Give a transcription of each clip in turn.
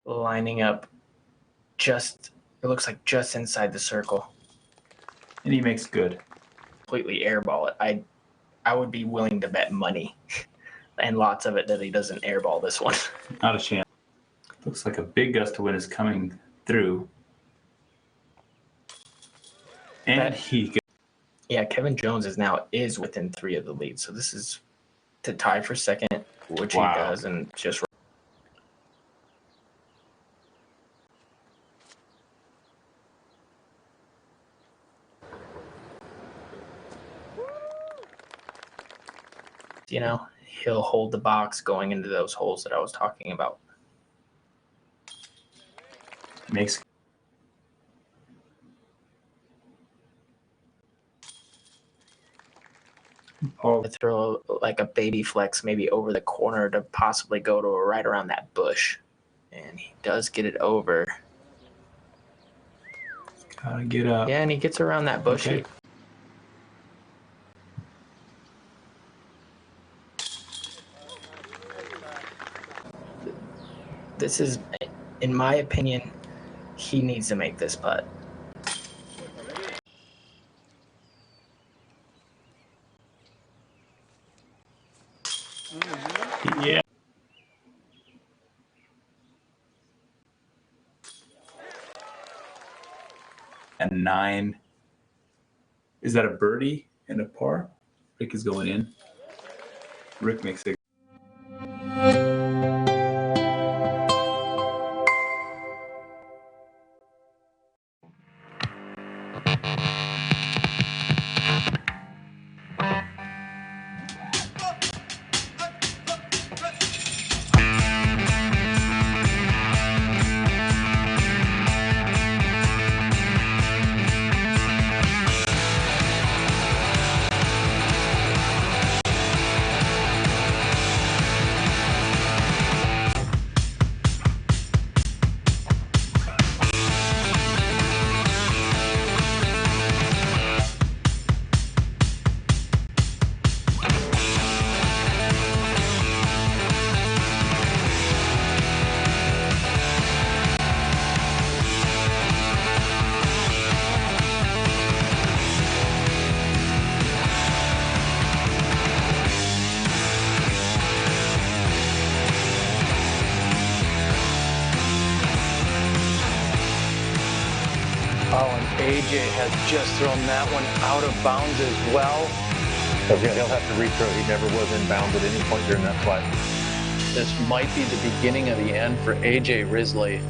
lining up just, it looks like just inside the circle. And he makes good. Completely airball it. I would be willing to bet money and lots of it that he doesn't airball this one. Not a chance. Looks like a big gust of wind is coming through. And yeah, Kevin Jones is within 3 of the lead. So this is to tie for second, which he does, and just he'll hold the box going into those holes that I was talking about. Makes throw like a baby flex maybe over the corner to possibly go to right around that bush. And he does get it over. Gotta get up. Yeah, and he gets around that bush. Okay. This is, in my opinion, he needs to make this putt. Yeah. And 9. Is that a birdie and a par? Rick is going in. Rick makes it. Oh, and AJ has just thrown that one out of bounds as well. He'll have to rethrow. He never was in bounds at any point during that flight. This might be the beginning of the end for AJ Risley.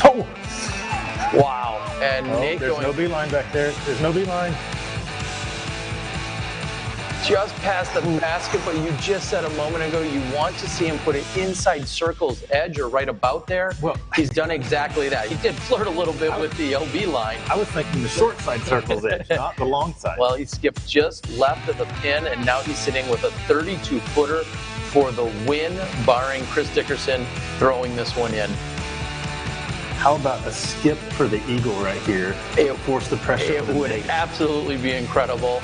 Oh! Wow. And Nate there's going no beeline back there. There's no beeline. just past the basket, but you just said a moment ago you want to see him put it inside circle's edge or right about there. Well, he's done exactly that. He did flirt a little bit with the OB line. I was thinking the short side circle's edge, not the long side. Well, he skipped just left of the pin, and now he's sitting with a 32-footer for the win, barring Chris Dickerson throwing this one in. How about a skip for the eagle right here? It force the pressure. It would absolutely be incredible.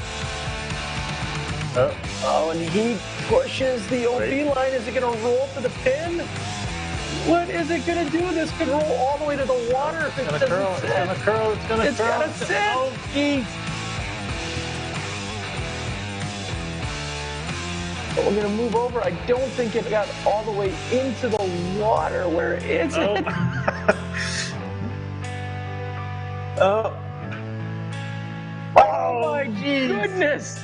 Oh, and he pushes the OB line. Is it going to roll to the pin? What is it going to do? This could roll all the way to the water if it doesn't curl. sit. It's going to curl. It's going to curl. It's going to sit. Oh, geez. But we're going to move over. I don't think it got all the way into the water. Where is it? Oh. Oh my goodness!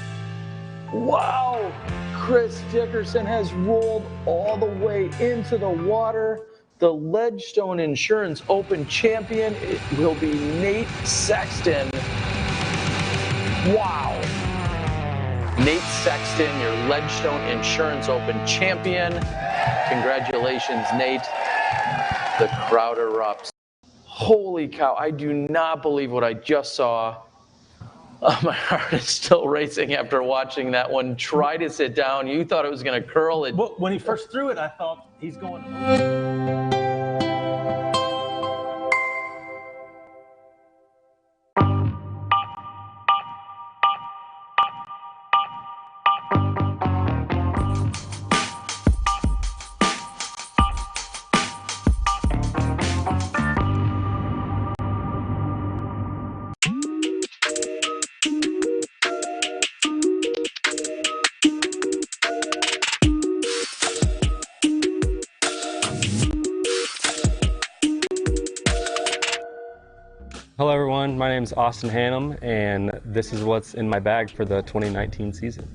Wow! Chris Dickerson has rolled all the way into the water. The Ledgestone Insurance Open champion will be Nate Sexton. Wow! Nate Sexton, your Ledgestone Insurance Open champion. Congratulations, Nate. The crowd erupts. Holy cow, I do not believe what I just saw. My heart is still racing after watching that one. Try to sit down. You thought it was going to curl. Well, when he first threw it, I thought he's going. Hello everyone, my name is Austin Hannum and this is what's in my bag for the 2019 season.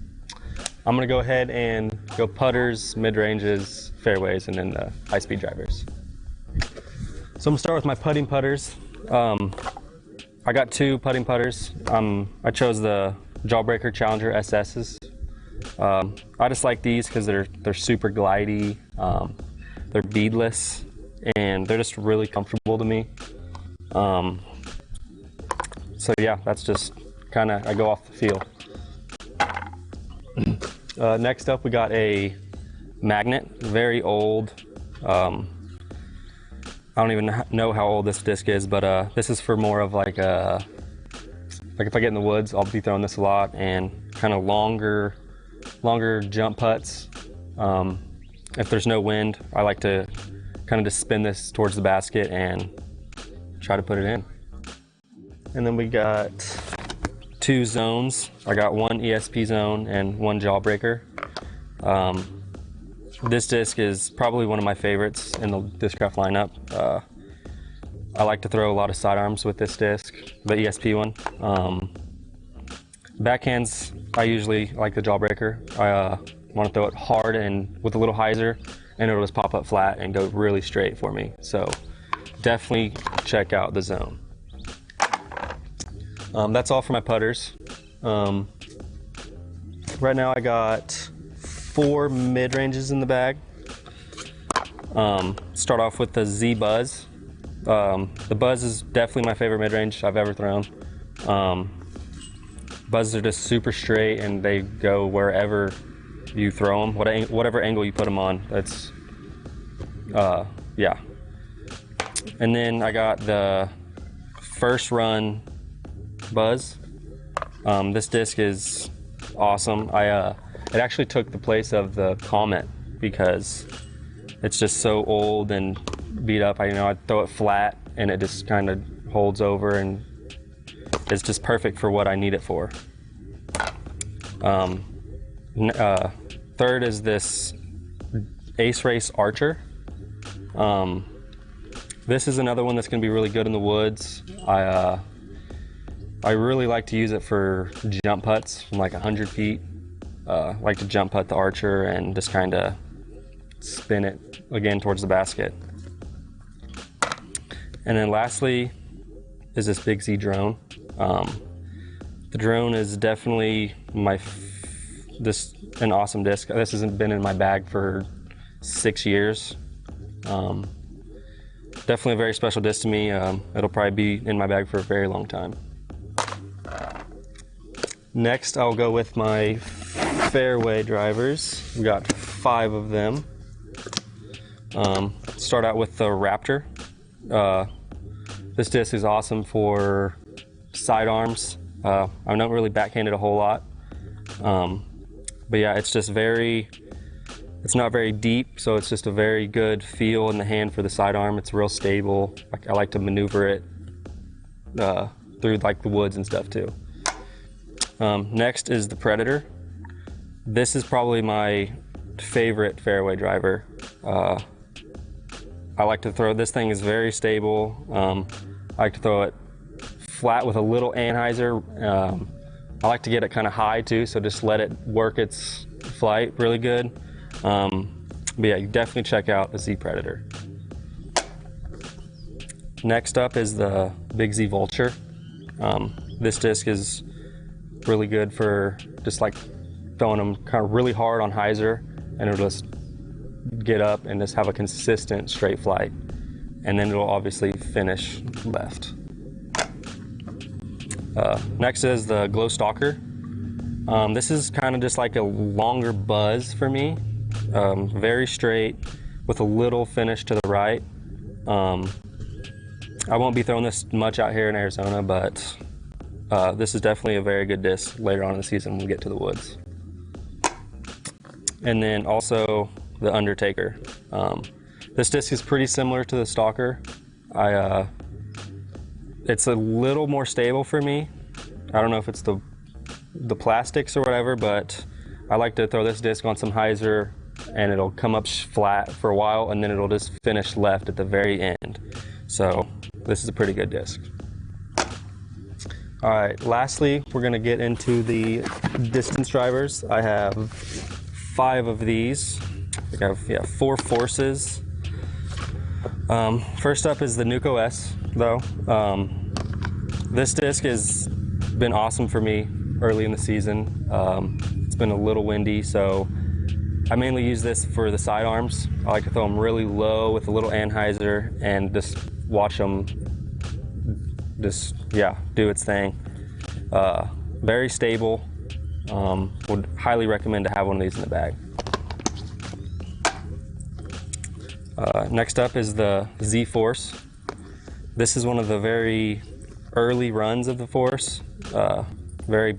I'm going to go ahead and go putters, mid-ranges, fairways, and then the high-speed drivers. So I'm going to start with my putting putters. I got 2 putting putters. I chose the Jawbreaker Challenger SS's. I just like these because they're super glidey, they're beadless, and they're just really comfortable to me. So yeah, that's just kind of, I go off the feel. Next up, we got a magnet, very old. I don't even know how old this disc is, but this is for more of like if I get in the woods, I'll be throwing this a lot, and kind of longer jump putts. If there's no wind, I like to kind of just spin this towards the basket and try to put it in. And then we got 2 zones. I got 1 ESP zone and 1 Jawbreaker. This disc is probably one of my favorites in the Discraft lineup. I like to throw a lot of sidearms with this disc, the ESP one. Backhands, I usually like the Jawbreaker. I want to throw it hard and with a little hyzer, and it'll just pop up flat and go really straight for me. So definitely check out the zone. That's all for my putters. Right now I got 4 mid-ranges in the bag. Start off with the Z Buzz. The Buzz is definitely my favorite mid-range I've ever thrown. Buzzes are just super straight and they go wherever you throw them, whatever angle you put them on. That's, yeah. And then I got the First Run Buzz. This disc is awesome. It actually took the place of the Comet because it's just so old and beat up. I throw it flat and it just kind of holds over, and it's just perfect for what I need it for. Third is this Ace Race Archer. This is another one that's going to be really good in the woods. I really like to use it for jump putts from like 100 feet. Like to jump putt the Archer and just kind of spin it again towards the basket. And then lastly is this Big Z drone. The drone is definitely an awesome disc. This hasn't been in my bag for 6 years. Definitely a very special disc to me. It'll probably be in my bag for a very long time. Next, I'll go with my Fairway Drivers. We got 5 of them. Start out with the Raptor. This disc is awesome for sidearms. I don't really backhand it a whole lot. But yeah, it's just it's not very deep, so it's just a very good feel in the hand for the sidearm. It's real stable. I like to maneuver it through like the woods and stuff too. Next is the Predator. This is probably my favorite fairway driver. I like to throw, this thing is very stable. I like to throw it flat with a little anhyzer. I like to get it kind of high too, so just let it work its flight really good. But yeah, you definitely check out the Z Predator. Next up is the big Z Vulture. This disc is really good for just like throwing them kind of really hard on hyzer, and it'll just get up and just have a consistent straight flight, and then it'll obviously finish left. Next is the Glow Stalker. This is kind of just like a longer buzz for me, very straight with a little finish to the right. I won't be throwing this much out here in Arizona, but this is definitely a very good disc later on in the season when we get to the woods. And then also the Undertaker. This disc is pretty similar to the Stalker. It's a little more stable for me. I don't know if it's the plastics or whatever, but I like to throw this disc on some hyzer and it'll come up flat for a while, and then it'll just finish left at the very end. So this is a pretty good disc. All right, lastly, we're gonna get into the distance drivers. I have 5 of these. I have 4 forces. First up is the Nuke OS, though. This disc has been awesome for me early in the season. It's been a little windy, so I mainly use this for the sidearms. I like to throw them really low with a little anhyzer and just watch them do its thing. Very stable. Would highly recommend to have one of these in the bag. Next up is the Z Force. This is one of the very early runs of the Force. Very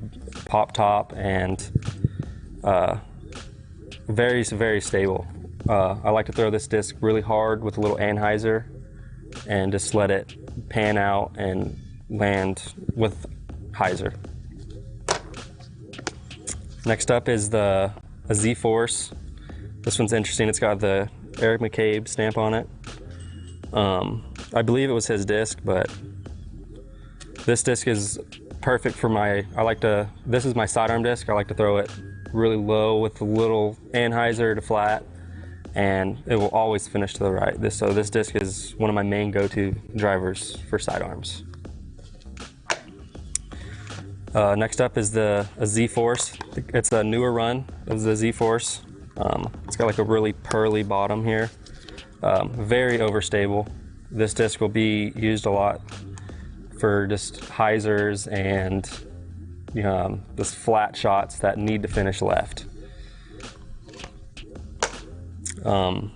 pop top and very, very stable. I like to throw this disc really hard with a little anhyzer and just let it pan out and land with hyzer. Next up is a Z Force. This one's interesting. It's got the Eric McCabe stamp on it. I believe it was his disc, but this disc is perfect for this is my sidearm disc. I like to throw it really low with a little anhyzer to flat, and it will always finish to the right. So this disc is one of my main go-to drivers for sidearms. Next up is a Z Force. It's a newer run of the Z Force. It's got like a really pearly bottom here. Very overstable. This disc will be used a lot for just hyzers and just flat shots that need to finish left. And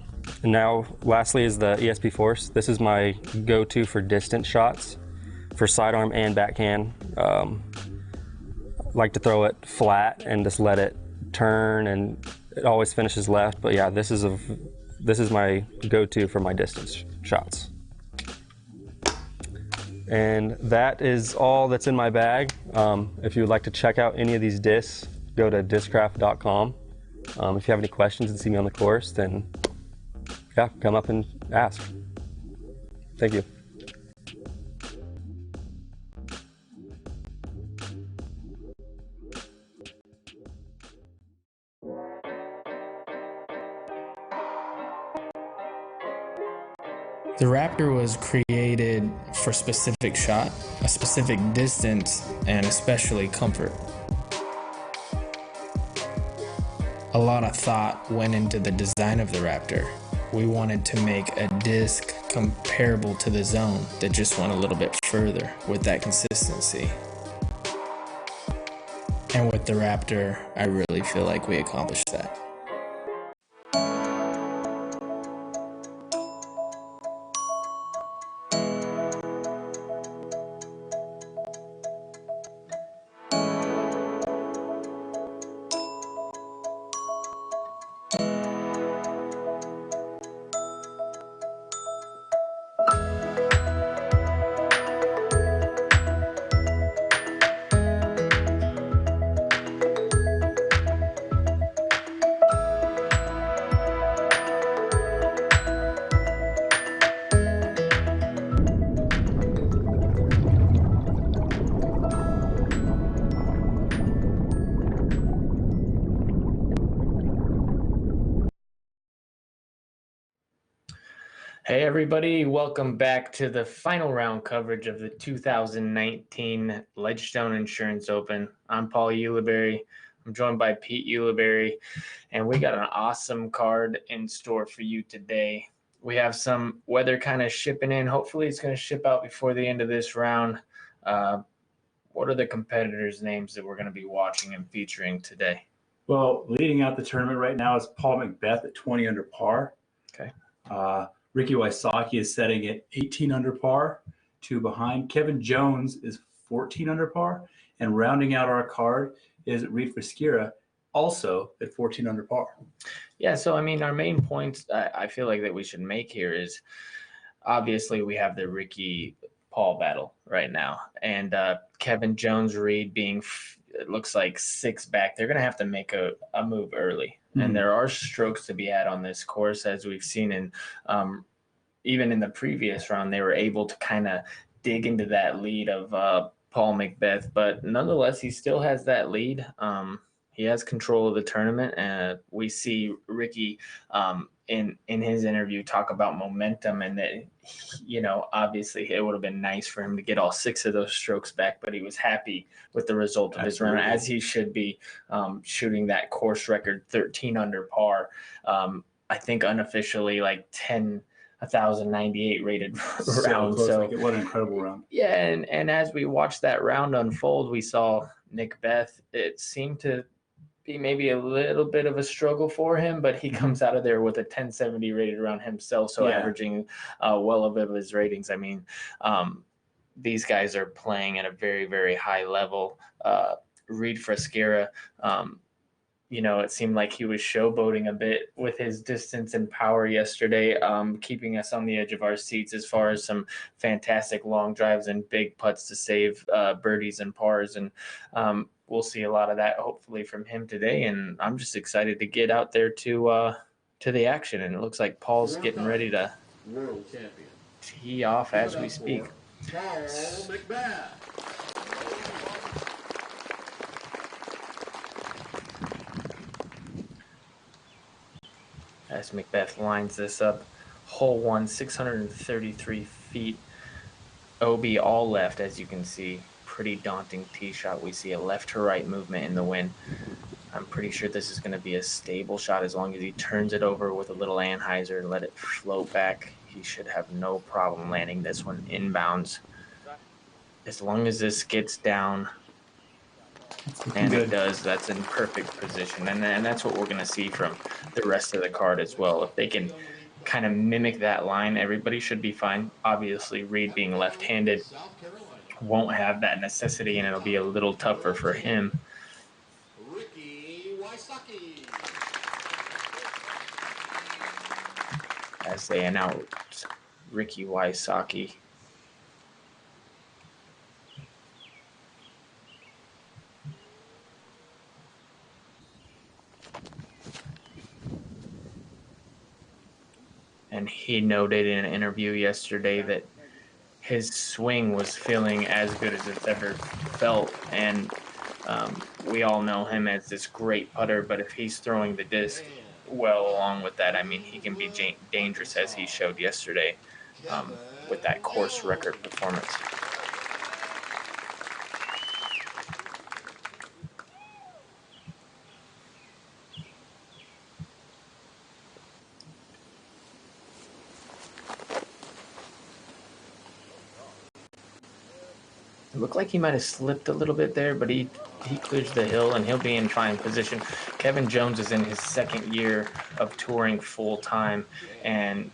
now lastly is the ESP Force. This is my go-to for distance shots for sidearm and backhand. Like to throw it flat and just let it turn, and it always finishes left. But yeah, this is my go-to for my distance shots. And that is all that's in my bag. If you would like to check out any of these discs, go to discraft.com. If you have any questions and see me on the course, then yeah, come up and ask. Thank you. The Raptor was created for a specific shot, a specific distance, and especially comfort. A lot of thought went into the design of the Raptor. We wanted to make a disc comparable to the Zone that just went a little bit further with that consistency. And with the Raptor, I really feel like we accomplished that. Hey everybody, welcome back to the final round coverage of the 2019 Ledgestone Insurance Open. I'm Paul Ulibarri. I'm joined by Pete Ulibarri, and we got an awesome card in store for you today. We have some weather kind of shipping in. Hopefully it's going to ship out before the end of this round. What are the competitors' names that we're going to be watching and featuring today? Well, leading out the tournament right now is Paul Macbeth at 20 under par. Okay. Ricky Wysocki is setting at 18 under par, 2 behind. Kevin Jones is 14 under par, and rounding out our card is Reed Frisquera, also at 14 under par. Yeah, so I mean, our main points I feel like that we should make here is obviously we have the Ricky Paul battle right now, and Kevin Jones Reed being it looks like 6 back. They're gonna have to make a move early. And there are strokes to be had on this course, as we've seen in even in the previous round. They were able to kind of dig into that lead of Paul Macbeth, but nonetheless, he still has that lead. He has control of the tournament, and we see Ricky in his interview talk about momentum, and that, you know, obviously it would have been nice for him to get all 6 of those strokes back, but he was happy with the result of his round, as he should be, shooting that course record 13 under par. I think unofficially like 1,098 rated round. So what an incredible round. Yeah, and as we watched that round unfold, we saw Macbeth. It seemed to be maybe a little bit of a struggle for him, but he comes out of there with a 1070 rated round himself, so averaging well above his ratings. I mean, these guys are playing at a very, very high level. Reed Fresquera, you know, it seemed like he was showboating a bit with his distance and power yesterday, keeping us on the edge of our seats as far as some fantastic long drives and big putts to save birdies and pars. And we'll see a lot of that hopefully from him today. And I'm just excited to get out there to the action. And it looks like Paul's getting ready to tee off as we speak. Paul Macbeth. As Macbeth lines this up, hole 1, 633 feet, OB all left, as you can see. Pretty daunting tee shot. We see a left to right movement in the wind. I'm pretty sure this is going to be a stable shot as long as he turns it over with a little Anheuser and let it float back. He should have no problem landing this one inbounds. As long as this gets down, and it does, that's in perfect position. And that's what we're going to see from the rest of the card as well. If they can kind of mimic that line, everybody should be fine. Obviously, Reed being left-handed won't have that necessity, and it'll be a little tougher for him. As they announce Ricky Wysocki. And he noted in an interview yesterday that his swing was feeling as good as it's ever felt. And we all know him as this great putter, but if he's throwing the disc well along with that, I mean, he can be dangerous, as he showed yesterday with that course record performance. It looked like he might have slipped a little bit there, but he clears the hill and he'll be in fine position. Kevin Jones is in his 2nd year of touring full time and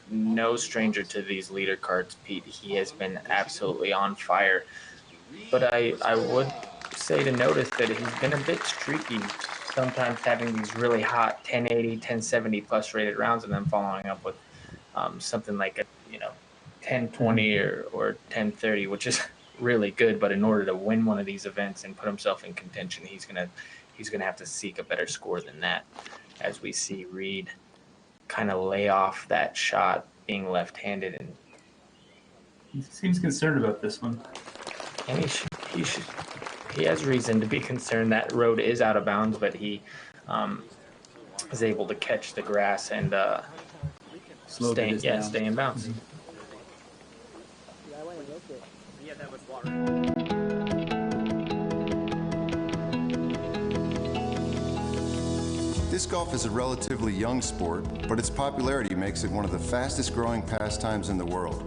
no stranger to these leader cards, Pete. He has been absolutely on fire. But I would say to notice that he's been a bit streaky, sometimes having these really hot 1080, 1070 plus rated rounds and then following up with something like a 1020 or 1030, which is really good. But in order to win one of these events and put himself in contention, he's gonna have to seek a better score than that, as we see Reed kind of lay off that shot being left-handed. And he seems concerned about this one. And he has reason to be concerned. That road is out of bounds, but he is able to catch the grass and stay in bounds. Mm-hmm. Disc golf is a relatively young sport, but its popularity makes it one of the fastest growing pastimes in the world.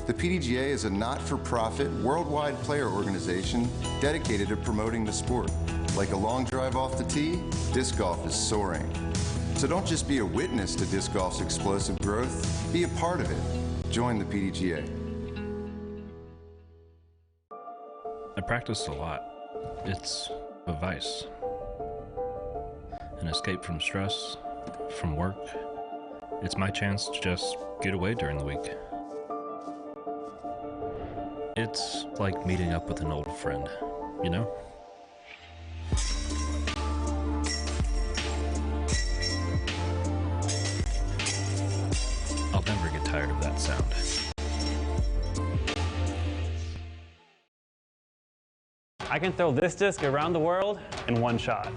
The PDGA is a not-for-profit, worldwide player organization dedicated to promoting the sport. Like a long drive off the tee, disc golf is soaring. So don't just be a witness to disc golf's explosive growth, be a part of it. Join the PDGA. I practice a lot. It's a vice. An escape from stress, from work. It's my chance to just get away during the week. It's like meeting up with an old friend, you know? I'll never get tired of that sound. I can throw this disc around the world in one shot.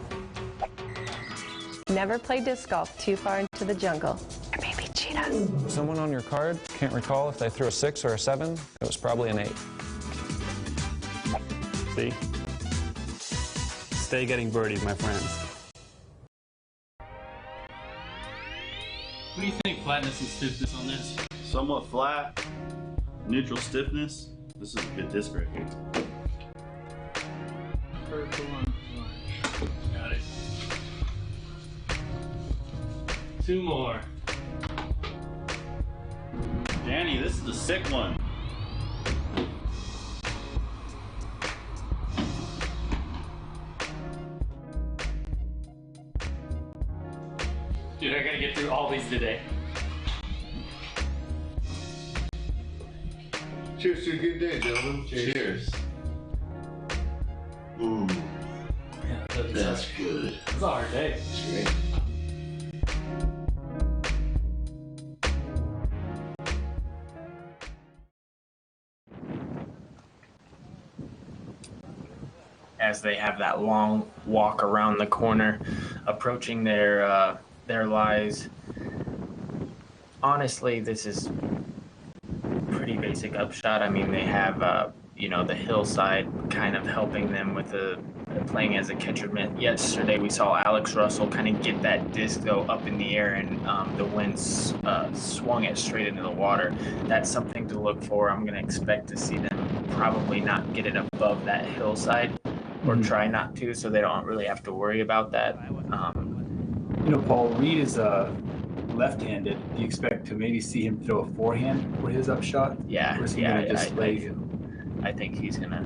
Never play disc golf too far into the jungle. Or maybe cheetahs. Someone on your card can't recall if they threw a 6 or a 7. It was probably an 8. See? Stay getting birdies, my friends. What do you think, flatness and stiffness on this? Somewhat flat, neutral stiffness. This is a good disc right here. Purple and orange. Got it. 2 more. Danny, this is a sick one. Dude, I gotta get through all these today. Cheers to a good day, gentlemen. Cheers. Ooh, Yeah, that's good. It's a hard day. That's great. As they have that long walk around the corner, approaching their lies. Honestly, this is pretty basic upshot. I mean, they have you know, the hillside kind of helping them with playing as a catcher mitt. Yesterday we saw Alex Russell kind of get that disc go up in the air, and the wind swung it straight into the water. That's something to look for. I'm going to expect to see them probably not get it above that hillside, or try not to, so they don't really have to worry about that. You know, Paul, Reed is left-handed. Do you expect to maybe see him throw a forehand for his upshot? Yeah, Or is he yeah, gonna just I do. I think he's gonna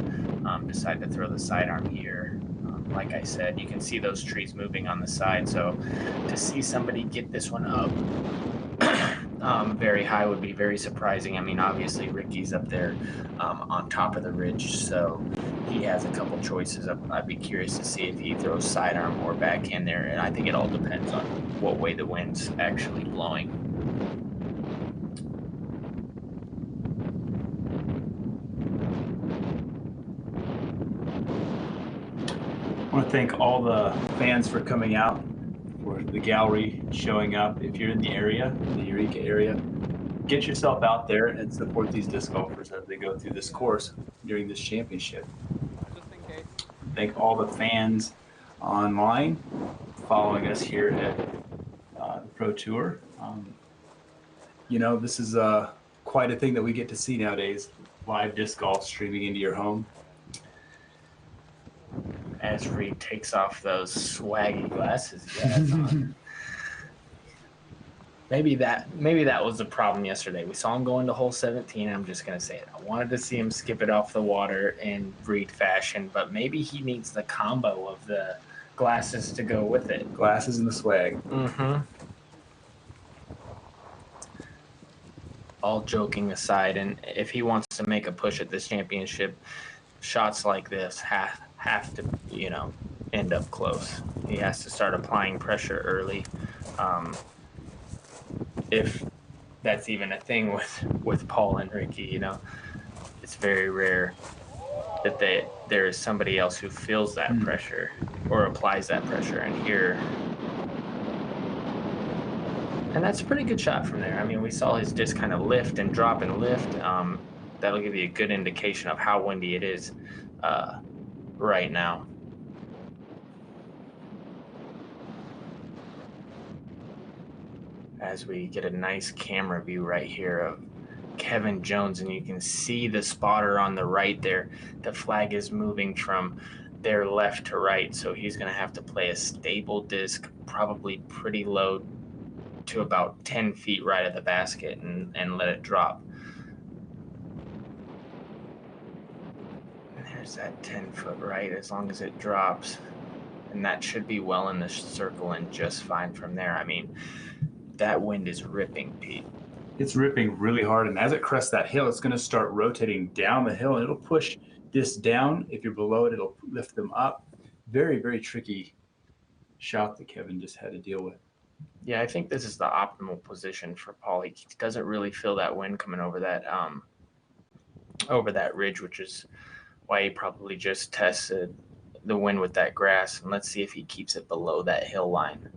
decide to throw the sidearm here. Like I said, you can see those trees moving on the side, so to see somebody get this one up very high would be very surprising. I mean, obviously Ricky's up there on top of the ridge, so he has a couple choices. I'd be curious to see if he throws sidearm or backhand there, and I think it all depends on what way the wind's actually blowing. I want to thank all the fans for coming out, for the gallery showing up. If you're in the area, the Eureka area, get yourself out there and support these disc golfers as they go through this course during this championship. Thank all the fans online following us here at the Pro Tour. You know, this is quite a thing that we get to see nowadays, live disc golf streaming into your home. As Reed takes off those swaggy glasses he has on. Maybe that was the problem yesterday. We saw him go into hole 17. I'm just gonna say it. I wanted to see him skip it off the water in Reed fashion, but maybe he needs the combo of the glasses to go with it. Glasses and the swag. Mm-hmm. All joking aside, and if he wants to make a push at this championship, shots like this have to, you know, end up close. He has to start applying pressure early. If that's even a thing with Paul and Ricky, you know, it's very rare that there is somebody else who feels that pressure or applies that pressure. And here, and that's a pretty good shot from there. I mean, we saw his disc kind of lift and drop and lift. That'll give you a good indication of how windy it is right now. As we get a nice camera view right here of Kevin Jones, and you can see the spotter on the right there. The flag is moving from their left to right, so he's going to have to play a stable disc, probably pretty low to about 10 feet right of the basket, and let it drop. And there's that 10-foot right as long as it drops, and that should be well in the circle and just fine from there. I mean, that wind is ripping, Pete. It's ripping really hard, and as it crests that hill, it's going to start rotating down the hill, and it'll push this down. If you're below it, it'll lift them up. Very, very tricky shot that Kevin just had to deal with. Yeah, I think this is the optimal position for Paul. He doesn't really feel that wind coming over that ridge, which is why he probably just tested the wind with that grass. And let's see if he keeps it below that hill line.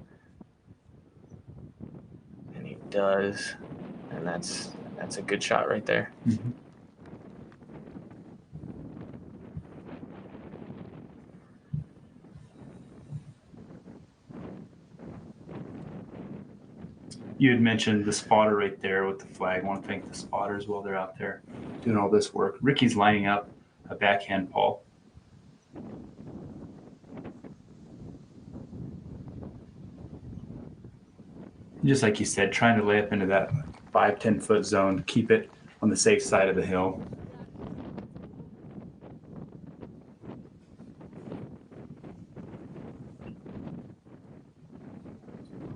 And he does. And that's a good shot right there. Mm-hmm. You had mentioned the spotter right there with the flag. I want to thank the spotters while they're out there doing all this work. Ricky's lining up a backhand Paul. Just like you said, trying to lay up into that 5-10 foot zone, keep it on the safe side of the hill.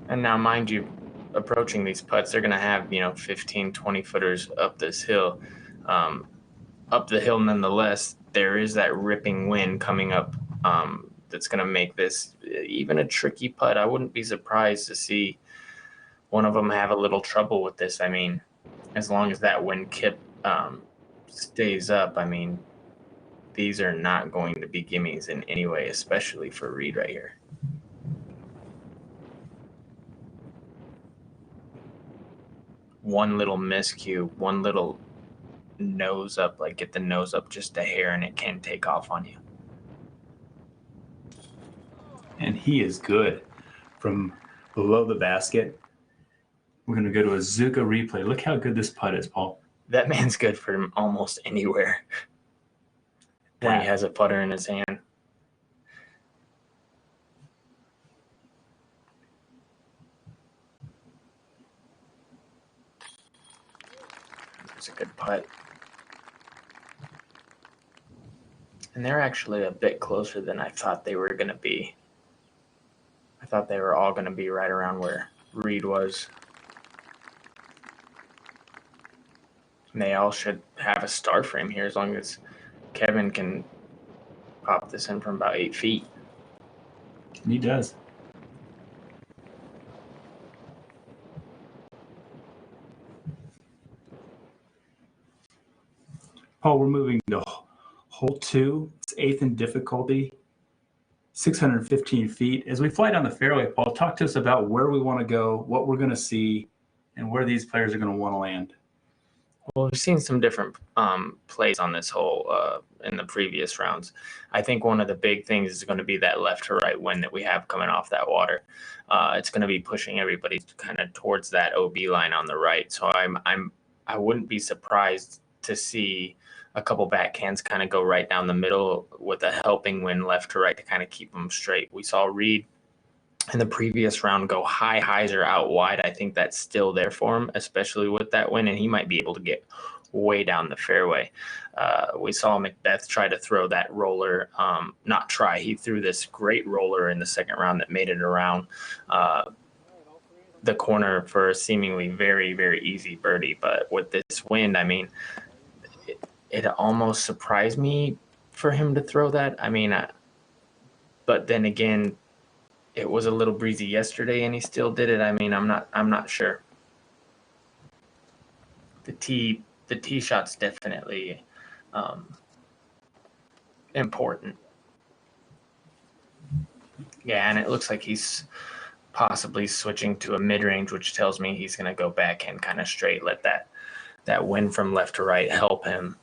And now, mind you, approaching these putts, they're going to have, 15, 20 footers up this hill. Up the hill, nonetheless, there is that ripping wind coming up that's going to make this even a tricky putt. I wouldn't be surprised to see one of them have a little trouble with this. I mean, as long as that wind kip stays up, I mean, these are not going to be gimmies in any way, especially for Reed right here. One little miscue, one little nose up, like get the nose up just a hair, and it can take off on you. And he is good from below the basket. We're going to go to a Zuka replay. Look how good this putt is, Paul. That man's good from almost anywhere when he has a putter in his hand. It's a good putt. And they're actually a bit closer than I thought they were going to be. I thought they were all going to be right around where Reed was. And they all should have a star frame here as long as Kevin can pop this in from about 8 feet. He does. Paul, we're moving to hole 2. It's 8th in difficulty, 615 feet. As we fly down the fairway, Paul, talk to us about where we want to go, what we're going to see, and where these players are going to want to land. Well, we've seen some different plays on this hole in the previous rounds. I think one of the big things is going to be that left to right wind that we have coming off that water. It's going to be pushing everybody kind of towards that OB line on the right. So I wouldn't be surprised to see a couple backhands kind of go right down the middle with a helping wind left to right to kind of keep them straight. We saw Reed in the previous round go high hyzer out wide. I think that's still there for him, especially with that wind, and he might be able to get way down the fairway. We saw Macbeth try to throw that roller, he threw this great roller in the second round that made it around the corner for a seemingly very, very easy birdie. But with this wind, I mean, it almost surprised me for him to throw that. I mean, but then again, it was a little breezy yesterday and he still did it. I mean, I'm not sure. The tee shot's definitely important. Yeah, and it looks like he's possibly switching to a mid-range, which tells me he's going to go backhand kind of straight, let that wind from left to right help him.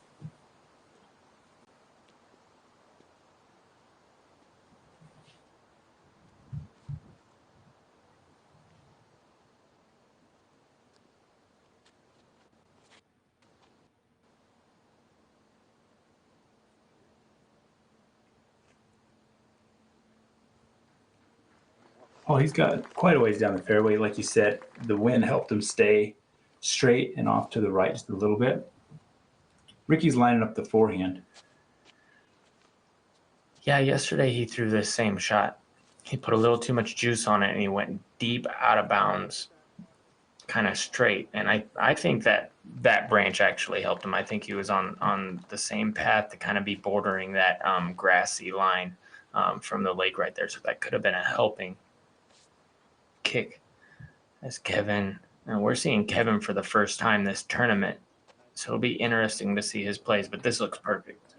Oh, he's got quite a ways down the fairway. Like you said, the wind helped him stay straight and off to the right just a little bit. Ricky's lining up the forehand. Yeah, yesterday he threw this same shot. He put a little too much juice on it and he went deep out of bounds, kind of straight. And I think that branch actually helped him. I think he was on the same path to kind of be bordering that grassy line from the lake right there. So that could have been a helping kick as Kevin. And we're seeing Kevin for the first time this tournament. So it'll be interesting to see his plays, but this looks perfect.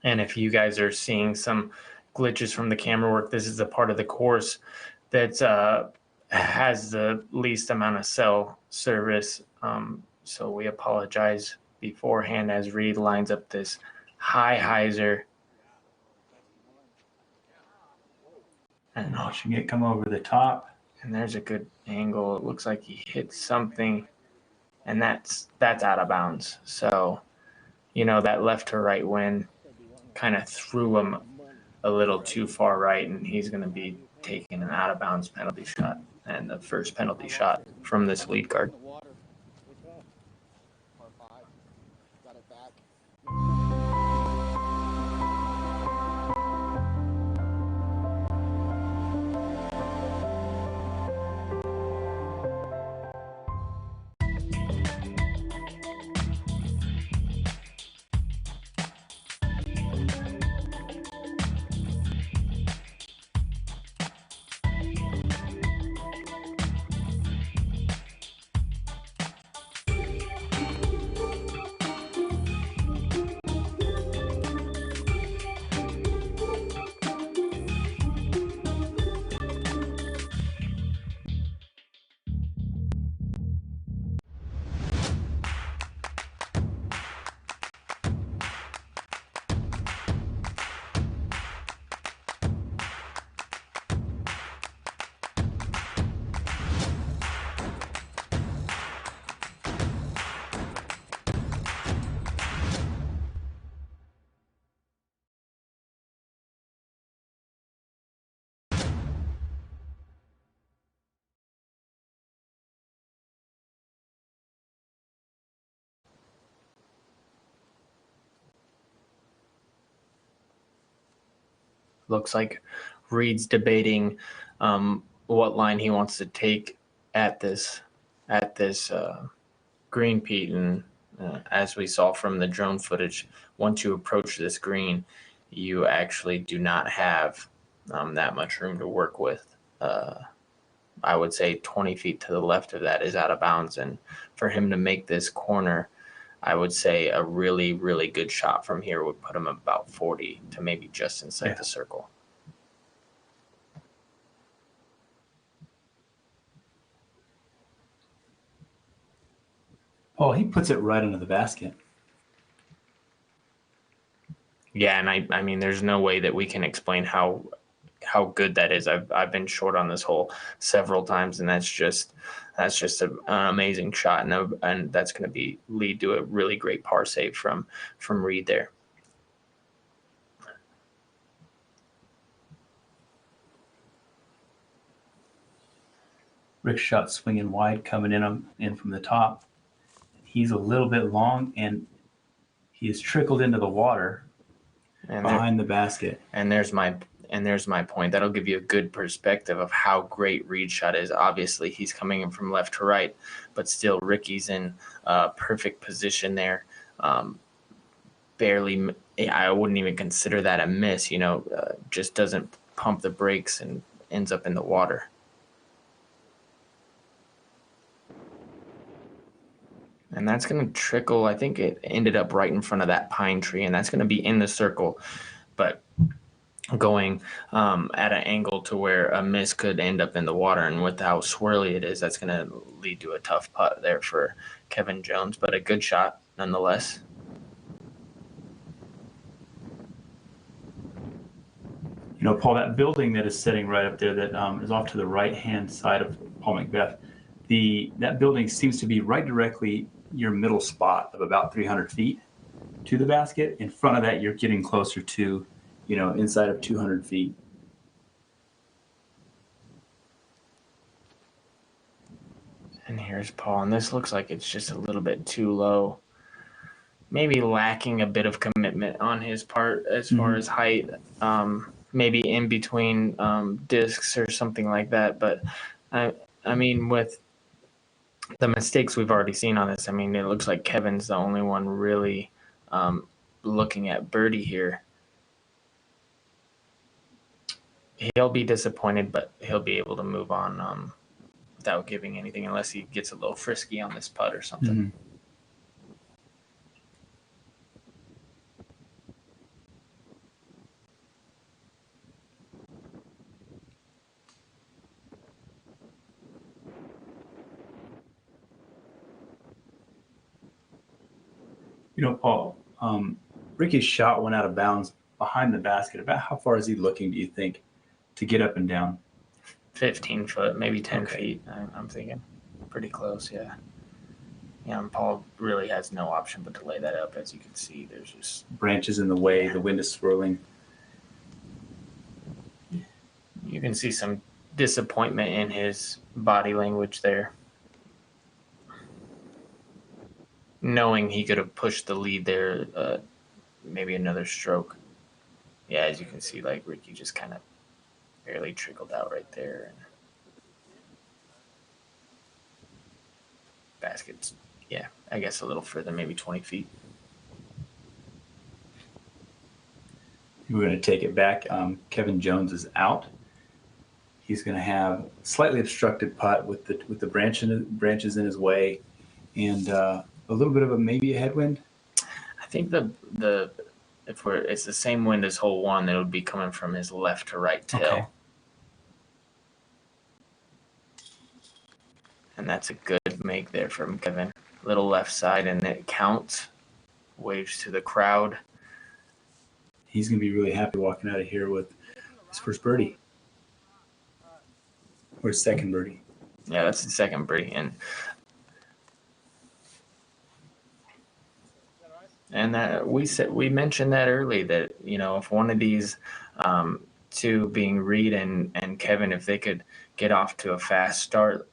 And if you guys are seeing some glitches from the camera work, this is a part of the course that has the least amount of cell service. So we apologize beforehand as Reed lines up this high hyzer. And watching it come over the top. And there's a good angle. It looks like he hit something, and that's out of bounds. So, you know, that left to right wind kind of threw him a little too far right, and he's going to be taking an out of bounds penalty shot, and the first penalty shot from this lead card. Looks like Reed's debating what line he wants to take at this green, Pete. And as we saw from the drone footage, once you approach this green, you actually do not have that much room to work with. I would say 20 feet to the left of that is out of bounds. And for him to make this corner, I would say a really, really good shot from here would put him about 40 to maybe just inside the circle. Oh, he puts it right into the basket. Yeah, and I mean, there's no way that we can explain how good that is. I've been short on this hole several times, and that's just an amazing shot, and that's going to lead to a really great par save from Reed there. Rick's shot swinging wide, coming in from the top. He's a little bit long, and he is trickled into the water behind the basket. And there's my point. That'll give you a good perspective of how great Reed's shot is. Obviously, he's coming in from left to right, but still Ricky's in perfect position there. Barely, I wouldn't even consider that a miss, just doesn't pump the brakes and ends up in the water. And that's going to trickle. I think it ended up right in front of that pine tree, and that's going to be in the circle, but going at an angle to where a miss could end up in the water. And with how swirly it is, that's going to lead to a tough putt there for Kevin Jones, but a good shot nonetheless. Paul, that building that is sitting right up there that is off to the right-hand side of Paul Macbeth, that building seems to be right directly your middle spot of about 300 feet to the basket. In front of that, you're getting closer to, inside of 200 feet. And here's Paul, and this looks like it's just a little bit too low. Maybe lacking a bit of commitment on his part as far as height. Maybe in between discs or something like that. But I mean, with the mistakes we've already seen on this, I mean, it looks like Kevin's the only one really looking at birdie here. He'll be disappointed, but he'll be able to move on without giving anything, unless he gets a little frisky on this putt or something. You know, Paul, Ricky's shot went out of bounds behind the basket. About how far is he looking, do you think, to get up and down? 15 foot, maybe 10 feet, I'm thinking. Pretty close, yeah. Yeah, and Paul really has no option but to lay that up. As you can see, there's just branches in the way, the wind is swirling. You can see some disappointment in his body language there. Knowing he could have pushed the lead there, maybe another stroke. Yeah, as you can see, like Ricky just kind of barely trickled out right there. And basket's, yeah, I guess a little further, maybe 20 feet. We're going to take it back. Kevin Jones is out. He's going to have slightly obstructed putt with the branches in his way, and a little bit of maybe a headwind. I think it's the same wind as hole one, that would be coming from his left to right tail. Okay. And that's a good make there from Kevin. Little left side, and it counts. Waves to the crowd. He's going to be really happy walking out of here with his first birdie. Or his second birdie. Yeah, that's the second birdie. And that we mentioned that early, that, you know, if one of these two, being Reed and Kevin, if they could get off to a fast start,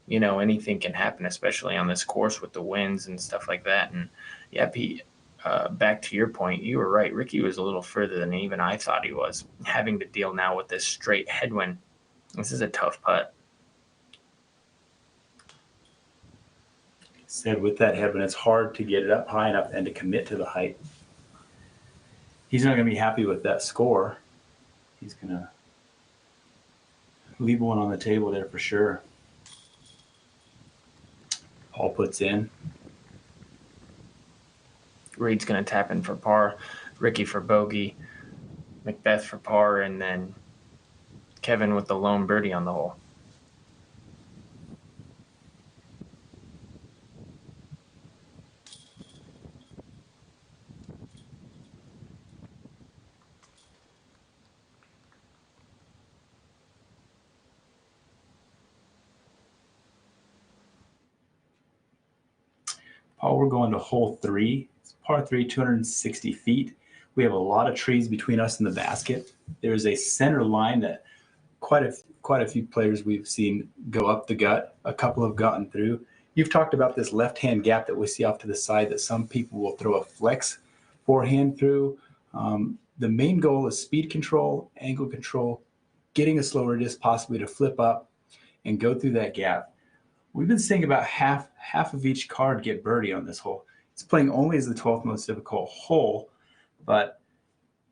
you know, anything can happen, especially on this course with the winds and stuff like that. And yeah, Pete, back to your point, you were right. Ricky was a little further than even I thought he was, having to deal now with this straight headwind. This is a tough putt. Said with that headwind, it's hard to get it up high enough and to commit to the height. He's not going to be happy with that score. He's going to leave one on the table there for sure. Paul puts in. Reed's going to tap in for par, Ricky for bogey, Macbeth for par, and then Kevin with the lone birdie on the hole. Paul, we're going to hole 3. It's par 3, 260 feet. We have a lot of trees between us and the basket. There's a center line that quite a few players we've seen go up the gut. A couple have gotten through. You've talked about this left-hand gap that we see off to the side that some people will throw a flex forehand through. The main goal is speed control, angle control, getting a slower disc possibly to flip up and go through that gap. We've been seeing about half of each card get birdie on this hole. It's playing only as the 12th most difficult hole, but,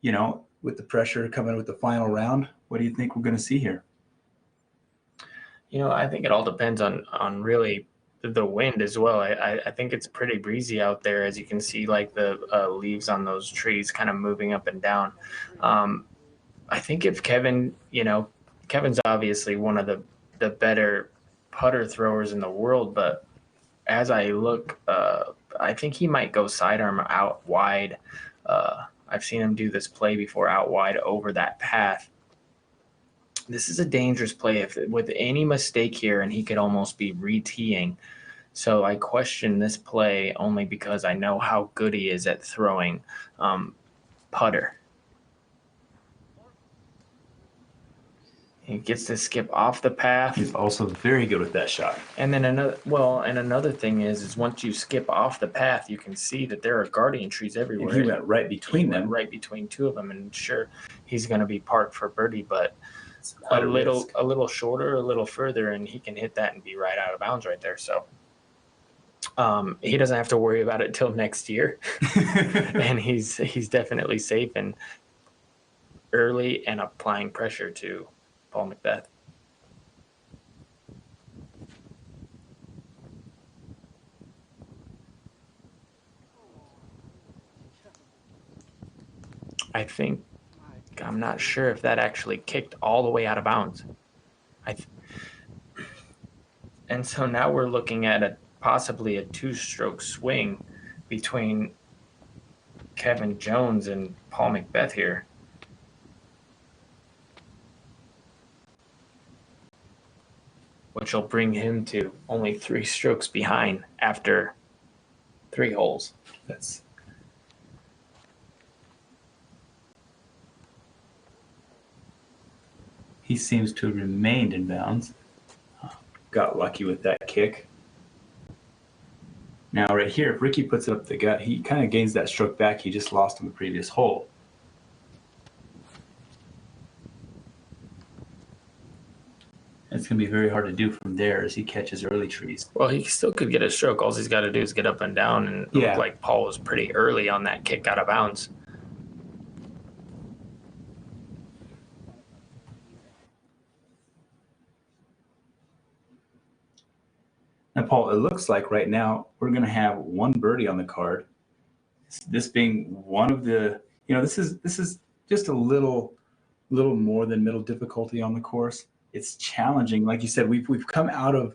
you know, with the pressure coming with the final round, what do you think we're going to see here? You know, I think it all depends on really the wind as well. I think it's pretty breezy out there, as you can see, like the leaves on those trees kind of moving up and down. I think if Kevin, you know, Kevin's obviously one of the better putter throwers in the world, but as I look, I think he might go sidearm out wide. I've seen him do this play before, out wide over that path. This is a dangerous play with any mistake here, and he could almost be re-teeing. So I question this play only because I know how good he is at throwing putter. He gets to skip off the path. He's also very good with that shot. And then another thing is once you skip off the path, you can see that there are guardian trees everywhere. And he went right between them. Right between two of them, and sure, he's going to be parked for birdie, but a little shorter, a little further, and he can hit that and be right out of bounds right there. So he doesn't have to worry about it till next year, and he's definitely safe and early and applying pressure to Paul Macbeth. I'm not sure if that actually kicked all the way out of bounds. And so now we're looking at possibly a two-stroke swing between Kevin Jones and Paul Macbeth here. Which will bring him to only 3 strokes behind after 3 holes. He seems to have remained in bounds. Got lucky with that kick. Now right here, if Ricky puts it up the gut, he kind of gains that stroke back he just lost on the previous hole. It's going to be very hard to do from there as he catches early trees. Well, he still could get a stroke. All he's got to do is get up and down, and it looked like Paul was pretty early on that kick out of bounds. Now, Paul, it looks like right now we're going to have 1 birdie on the card. This being one of the, this is just a little more than middle difficulty on the course. It's challenging, like you said. We've come out of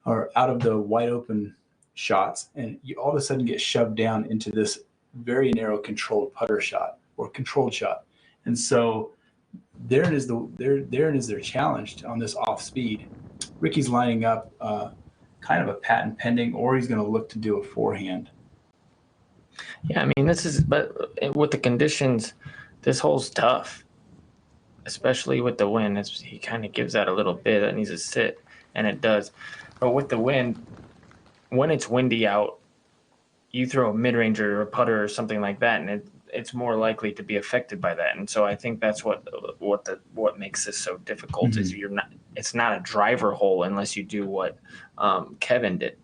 the wide open shots, and you all of a sudden get shoved down into this very narrow controlled putter shot or controlled shot, and so therein is their challenge on this off speed. Ricky's lining up kind of a patent pending, or he's going to look to do a forehand. Yeah, I mean, but with the conditions, this hole's tough, especially with the wind. He kind of gives that a little bit. That needs to sit, and it does. But with the wind, when it's windy out, you throw a mid-range or a putter or something like that, and it's more likely to be affected by that. And so I think that's what makes this so difficult is it's not a driver hole unless you do what Kevin did.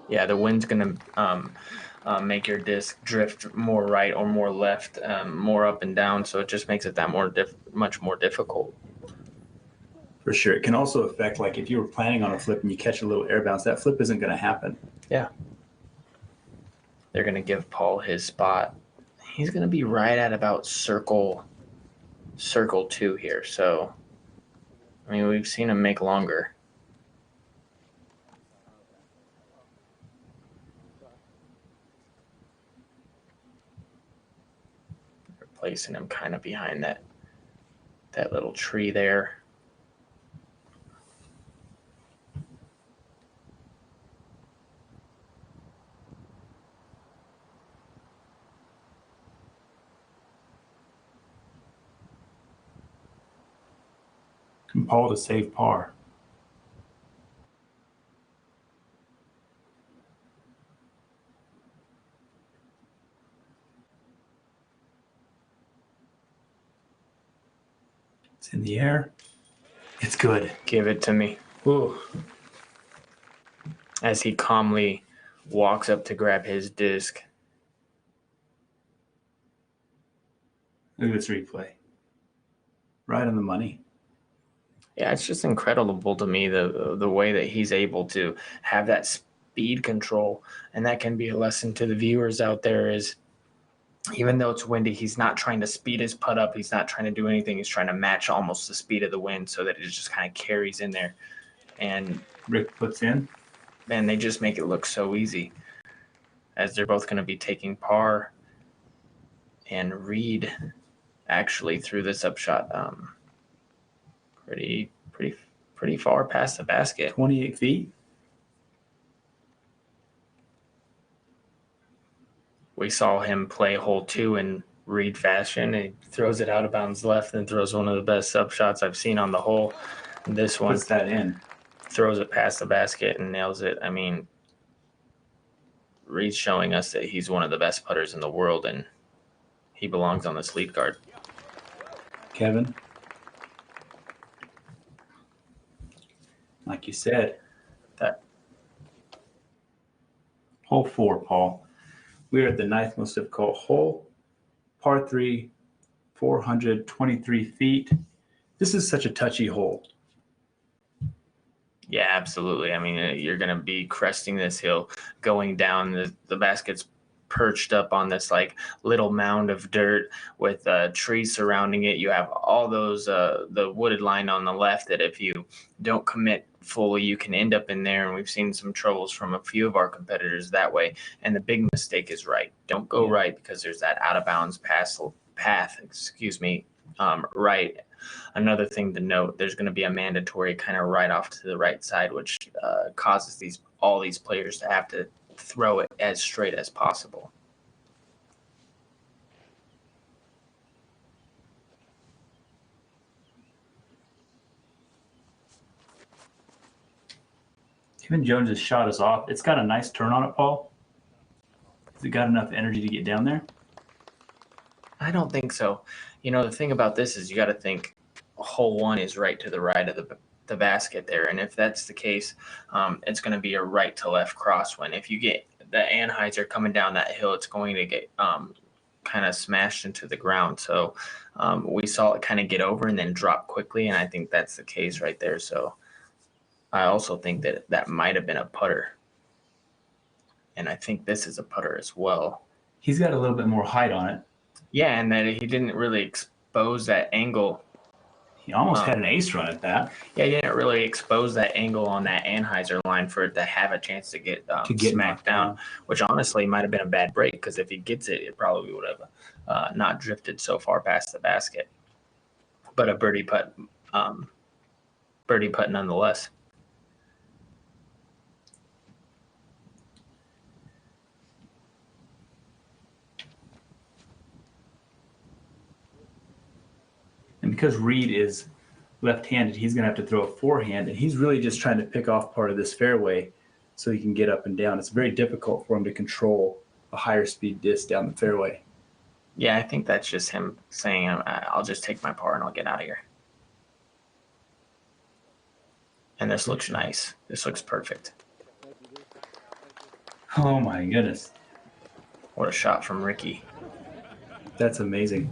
Yeah, the wind's going to make your disc drift more right or more left, more up and down. So it just makes it that much more difficult. For sure. It can also affect, like if you were planning on a flip and you catch a little air bounce, that flip isn't going to happen. Yeah. They're going to give Paul his spot. He's going to be right at about circle 2 here. So, I mean, we've seen him make longer. Placing him kind of behind that little tree there. And Paul to save par. It's in the air. It's good. Give it to me. Ooh. As he calmly walks up to grab his disc. Look at this replay. Right on the money. Yeah, it's just incredible to me the way that he's able to have that speed control, and that can be a lesson to the viewers out there is even though it's windy, he's not trying to speed his putt up. He's not trying to do anything. He's trying to match almost the speed of the wind so that it just kind of carries in there. And Rick puts in. Man, they just make it look so easy as they're both going to be taking par. And Reed actually threw this upshot pretty far past the basket. 28 feet. We saw him play hole 2 in Reed fashion. He throws it out of bounds left and throws one of the best sub shots I've seen on the hole. This one puts that in. Throws it past the basket and nails it. I mean, Reed's showing us that he's one of the best putters in the world, and he belongs on this lead card. Kevin, like you said, that hole 4, Paul. We're at the 9th most difficult hole, par 3, 423 feet. This is such a touchy hole. Yeah, absolutely. I mean, you're going to be cresting this hill, going down. The basket's perched up on this like little mound of dirt with trees surrounding it. You have all those the wooded line on the left that if you don't commit fully, you can end up in there. And we've seen some troubles from a few of our competitors that way. And the big mistake is right. Don't go right, because there's that out of bounds path, right. Another thing to note, there's going to be a mandatory kind of right off to the right side, which causes all these players to have to throw it as straight as possible. Kevin Jones' shot is off. It's got a nice turn on it, Paul. Has it got enough energy to get down there? I don't think so. You know, the thing about this is you got to think hole one is right to the right of the basket there. And if that's the case, it's going to be a right to left crosswind. If you get the anhyzer coming down that hill, it's going to get kind of smashed into the ground. So we saw it kind of get over and then drop quickly. And I think that's the case right there. So I also think that might have been a putter. And I think this is a putter as well. He's got a little bit more height on it. Yeah, and that he didn't really expose that angle. He almost had an ace run at that. Yeah, he didn't really expose that angle on that anhyzer line for it to have a chance to get smacked down, which honestly might have been a bad break, because if he gets it, it probably would have not drifted so far past the basket. But a birdie putt nonetheless. And because Reed is left-handed, he's going to have to throw a forehand, and he's really just trying to pick off part of this fairway so he can get up and down. It's very difficult for him to control a higher speed disc down the fairway. Yeah, I think that's just him saying, I'll just take my par and I'll get out of here. And this looks nice. This looks perfect. Oh my goodness. What a shot from Ricky. That's amazing.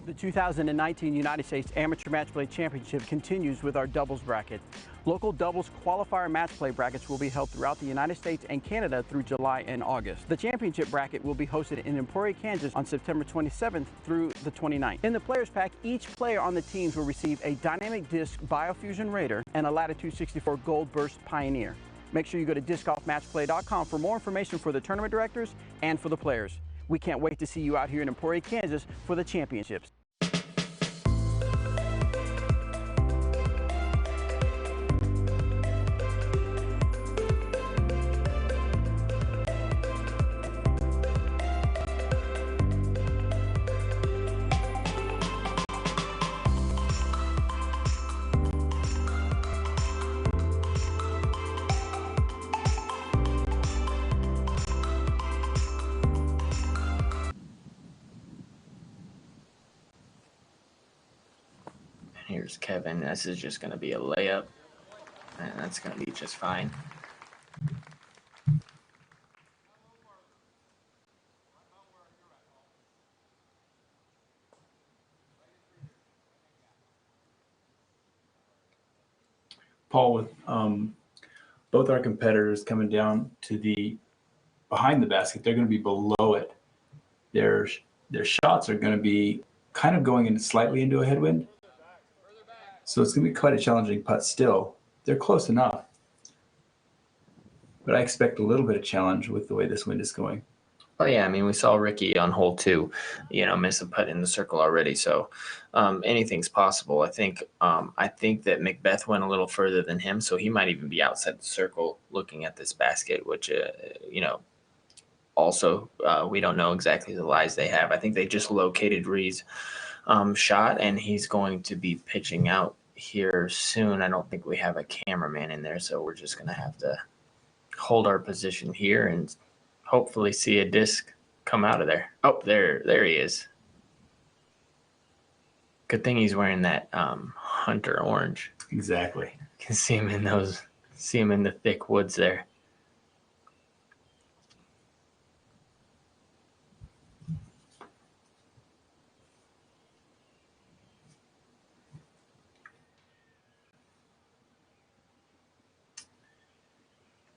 The 2019 United States Amateur Match Play Championship continues with our doubles bracket. Local doubles qualifier match play brackets will be held throughout the United States and Canada through July and August. The championship bracket will be hosted in Emporia, Kansas on September 27th through the 29th. In the Players Pack, each player on the teams will receive a Dynamic Disc Biofusion Raider and a Latitude 64 Gold Burst Pioneer. Make sure you go to discgolfmatchplay.com for more information for the tournament directors and for the players. We can't wait to see you out here in Emporia, Kansas for the championships. Here's Kevin. This is just going to be a layup, and that's going to be just fine. Paul, with both our competitors coming down to the behind the basket, they're going to be below it. Their shots are going to be kind of going in slightly into a headwind. So it's going to be quite a challenging putt still. They're close enough. But I expect a little bit of challenge with the way this wind is going. Oh, yeah. I mean, we saw Ricky on hole 2, miss a putt in the circle already. So anything's possible. I think that Macbeth went a little further than him, so he might even be outside the circle looking at this basket, which, also we don't know exactly the lies they have. I think they just located Reed's shot, and he's going to be pitching out here soon. I don't think we have a cameraman in there, so we're just going to have to hold our position here and hopefully see a disc come out of there. Oh, there he is. Good thing he's wearing that hunter orange. Exactly. You can see him in the thick woods there.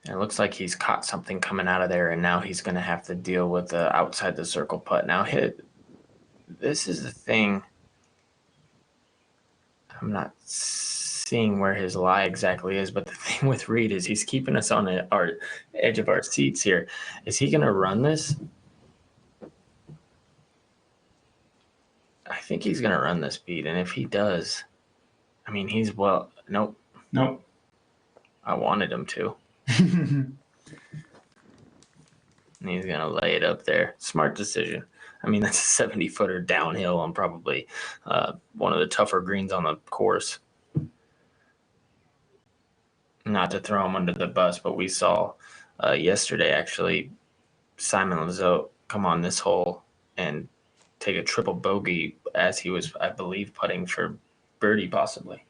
It looks like he's caught something coming out of there, and now he's going to have to deal with the outside the circle putt. Now, this is the thing. I'm not seeing where his lie exactly is, but the thing with Reed is he's keeping us on our edge of our seats here. Is he going to run this? I think he's going to run this beat, and if he does, I mean, nope. I wanted him to. And he's going to lay it up there. Smart decision. I mean, that's a 70-footer downhill on probably one of the tougher greens on the course. Not to throw him under the bus, but we saw yesterday, actually, Simon Lizotte come on this hole and take a triple bogey as he was, I believe, putting for birdie possibly.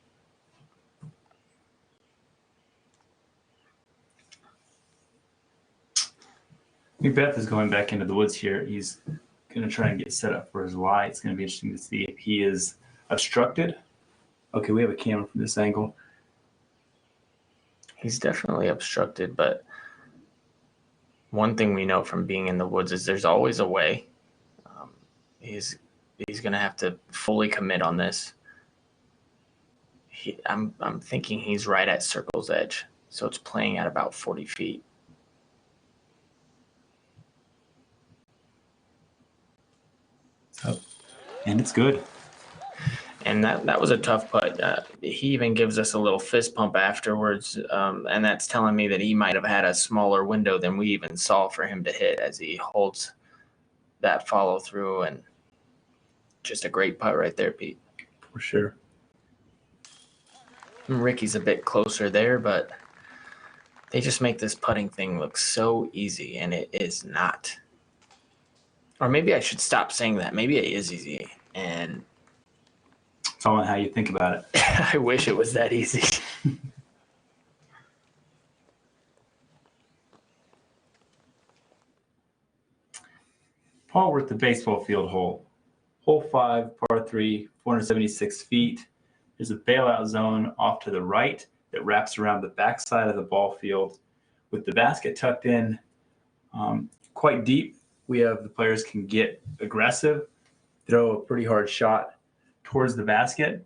Macbeth is going back into the woods here. He's going to try and get set up for his lie. It's going to be interesting to see if he is obstructed. Okay, we have a camera from this angle. He's definitely obstructed, but one thing we know from being in the woods is there's always a way. He's going to have to fully commit on this. I'm thinking he's right at circle's edge, so it's playing at about 40 feet. Oh, and it's good. And that was a tough putt. He even gives us a little fist pump afterwards, and that's telling me that he might have had a smaller window than we even saw for him to hit as he holds that follow through. And just a great putt right there, Pete. For sure. Ricky's a bit closer there, but they just make this putting thing look so easy, and it is not. Or maybe I should stop saying that. Maybe it is easy, and it's all on how you think about it. I wish it was that easy. Paul, we're at the baseball field hole. Hole 5, par 3, 476 feet. There's a bailout zone off to the right that wraps around the backside of the ball field with the basket tucked in quite deep. The players can get aggressive, throw a pretty hard shot towards the basket.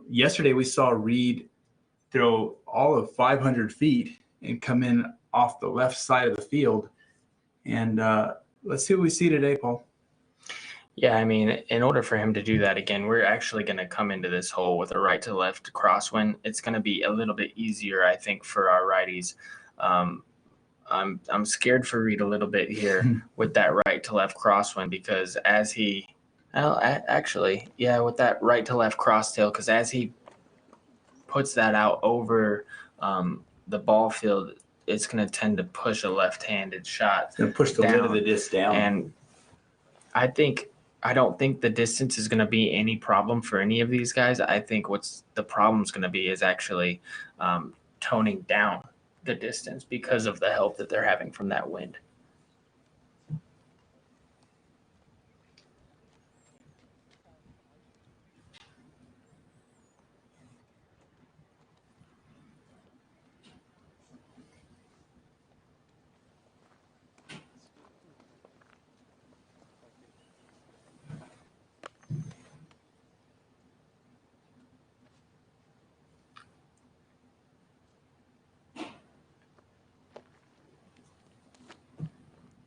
Yesterday we saw Reed throw all of 500 feet and come in off the left side of the field. And let's see what we see today, Paul. Yeah, I mean, in order for him to do that again, we're actually going to come into this hole with a right to left crosswind. It's going to be a little bit easier, I think, for our righties. I'm scared for Reed a little bit here with that right to left crosswind because with that right to left crosstail, because as he puts that out over the ball field, it's going to tend to push a left-handed shot. It's going to push the lid of the disc down. And I don't think the distance is going to be any problem for any of these guys. I think what's the problem is going to be is actually toning down the distance because of the help that they're having from that wind.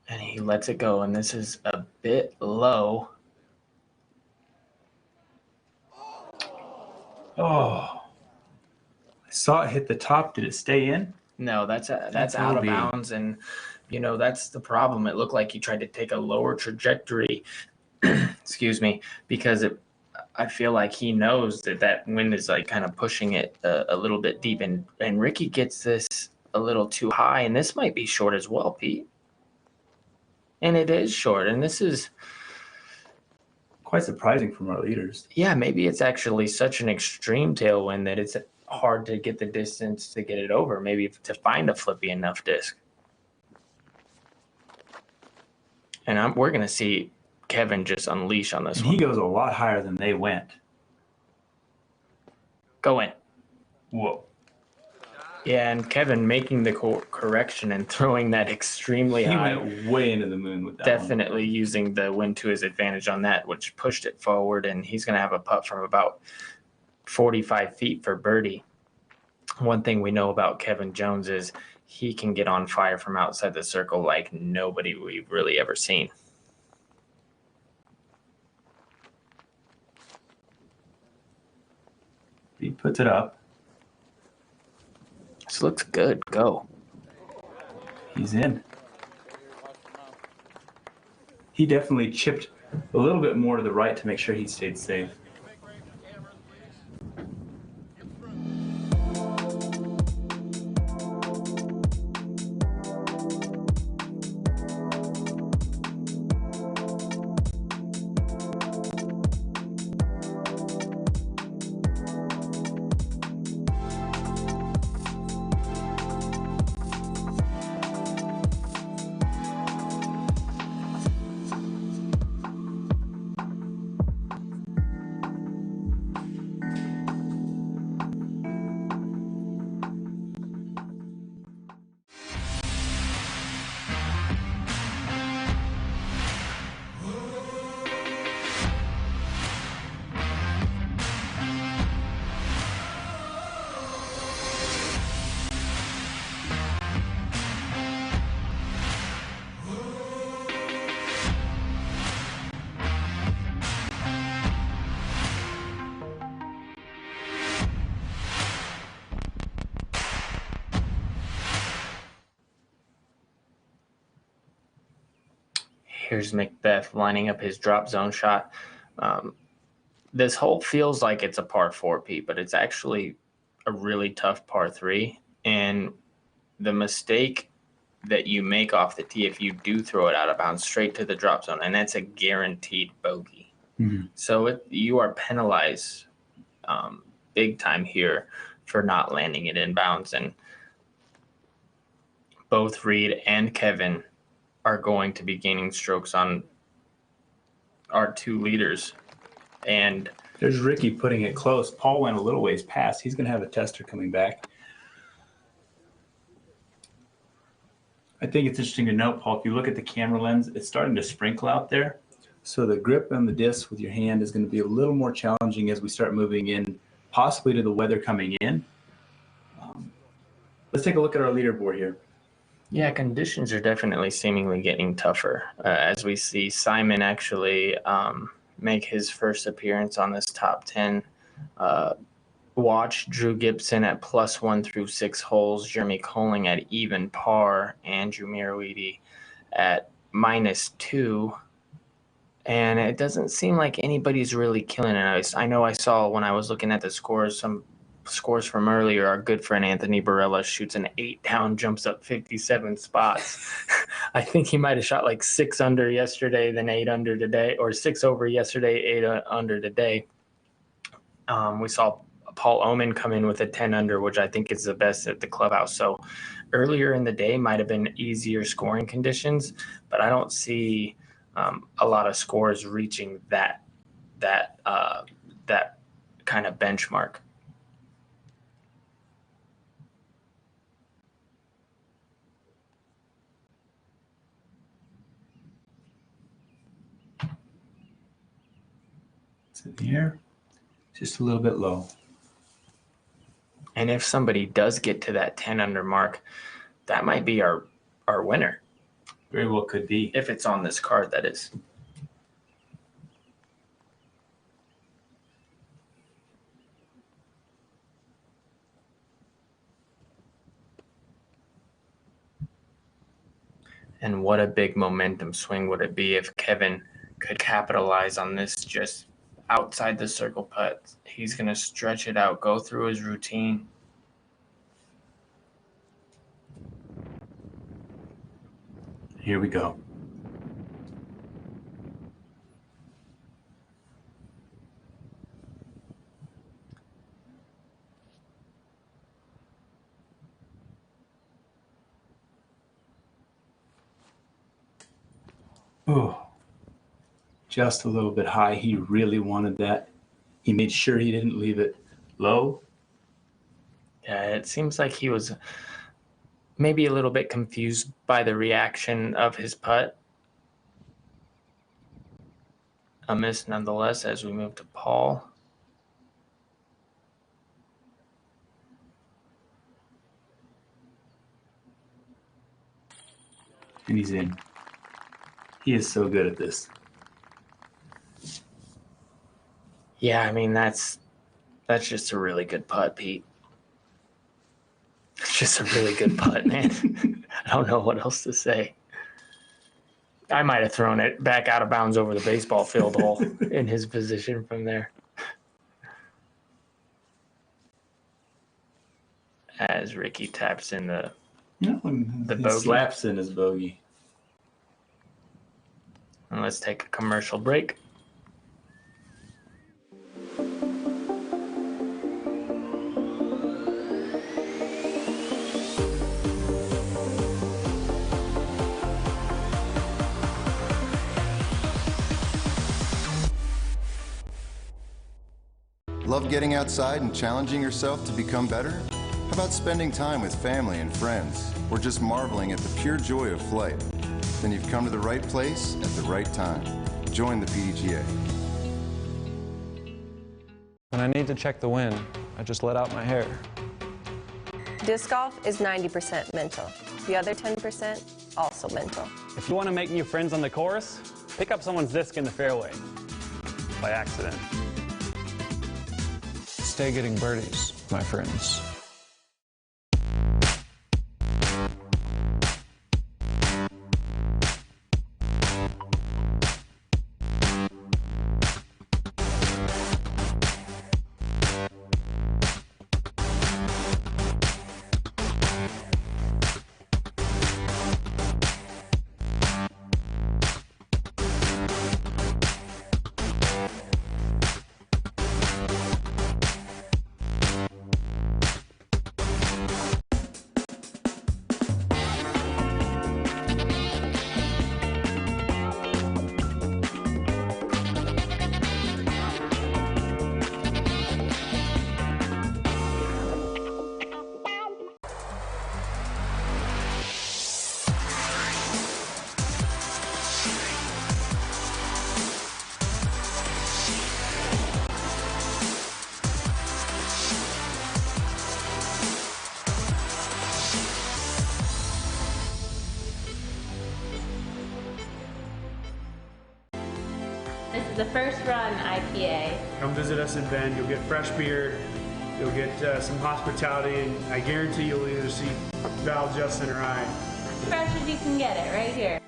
And he lets it go, and this is a bit low. Oh, I saw it hit the top. Did it stay in? No, that's out of bounds, and that's the problem. It looked like he tried to take a lower trajectory. Excuse me, because I feel like he knows that wind is like kind of pushing it a little bit deep, and Ricky gets this a little too high, and this might be short as well, Pete. And it is short, and this is quite surprising from our leaders. Yeah, maybe it's actually such an extreme tailwind that it's hard to get the distance to get it over, maybe to find a flippy enough disc. And we're going to see Kevin just unleash on this one. He goes a lot higher than they went. Go in. Whoa. Yeah, and Kevin making the correction and throwing that extremely high. He went way into the moon with that Definitely using the wind to his advantage on that, which pushed it forward, and he's going to have a putt from about 45 feet for birdie. One thing we know about Kevin Jones is he can get on fire from outside the circle like nobody we've really ever seen. He puts it up. This looks good. Go. He's in. He definitely chipped a little bit more to the right to make sure he stayed safe. Here's Macbeth lining up his drop zone shot. This hole feels like it's a par 4, Pete, but it's actually a really tough par 3. And the mistake that you make off the tee, if you do throw it out of bounds straight to the drop zone, and that's a guaranteed bogey. Mm-hmm. So you are penalized big time here for not landing it in bounds. And both Reed and Kevin are going to be gaining strokes on our 2 leaders. And there's Ricky putting it close. Paul went a little ways past. He's going to have a tester coming back. I think it's interesting to note, Paul, if you look at the camera lens, it's starting to sprinkle out there. So the grip on the disc with your hand is going to be a little more challenging as we start moving in, possibly to the weather coming in. Let's take a look at our leaderboard here. Yeah, conditions are definitely seemingly getting tougher as we see Simon actually make his first appearance on this top 10. Watch Drew Gibson at +1 through 6 holes, Jeremy Colling at even par, Andrew Miroidi at -2. And it doesn't seem like anybody's really killing it. I know I saw when I was looking at the scores, some scores from earlier. Our good friend Anthony Barella shoots an 8 down, jumps up 57 spots. I think he might have shot like 6 under yesterday, then 8 under today, or 6 over yesterday, 8 under today. We saw Paul Oman come in with a 10 under, which I think is the best at the clubhouse. So earlier in the day might have been easier scoring conditions, but I don't see a lot of scores reaching that kind of benchmark. It's in the air, just a little bit low. And if somebody does get to that 10 under mark, that might be our winner. Very well could be. If it's on this card, that is. And what a big momentum swing would it be if Kevin could capitalize on this just outside the circle putt. He's going to stretch it out, go through his routine. Here we go. Oh, just a little bit high. He really wanted that. He made sure he didn't leave it low. Yeah, it seems like he was maybe a little bit confused by the reaction of his putt. A miss nonetheless as we move to Paul. And he's in. He is so good at this. Yeah, I mean, that's just a really good putt, Pete. It's just a really good putt, man. I don't know what else to say. I might have thrown it back out of bounds over the baseball field hole in his position from there. As Ricky taps in the bogey. Slaps in his bogey. And let's take a commercial break. Love getting outside and challenging yourself to become better? How about spending time with family and friends, or just marveling at the pure joy of flight? Then you've come to the right place at the right time. Join the PDGA. When I need to check the wind, I just let out my hair. Disc golf is 90% mental. The other 10% also mental. If you want to make new friends on the course, pick up someone's disc in the fairway by accident. Stay getting birdies, my friends. This is the first run IPA. Come visit us in Bend. You'll get fresh beer, you'll get some hospitality, and I guarantee you'll either see Val, Justin, or I. Fresh as you can get it, right here.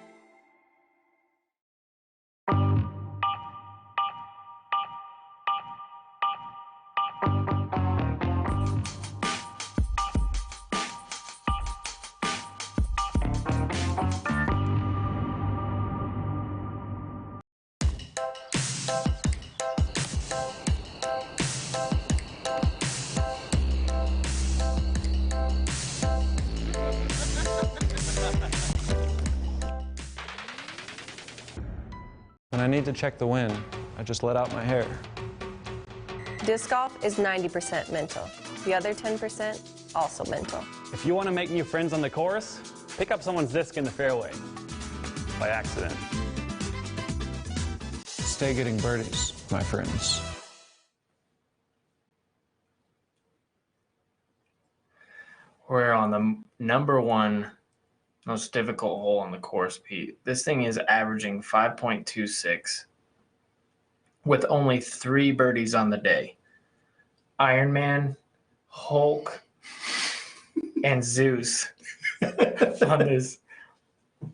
When I need to check the wind, I just let out my hair. Disc golf is 90% mental. The other 10% also mental. If you want to make new friends on the course, pick up someone's disc in the fairway by accident. Stay getting birdies, my friends. We're on the number one most difficult hole on the course, Pete. This thing is averaging 5.26 with only 3 birdies on the day. Iron Man, Hulk, and Zeus on this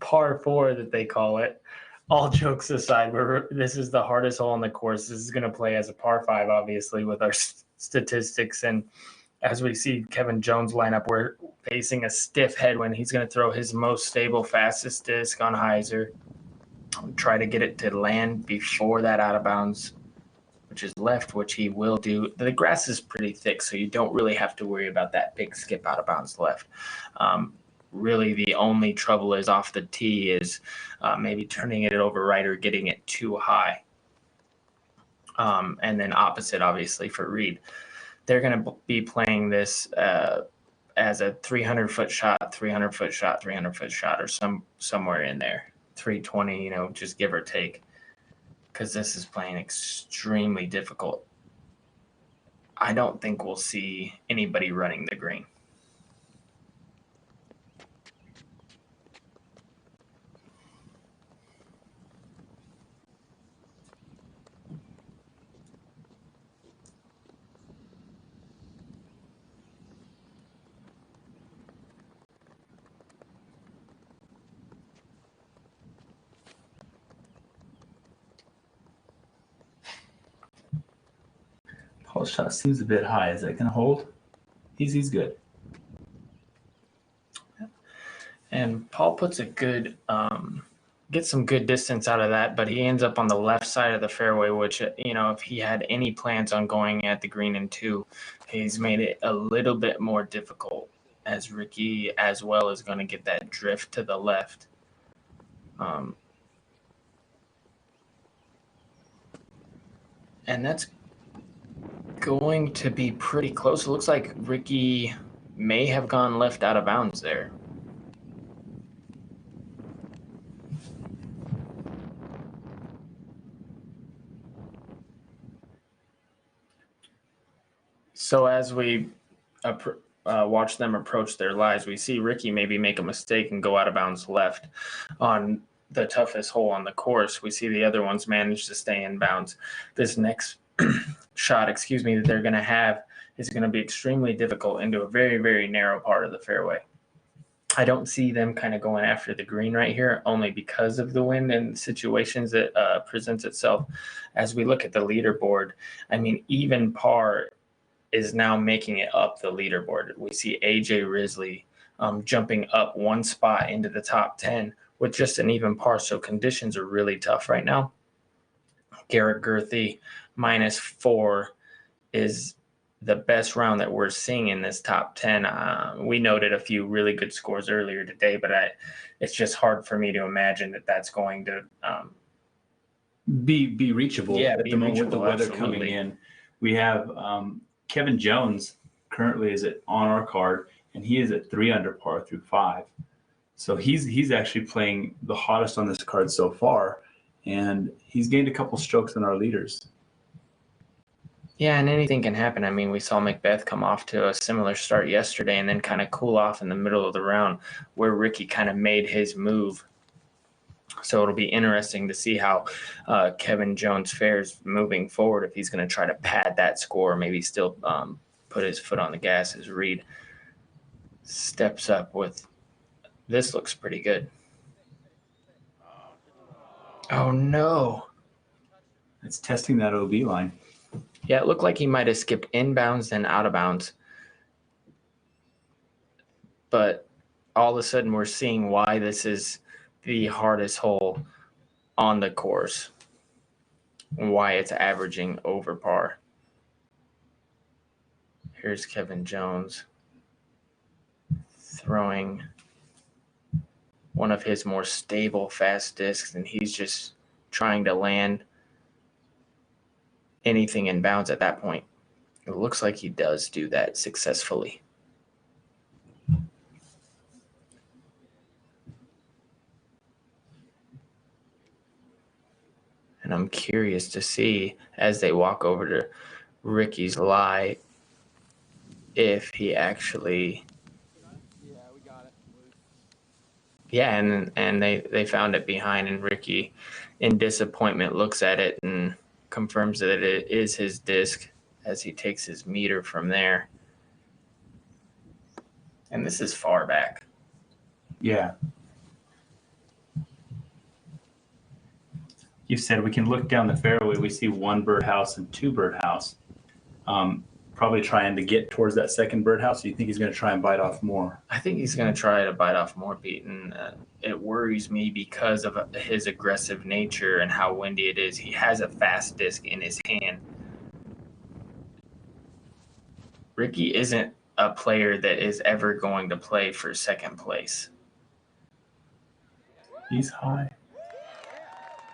par 4 that they call it. All jokes aside, this is the hardest hole on the course. This is going to play as a par 5, obviously, with our statistics. And as we see Kevin Jones line up, we're facing a stiff headwind. He's going to throw his most stable, fastest disc on hyzer. Try to get it to land before that out of bounds, which is left, which he will do. The grass is pretty thick, so you don't really have to worry about that big skip out of bounds left. Really, the only trouble is off the tee is maybe turning it over right or getting it too high. And then opposite, obviously, for Reed. they're going to be playing this as a 300-foot shot, 300-foot shot, 300-foot shot, or somewhere in there, 320, just give or take, because this is playing extremely difficult. I don't think we'll see anybody running the green. Paul's shot seems a bit high. Is that going to hold? He's good. And Paul puts a good, gets some good distance out of that, but he ends up on the left side of the fairway, which, if he had any plans on going at the green in 2, he's made it a little bit more difficult, as Ricky as well is going to get that drift to the left. And that's going to be pretty close. It looks like Ricky may have gone left out of bounds there. So as we watch them approach their lies, we see Ricky maybe make a mistake and go out of bounds left on the toughest hole on the course. We see the other ones manage to stay in bounds. This next shot, that they're going to have is going to be extremely difficult into a very, very narrow part of the fairway. I don't see them kind of going after the green right here, only because of the wind and situations that presents itself. As we look at the leaderboard, even par is now making it up the leaderboard. We see AJ Risley jumping up 1 spot into the top 10 with just an even par. So conditions are really tough right now. Garrett Gurthey -4 is the best round that we're seeing in this top 10. We noted a few really good scores earlier today, but it's just hard for me to imagine that that's going to be reachable at the moment with the weather absolutely. coming in. We have Kevin Jones currently is on our card, and he is at 3 under par through 5. So he's actually playing the hottest on this card so far, and he's gained a couple strokes on our leaders. Yeah, and anything can happen. We saw Macbeth come off to a similar start yesterday and then kind of cool off in the middle of the round where Ricky kind of made his move. So it'll be interesting to see how Kevin Jones fares moving forward, if he's going to try to pad that score, maybe still put his foot on the gas as Reed steps up with this. Looks pretty good. Oh, no. It's testing that OB line. Yeah, it looked like he might have skipped inbounds then out of bounds. But all of a sudden we're seeing why this is the hardest hole on the course and why it's averaging over par. Here's Kevin Jones throwing one of his more stable fast discs, and he's just trying to land anything in bounds at that point. It looks like he does do that successfully. And I'm curious to see, as they walk over to Ricky's lie, if he actually... Yeah, and they found it behind, and Ricky, in disappointment, looks at it and confirms that it is his disc as he takes his meter from there. And this is far back. Yeah. You said we can look down the fairway. We see 1 birdhouse and 2 birdhouse. Probably trying to get towards that second birdhouse. Or you think he's going to try and bite off more? I think he's going to try to bite off more, Pete, and it worries me because of his aggressive nature and how windy it is. He has a fast disc in his hand. Ricky isn't a player that is ever going to play for second place. He's high.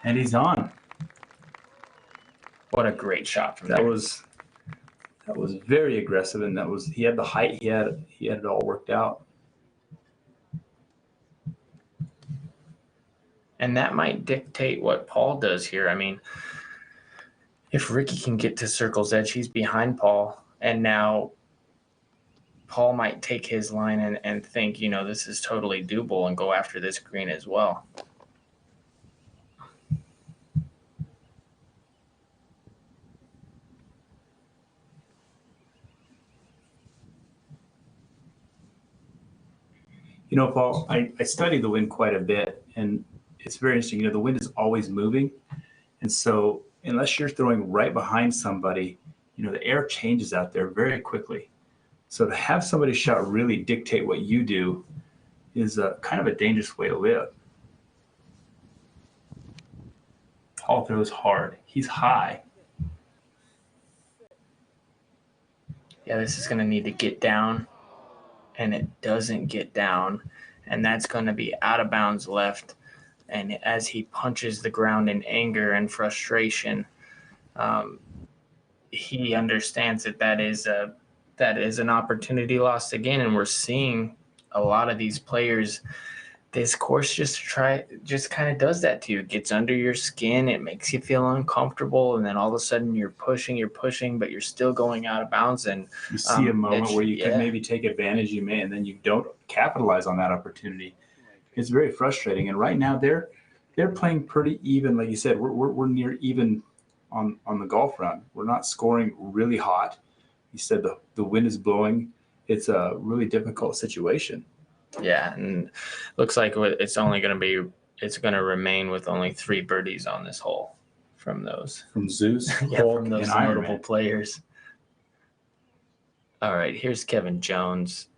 And he's on. What a great shot from that there. Was That was very aggressive, and he had the height. He had it all worked out. And that might dictate what Paul does here. I mean, if Ricky can get to circle's edge, he's behind Paul, and now Paul might take his line and think, this is totally doable and go after this green as well. Paul, I study the wind quite a bit, and it's very interesting. The wind is always moving, and so unless you're throwing right behind somebody, the air changes out there very quickly. So to have somebody's shot really dictate what you do is kind of a dangerous way to live. Paul throws hard. He's high. Yeah, this is going to need to get down, and it doesn't get down, and that's going to be out of bounds left. And as he punches the ground in anger and frustration, he understands that is an opportunity lost again. And we're seeing a lot of these players. This course just kind of does that to you. It gets under your skin. It makes you feel uncomfortable, and then all of a sudden you're pushing, but you're still going out of bounds. And you see a moment where you can maybe take advantage, and then you don't capitalize on that opportunity. It's very frustrating. And right now they're playing pretty even. Like you said, we're near even on the golf run. We're not scoring really hot. You said the wind is blowing. It's a really difficult situation. Yeah, and looks like it's going to remain with only 3 birdies on this hole from Zeus, from those notable players. All right, here's Kevin Jones.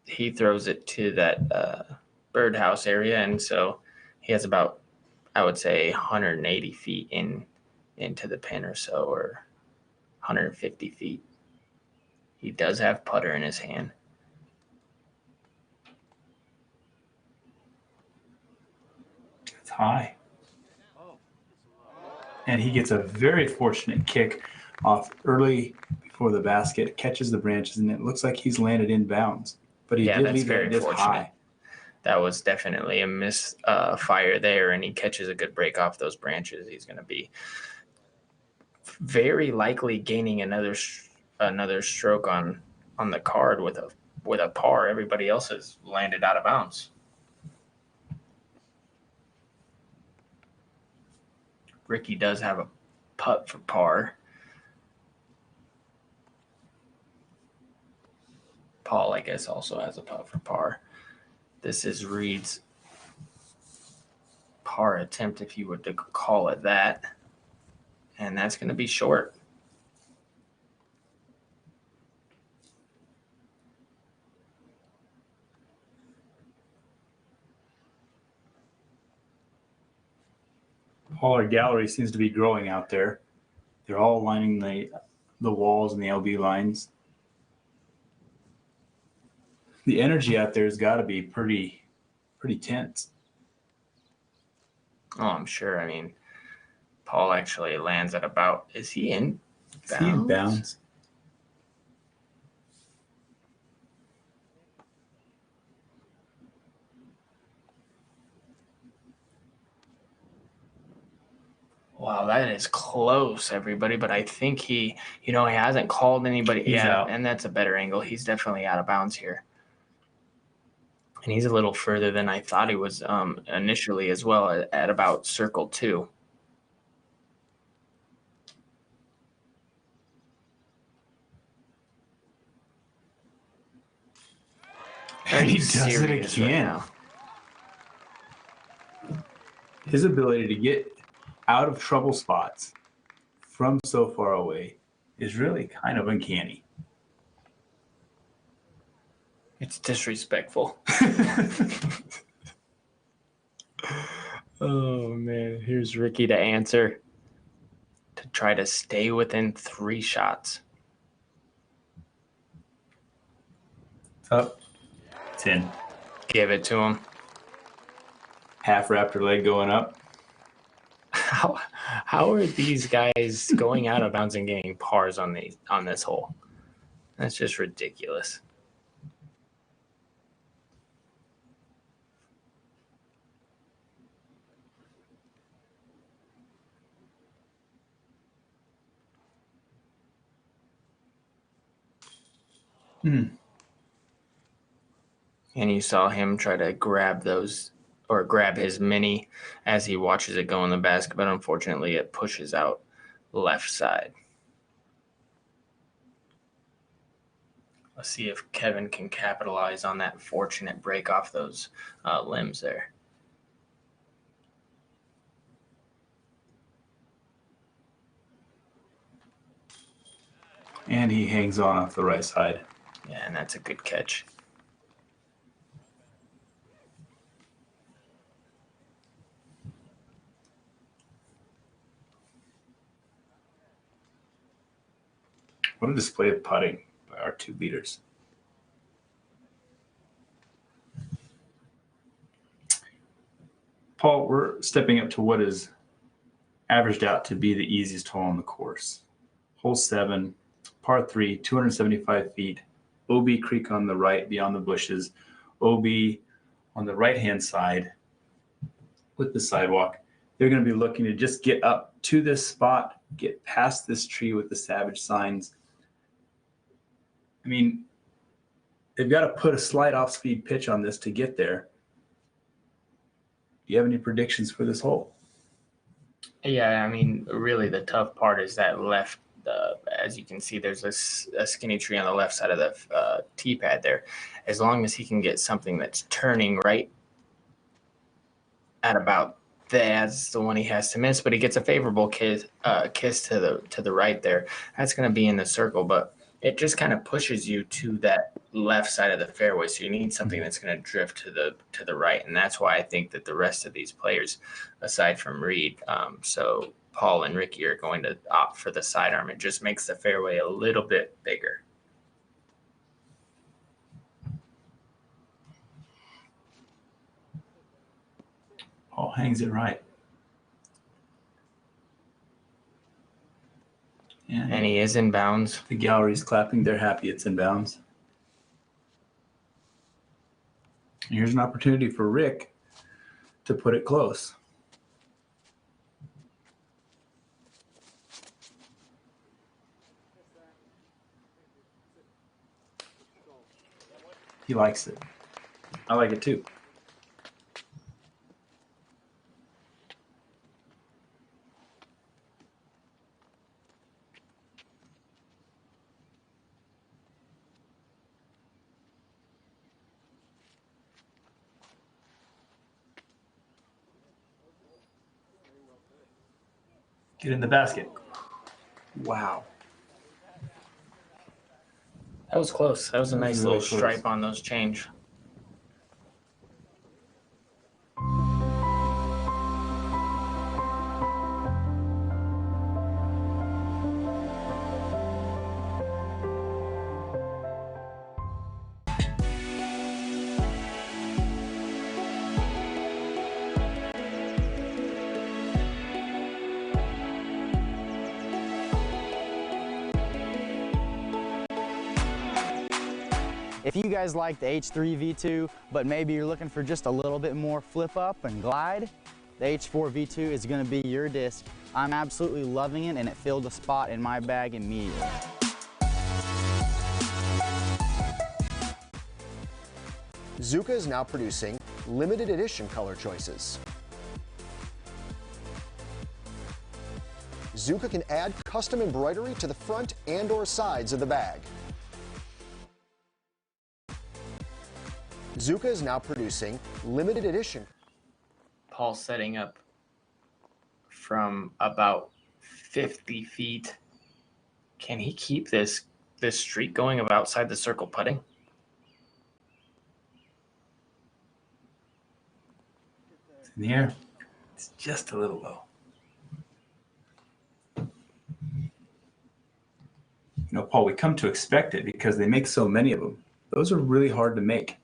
He throws it to that birdhouse area, and so he has about, I would say, 180 feet into the pin or so, or 150 feet. He does have putter in his hand. It's high. And he gets a very fortunate kick off early before the basket, catches the branches, and it looks like he's landed in bounds. But he did leave it this high. That was definitely a misfire there, and he catches a good break off those branches. He's going to be very likely gaining another stroke on the card with a par. Everybody else has landed out of bounds. Ricky does have a putt for par. Paul, I guess, also has a putt for par. This is Reed's par attempt, if you would call it that. And that's going to be short. Paul, our gallery seems to be growing out there. They're all lining the walls and the LB lines. The energy out there has got to be pretty tense. Oh, I'm sure. I mean, Paul actually lands at about, is he in bounds? Is he in bounds? Wow, that is close, everybody. But I think he hasn't called anybody. He's out. And that's a better angle. He's definitely out of bounds here. And he's a little further than I thought he was initially as well, at about circle 2. And he does it again. His ability to get out of trouble spots from so far away is really kind of uncanny. It's disrespectful. Oh, man. Here's Ricky to answer, to try to stay within 3 shots. Up. It's in. Give it to him. Half Raptor leg going up. how are these guys going out of bounds and getting pars on this hole? That's just ridiculous. And you saw him try to grab his mini as he watches it go in the basket, but unfortunately it pushes out left side. Let's see if Kevin can capitalize on that fortunate break off those limbs there. And he hangs on off the right side. Yeah, and that's a good catch. What a display of putting by our two leaders. Paul, we're stepping up to what is averaged out to be the easiest hole on the course. Hole 7, par 3, 275 feet, OB Creek on the right beyond the bushes, OB on the right-hand side with the sidewalk. They're going to be looking to just get up to this spot, get past this tree with the Savage signs. I mean, they've got to put a slight off-speed pitch on this to get there. Do you have any predictions for this hole? Yeah, I mean, really the tough part is that left, as you can see, there's a skinny tree on the left side of the tee pad there. As long as he can get something that's turning right at about that's the one he has to miss, but he gets a favorable kiss to the right there. That's going to be in the circle, but it just kind of pushes you to that left side of the fairway. So you need something that's going to drift to the right, and that's why I think that the rest of these players, aside from Reed, so Paul and Ricky, are going to opt for the sidearm. It just makes the fairway a little bit bigger. Paul hangs it right. And he is in bounds. The gallery's clapping. They're happy it's in bounds. And here's an opportunity for Rick to put it close. He likes it. I like it too. Get in the basket. Wow. That was close. That was a nice really little close. stripe on those change. If you guys like the H3 V2, but maybe you're looking for just a little bit more flip up and glide, the H4 V2 is going to be your disc. I'm absolutely loving it, and it filled a spot in my bag immediately. Zuka is now producing limited edition color choices. Zuka can add custom embroidery to the front and/or sides of the bag. Zuka is now producing limited edition. Paul setting up from about 50 feet. Can he keep this streak going of outside the circle putting? It's in the air. It's just a little low. You know, Paul, we come to expect it because they make so many of them. Those are really hard to make.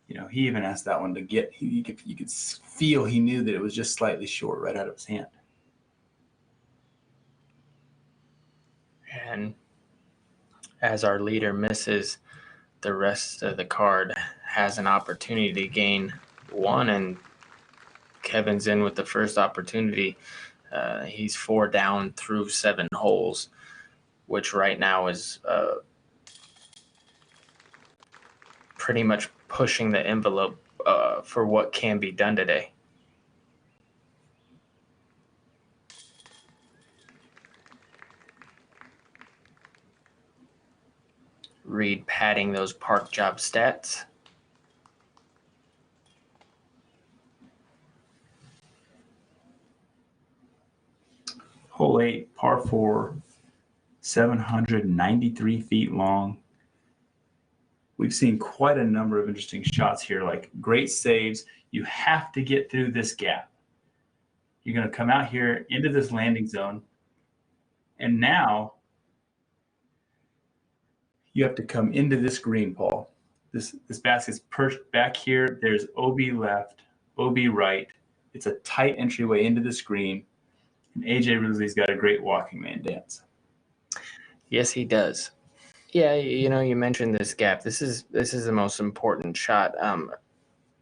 You know, he even asked that one to get, you could feel he knew that it was just slightly short right out of his hand. one. As our leader misses, the rest of the card has an opportunity to gain one, and Kevin's in with the first opportunity. He's 4 down through 7 holes, which right now is pretty much pushing the envelope for what can be done today. Reed padding those park job stats. Hole 8, par 4, 793 feet long. We've seen quite a number of interesting shots here, like great saves. You have to get through this gap. You're going to come out here into this landing zone, and now you have to come into this green, Paul. This basket's perched back here. There's OB left, OB right. It's a tight entryway into this green, and AJ Risley's got a great walking man dance. Yes, he does. Yeah, you know, you mentioned this gap. This is the most important shot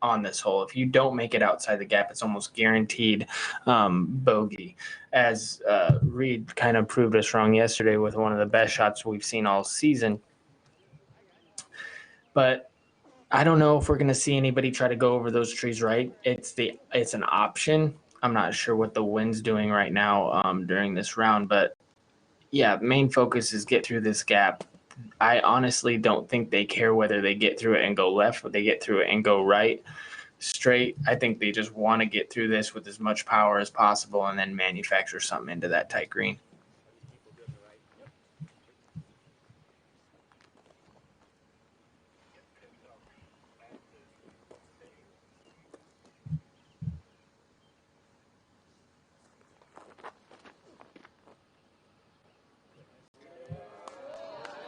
on this hole. If you don't make it outside the gap, it's almost guaranteed bogey. As Reed kind of proved us wrong yesterday with one of the best shots we've seen all season. But I don't know if we're going to see anybody try to go over those trees right. It's an option. I'm not sure what the wind's doing right now during this round, but yeah, main focus is get through this gap. I honestly don't think they care whether they get through it and go left or they get through it and go right straight. I think they just want to get through this with as much power as possible and then manufacture something into that tight green.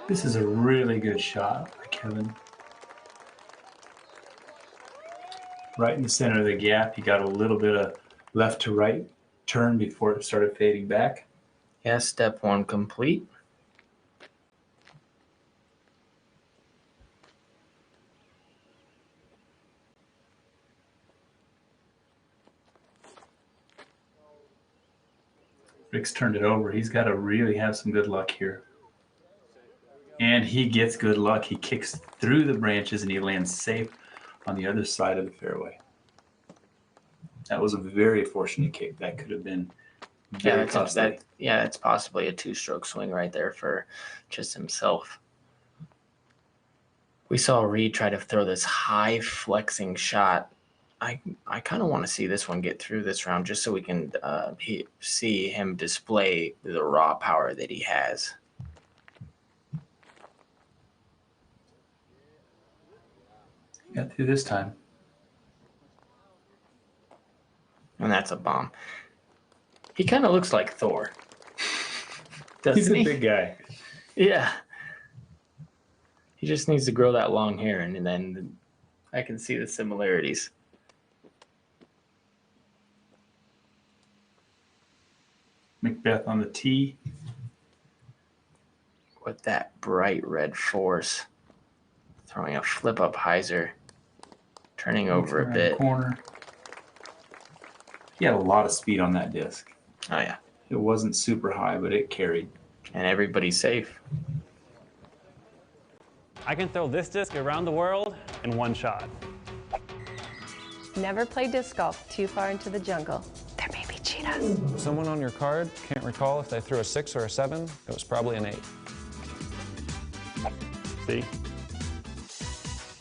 This is a really good shot by Kevin. Right in the center of the gap, he got a little bit of left to right turn before it started fading back. Yeah, step 1 complete. Rick's turned it over. He's got to really have some good luck here. And he gets good luck. He kicks through the branches and he lands safe on the other side of the fairway. That was a very fortunate kick. That could have been very costly. It's possibly a 2-stroke swing right there for just himself. We saw Reed try to throw this high flexing shot. I kind of want to see this one get through this round just so we can see him display the raw power that he has. Got through this time. And that's a bomb. He kind of looks like Thor. He's a big guy. Yeah. He just needs to grow that long hair, and then I can see the similarities. Macbeth on the tee. With that bright red force. Throwing a flip-up hyzer. Turning over a bit. Corner. He had a lot of speed on that disc. Oh, yeah. It wasn't super high, but it carried. And everybody's safe. I can throw this disc around the world in one shot. Never play disc golf too far into the jungle. There may be cheetahs. Someone on your card can't recall if they threw a 6 or a 7. It was probably an 8. See?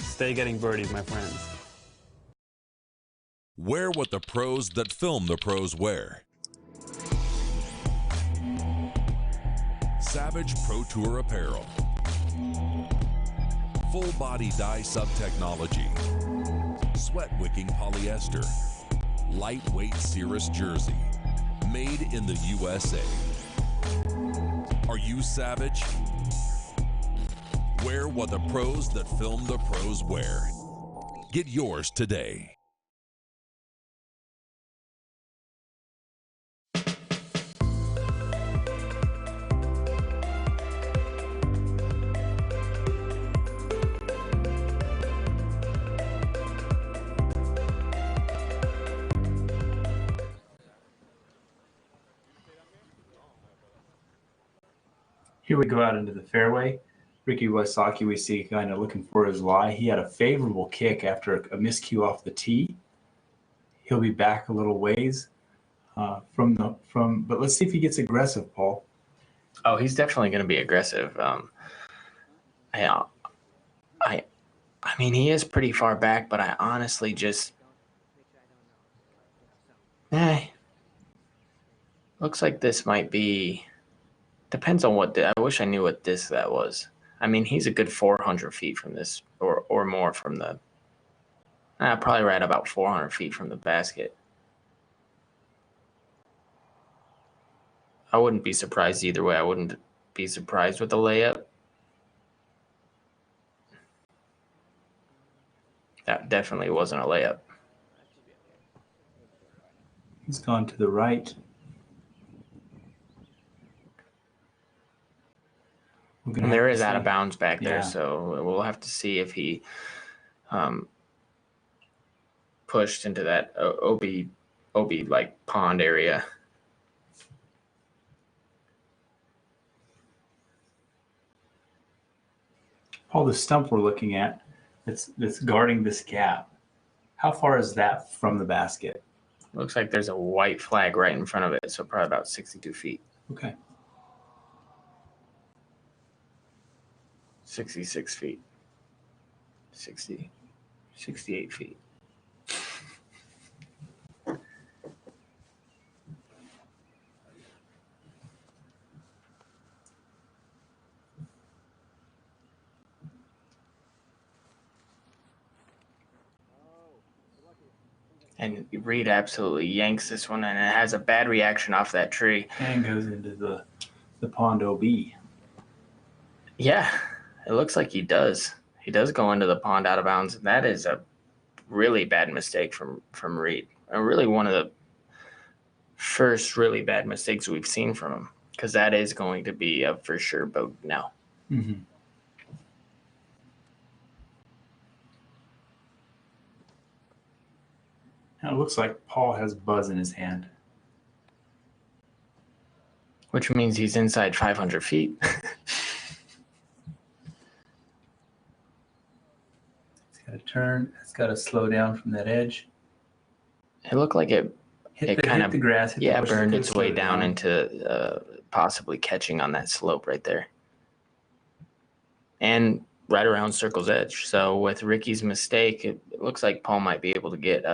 Stay getting birdies, my friends. Wear what the pros that film the pros wear. Savage Pro Tour apparel. Full body dye sub technology. Sweat wicking polyester. Lightweight Cirrus jersey. Made in the USA. Are you savage? Wear what the pros that film the pros wear. Get yours today. Here we go out into the fairway. Ricky Wysocki, we see kind of looking for his lie. He had a favorable kick after a miscue off the tee. He'll be back a little ways but let's see if he gets aggressive, Paul. Oh, he's definitely going to be aggressive. I mean, he is pretty far back, but I honestly just, looks like this might be, depends on what, I wish I knew what that was. I mean, he's a good 400 feet from this, or more from the, probably right about 400 feet from the basket. I wouldn't be surprised either way. I wouldn't be surprised with a layup. That definitely wasn't a layup. He's gone to the right. And there is out of bounds back there, so we'll have to see if he pushed into that OB like pond area. Paul, the stump we're looking at, that's guarding this gap. How far is that from the basket? Looks like there's a white flag right in front of it, so probably about 62 feet. Okay. 66 feet. 68 feet. And Reed absolutely yanks this one, and it has a bad reaction off that tree. And goes into the pond OB. Yeah, it looks like he does. He does go into the pond out of bounds. And that is a really bad mistake from Reed. Really one of the first really bad mistakes we've seen from him, because that is going to be a for sure bogey now. Mm-hmm. Now it looks like Paul has buzz in his hand. Which means he's inside 500 feet. It's got to turn. It's got to slow down from that edge. It looked like it kind of the grass. burned its way down into possibly catching on that slope right there. And right around circle's edge. So with Ricky's mistake, it looks like Paul might be able to get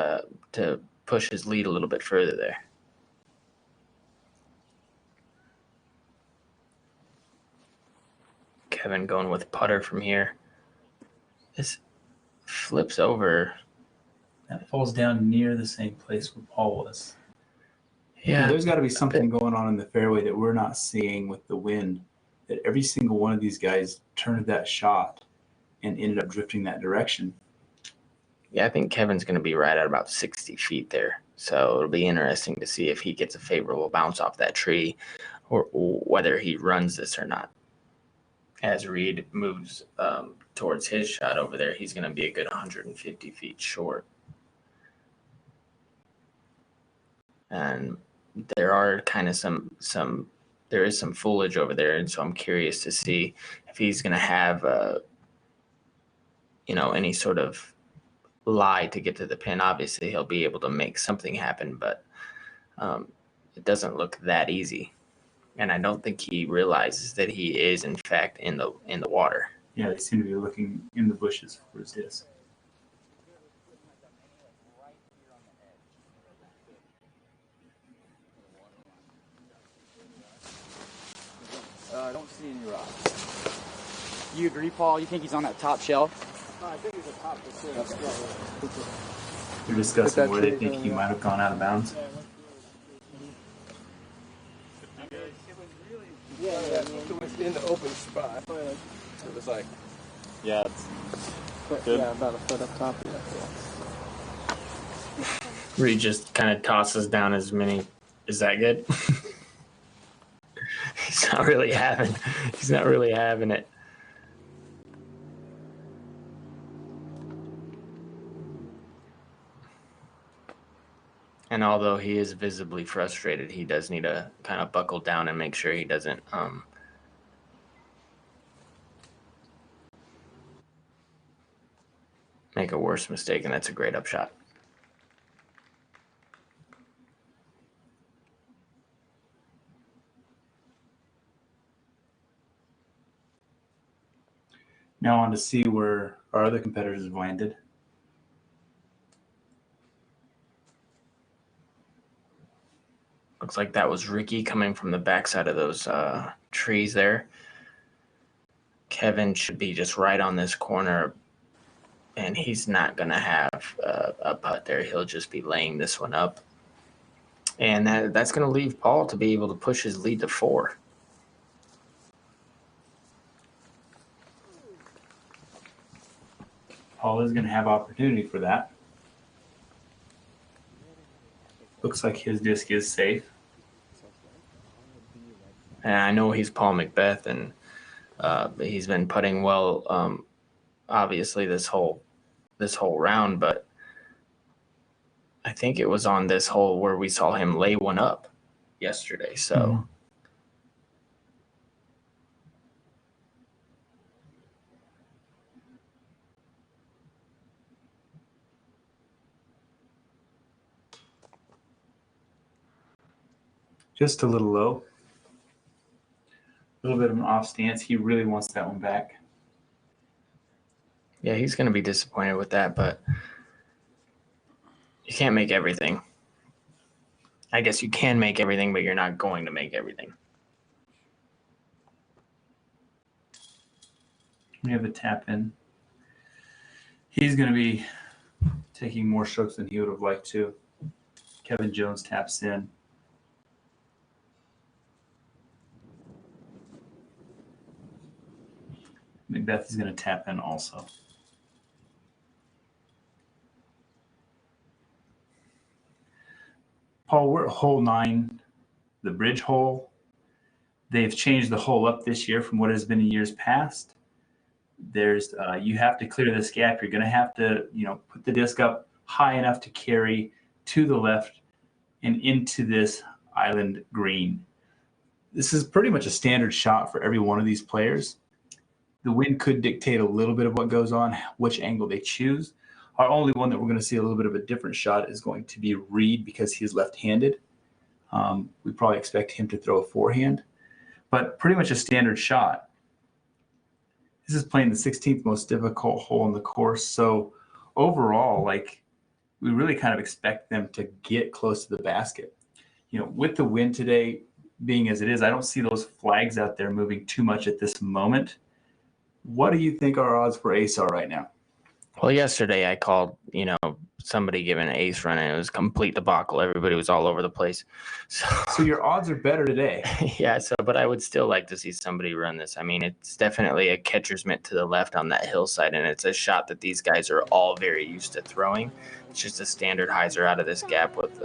to push his lead a little bit further there. Kevin going with putter from here. This flips over. That falls down near the same place where Paul was. Yeah. There's got to be something going on in the fairway that we're not seeing with the wind, that every single one of these guys turned that shot and ended up drifting that direction. Yeah, I think Kevin's going to be right at about 60 feet there. So it'll be interesting to see if he gets a favorable bounce off that tree, or whether he runs this or not. As Reed moves towards his shot over there, he's going to be a good 150 feet short. And there are kind of there is some foliage over there, and so I'm curious to see if he's going to have any sort of lie to get to the pin. Obviously he'll be able to make something happen, but it doesn't look that easy, and I don't think he realizes that he is in fact in the water. Yeah, they seem to be looking in the bushes for his disc. I don't see any rocks. You agree, Paul? You think he's on that top shelf? I think he's atop the They're discussing where they think he might have gone out of bounds. Yeah, it was in the open spot. It was like, yeah, it's good. Yeah, about a foot up top. Reed just kind of tosses down as many. Is that good? He's not really having it. And although he is visibly frustrated, he does need to kind of buckle down and make sure he doesn't make a worse mistake, and that's a great upshot. Now on to see where our other competitors have landed. Looks like that was Ricky coming from the backside of those trees there. Kevin should be just right on this corner, and he's not going to have a putt there. He'll just be laying this one up. And that's going to leave Paul to be able to push his lead to 4. Paul is going to have opportunity for that. Looks like his disc is safe. And I know he's Paul Macbeth, and he's been putting well, obviously this whole round. But I think it was on this hole where we saw him lay one up yesterday. So. Just a little low. A little bit of an off stance. He really wants that one back. Yeah, he's going to be disappointed with that, but you can't make everything. I guess you can make everything, but you're not going to make everything. We have a tap in. He's going to be taking more strokes than he would have liked to. Kevin Jones taps in. Macbeth is going to tap in also. Paul, we're at hole 9, the bridge hole. They've changed the hole up this year from what has been in years past. There's you have to clear this gap. You're going to have to, put the disc up high enough to carry to the left and into this island green. This is pretty much a standard shot for every one of these players. The wind could dictate a little bit of what goes on, which angle they choose. Our only one that we're going to see a little bit of a different shot is going to be Reed because he's left-handed. We probably expect him to throw a forehand, but pretty much a standard shot. This is playing the 16th most difficult hole in the course. So overall, we really kind of expect them to get close to the basket. With the wind today being as it is, I don't see those flags out there moving too much at this moment. What do you think our odds for ace are right now? Well, yesterday I called, somebody giving an ace run, and it was a complete debacle. Everybody was all over the place. So your odds are better today. Yeah, but I would still like to see somebody run this. I mean, it's definitely a catcher's mitt to the left on that hillside, and it's a shot that these guys are all very used to throwing. It's just a standard hyzer out of this gap with,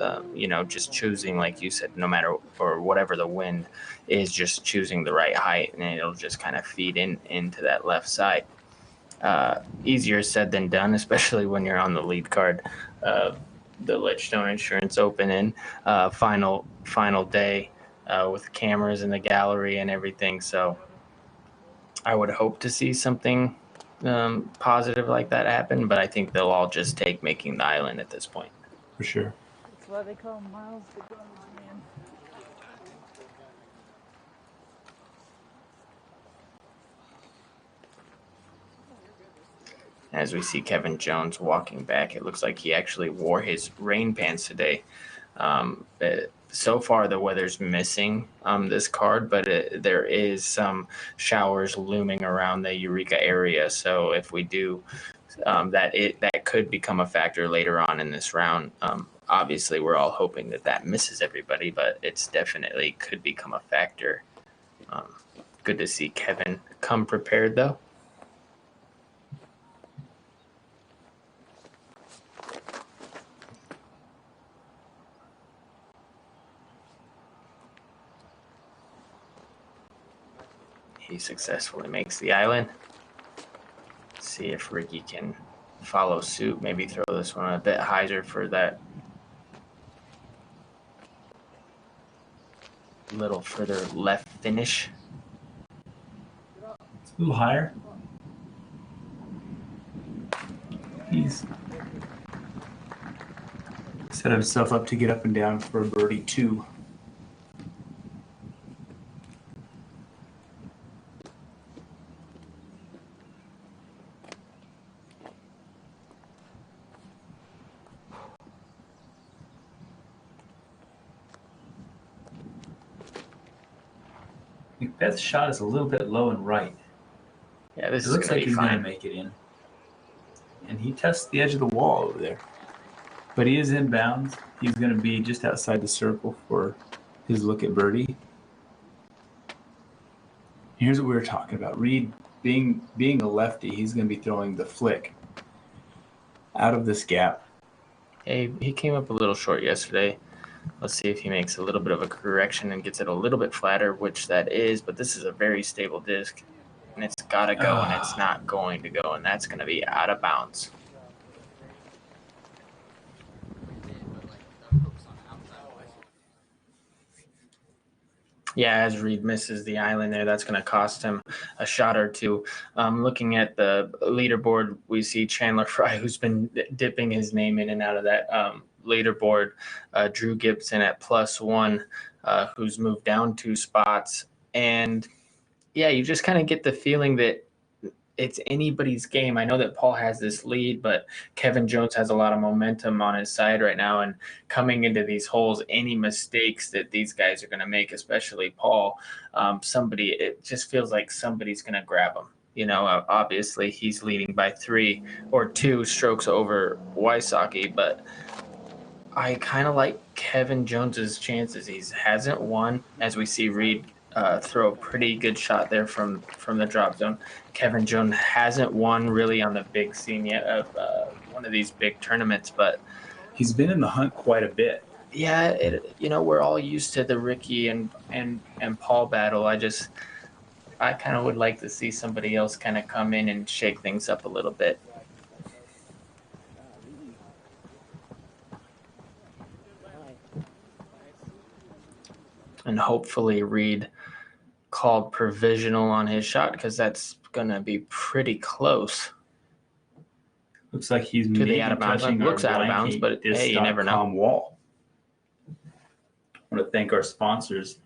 just choosing, like you said, no matter or whatever the wind is, just choosing the right height, and it'll just kind of feed into that left side. Easier said than done, especially when you're on the lead card. The Ledgestone Insurance Open in final day with cameras in the gallery and everything. So I would hope to see something positive like that happen, but I think they'll all just take making the island at this point. For sure. That's why they call them miles to go, man. As we see Kevin Jones walking back, it looks like he actually wore his rain pants today. So far, the weather's missing this card, but there is some showers looming around the Eureka area. So if we do, that could become a factor later on in this round. Obviously, we're all hoping that misses everybody, but it's definitely could become a factor. Good to see Kevin come prepared, though. He successfully makes the island. Let's see if Ricky can follow suit, maybe throw this one a bit higher for that little further left finish. A little higher. He's He's set himself up to get up and down for a birdie 2. Macbeth's shot is a little bit low and right. Yeah, this It looks like he's fine. going to make it in. And he tests the edge of the wall over there. But he is in bounds. He's going to be just outside the circle for his look at birdie. Here's what we were talking about. Reed, being a lefty, he's going to be throwing the flick out of this gap. Hey, he came up a little short yesterday. Let's see if he makes a little bit of a correction and gets it a little bit flatter, which that is, but this is a very stable disc, and it's got to go, and it's not going to go, and that's going to be out of bounds. Yeah, as Reed misses the island there, that's going to cost him a shot or two. Looking at the leaderboard, we see Chandler Fry, who's been dipping his name in and out of that leaderboard. Drew Gibson at +1, who's moved down 2 spots. And, yeah, you just kind of get the feeling that it's anybody's game. I know that Paul has this lead, but Kevin Jones has a lot of momentum on his side right now. And coming into these holes, any mistakes that these guys are going to make, especially Paul, it just feels like somebody's going to grab him. You know, obviously he's leading by 3 or 2 strokes over Wysocki, but I kind of like Kevin Jones's chances. He hasn't won, as we see Reed throw a pretty good shot there from the drop zone. Kevin Jones hasn't won really on the big scene yet of one of these big tournaments, but he's been in the hunt quite a bit. Yeah, we're all used to the Ricky and Paul battle. I kind of would like to see somebody else kind of come in and shake things up a little bit. And hopefully Reed called provisional on his shot, because that's going to be pretty close. Looks like he's to the out of bounds. Looks out of bounds, but hey, you never know. Wall. I want to thank our sponsors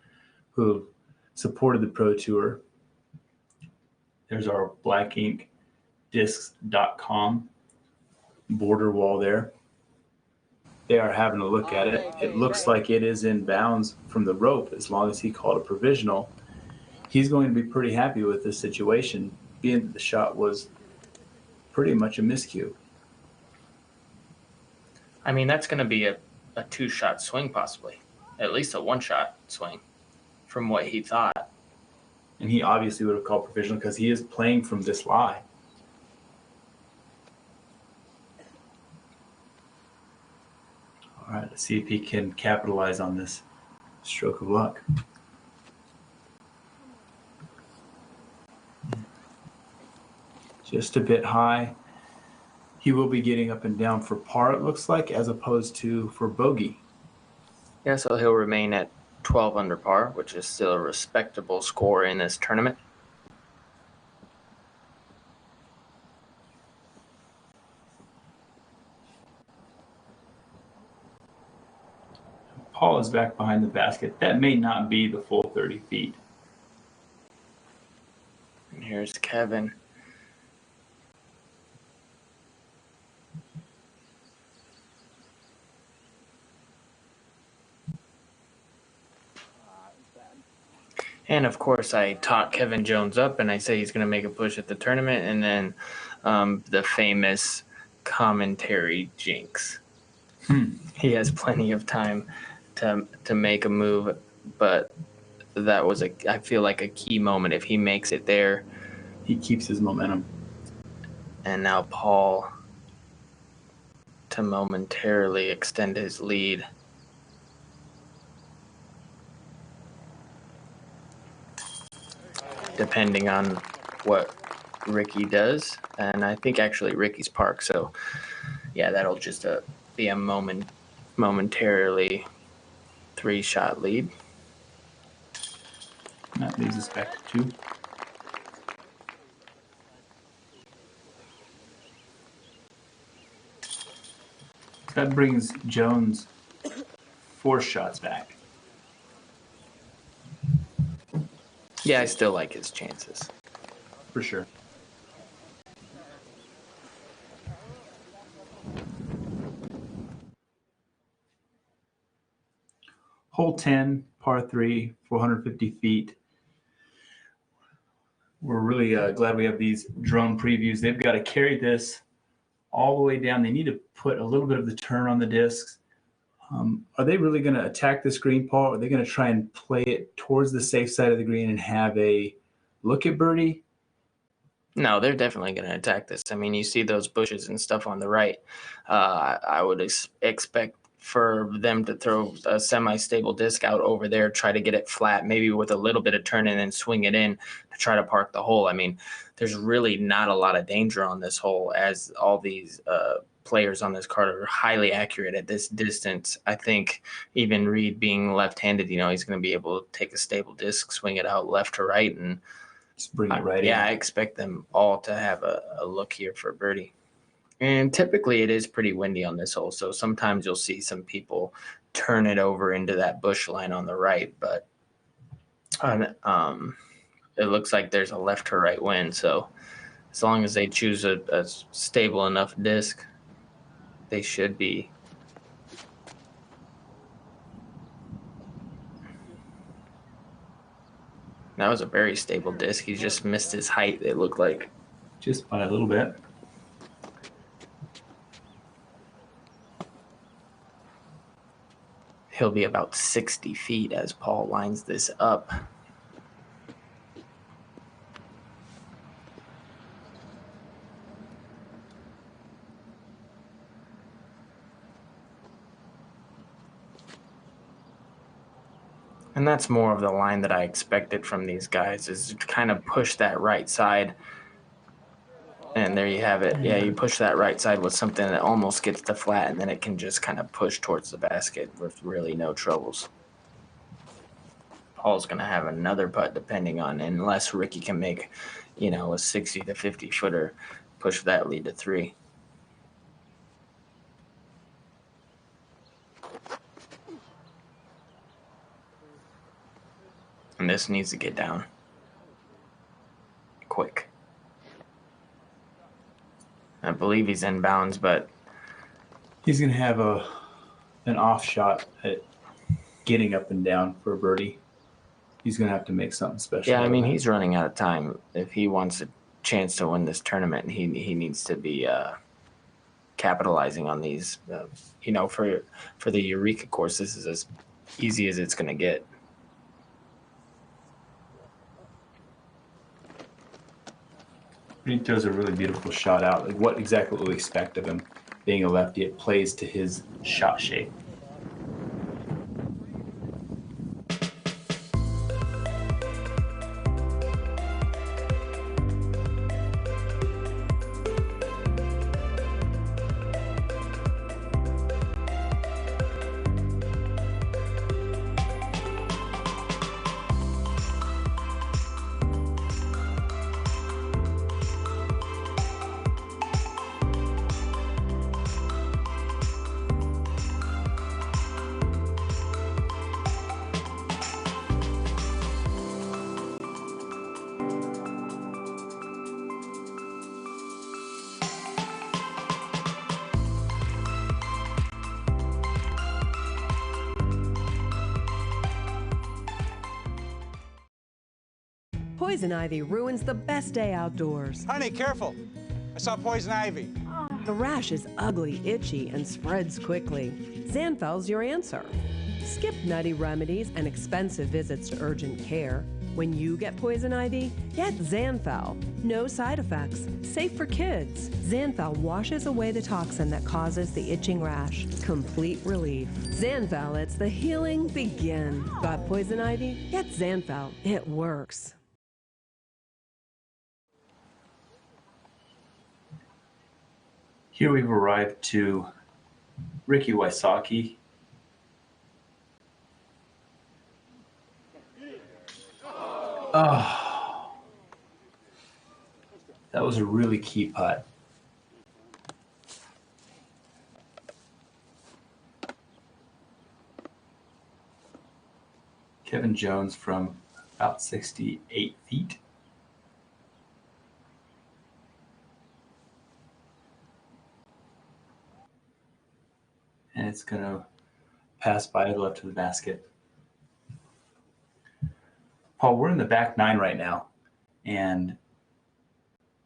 who supported the Pro Tour. There's our Black Ink Discs.com border wall there. They are having a look at it. It looks like it is in bounds from the rope as long as he called a provisional. He's going to be pretty happy with this situation, being that the shot was pretty much a miscue. I mean, that's going to be a 2-shot swing possibly, at least a 1-shot swing from what he thought. And he obviously would have called provisional because he is playing from this lie. All right, let's see if he can capitalize on this stroke of luck. Just a bit high. He will be getting up and down for par, it looks like, as opposed to for bogey. Yeah, so he'll remain at 12 under par, which is still a respectable score in this tournament. Paul is back behind the basket. That may not be the full 30 feet. And here's Kevin. And of course, I talk Kevin Jones up and I say he's going to make a push at the tournament, and then the famous commentary jinx. He has plenty of time to make a move, but that was I feel like a key moment. If he makes it there, he keeps his momentum. And now Paul to momentarily extend his lead. Depending on what Ricky does. And I think actually Ricky's park. So yeah, that'll just be a momentarily 3-shot lead. That leaves us back to 2. That brings Jones 4 shots back. Yeah, I still like his chances. For sure. Hole 10, par 3, 450 feet. We're really glad we have these drone previews. They've got to carry this all the way down. They need to put a little bit of the turn on the discs. Are they really going to attack this green, Paul? Or are they going to try and play it towards the safe side of the green and have a look at birdie? No, they're definitely going to attack this. I mean, you see those bushes and stuff on the right. I would expect for them to throw a semi-stable disc out over there, try to get it flat, maybe with a little bit of turn, and then swing it in to try to park the hole. I mean, there's really not a lot of danger on this hole, as all these players on this card are highly accurate at this distance. I think even Reed being left-handed, he's going to be able to take a stable disc, swing it out left to right, and just bring it right in. Yeah, I expect them all to have a look here for birdie. And typically it is pretty windy on this hole, so sometimes you'll see some people turn it over into that bush line on the right, but it looks like there's a left to right wind, so as long as they choose a stable enough disc, they should be. That was a very stable disc. He just missed his height, it looked like. Just by a little bit. He'll be about 60 feet as Paul lines this up. And that's more of the line that I expected from these guys, is to kind of push that right side. And there you have it. Yeah, you push that right side with something that almost gets to flat, and then it can just kind of push towards the basket with really no troubles. Paul's going to have another putt depending on, unless Ricky can make, a 60 to 50 footer, push that lead to 3. And this needs to get down quick. I believe he's in bounds, but he's going to have an off shot at getting up and down for a birdie. He's going to have to make something special. Yeah, I mean, he's running out of time. If he wants a chance to win this tournament, he needs to be capitalizing on these. For the Eureka course, this is as easy as it's going to get. He throws a really beautiful shot out. Like, what exactly will we expect of him? Being a lefty, it plays to his shot shape. Poison ivy ruins the best day outdoors. Honey, careful. I saw poison ivy. The rash is ugly, itchy, and spreads quickly. Zanfel's your answer. Skip nutty remedies and expensive visits to urgent care. When you get poison ivy, get Zanfel. No side effects. Safe for kids. Zanfel washes away the toxin that causes the itching rash. Complete relief. Zanfel lets the healing begin. Got poison ivy? Get Zanfel. It works. Here we've arrived to Ricky Wysocki. Oh, that was a really key putt. Kevin Jones from about 68 feet. And it's going to pass by the left of the basket. Paul, we're in the back nine right now, and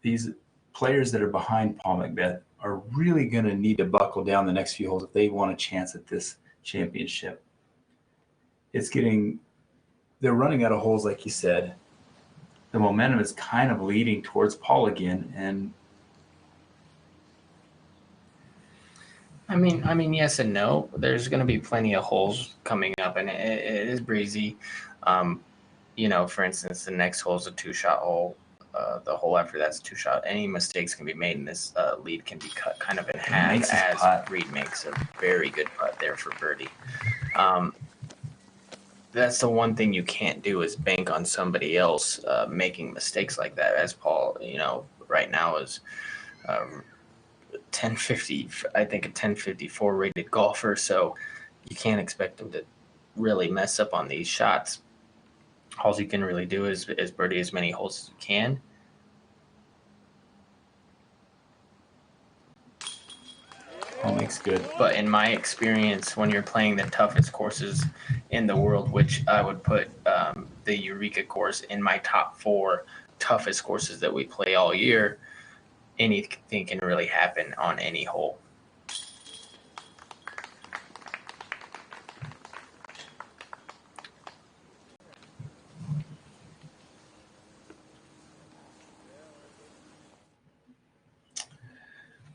these players that are behind Paul Macbeth are really going to need to buckle down the next few holes if they want a chance at this championship. They're running out of holes, like you said. The momentum is kind of leading towards Paul again, and I mean, yes and no. There's going to be plenty of holes coming up, and it is breezy. For instance, the next hole is a 2-shot hole. The hole after that's 2-shot. Any mistakes can be made, and this lead can be cut kind of in half as Reed makes a very good putt there for birdie. That's the one thing you can't do is bank on somebody else making mistakes like that, as Paul, right now is 1050, I think a 1054 rated golfer, so you can't expect him to really mess up on these shots. All you can really do is birdie as many holes as you can. All makes good. But in my experience, when you're playing the toughest courses in the world, which I would put the Eureka course in my top 4 toughest courses that we play all year, anything can really happen on any hole.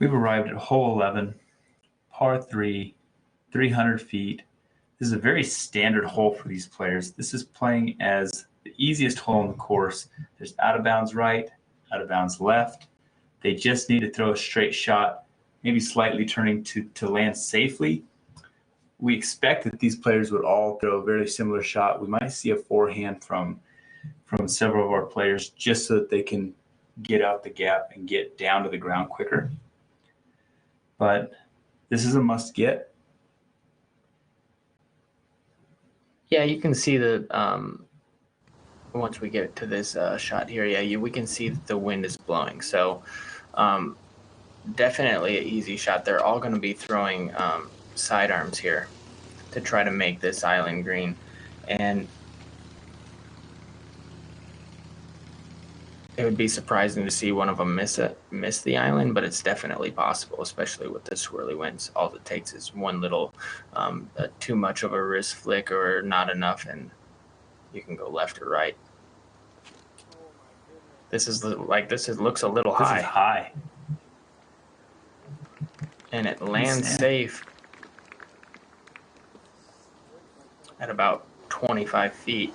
We've arrived at hole 11, par 3, 300 feet. This is a very standard hole for these players. This is playing as the easiest hole on the course. There's out of bounds right, out of bounds left. They just need to throw a straight shot, maybe slightly turning to land safely. We expect that these players would all throw a very similar shot. We might see a forehand from several of our players just so that they can get out the gap and get down to the ground quicker. But this is a must get. Yeah, you can see the once we get to this shot here, we can see that the wind is blowing. So definitely an easy shot. They're all going to be throwing sidearms here to try to make this island green. And it would be surprising to see one of them miss the island, but it's definitely possible, especially with the swirly winds. All it takes is one little too much of a wrist flick or not enough, and you can go left or right. This looks a little high. This is high. And it lands safe at about 25 feet.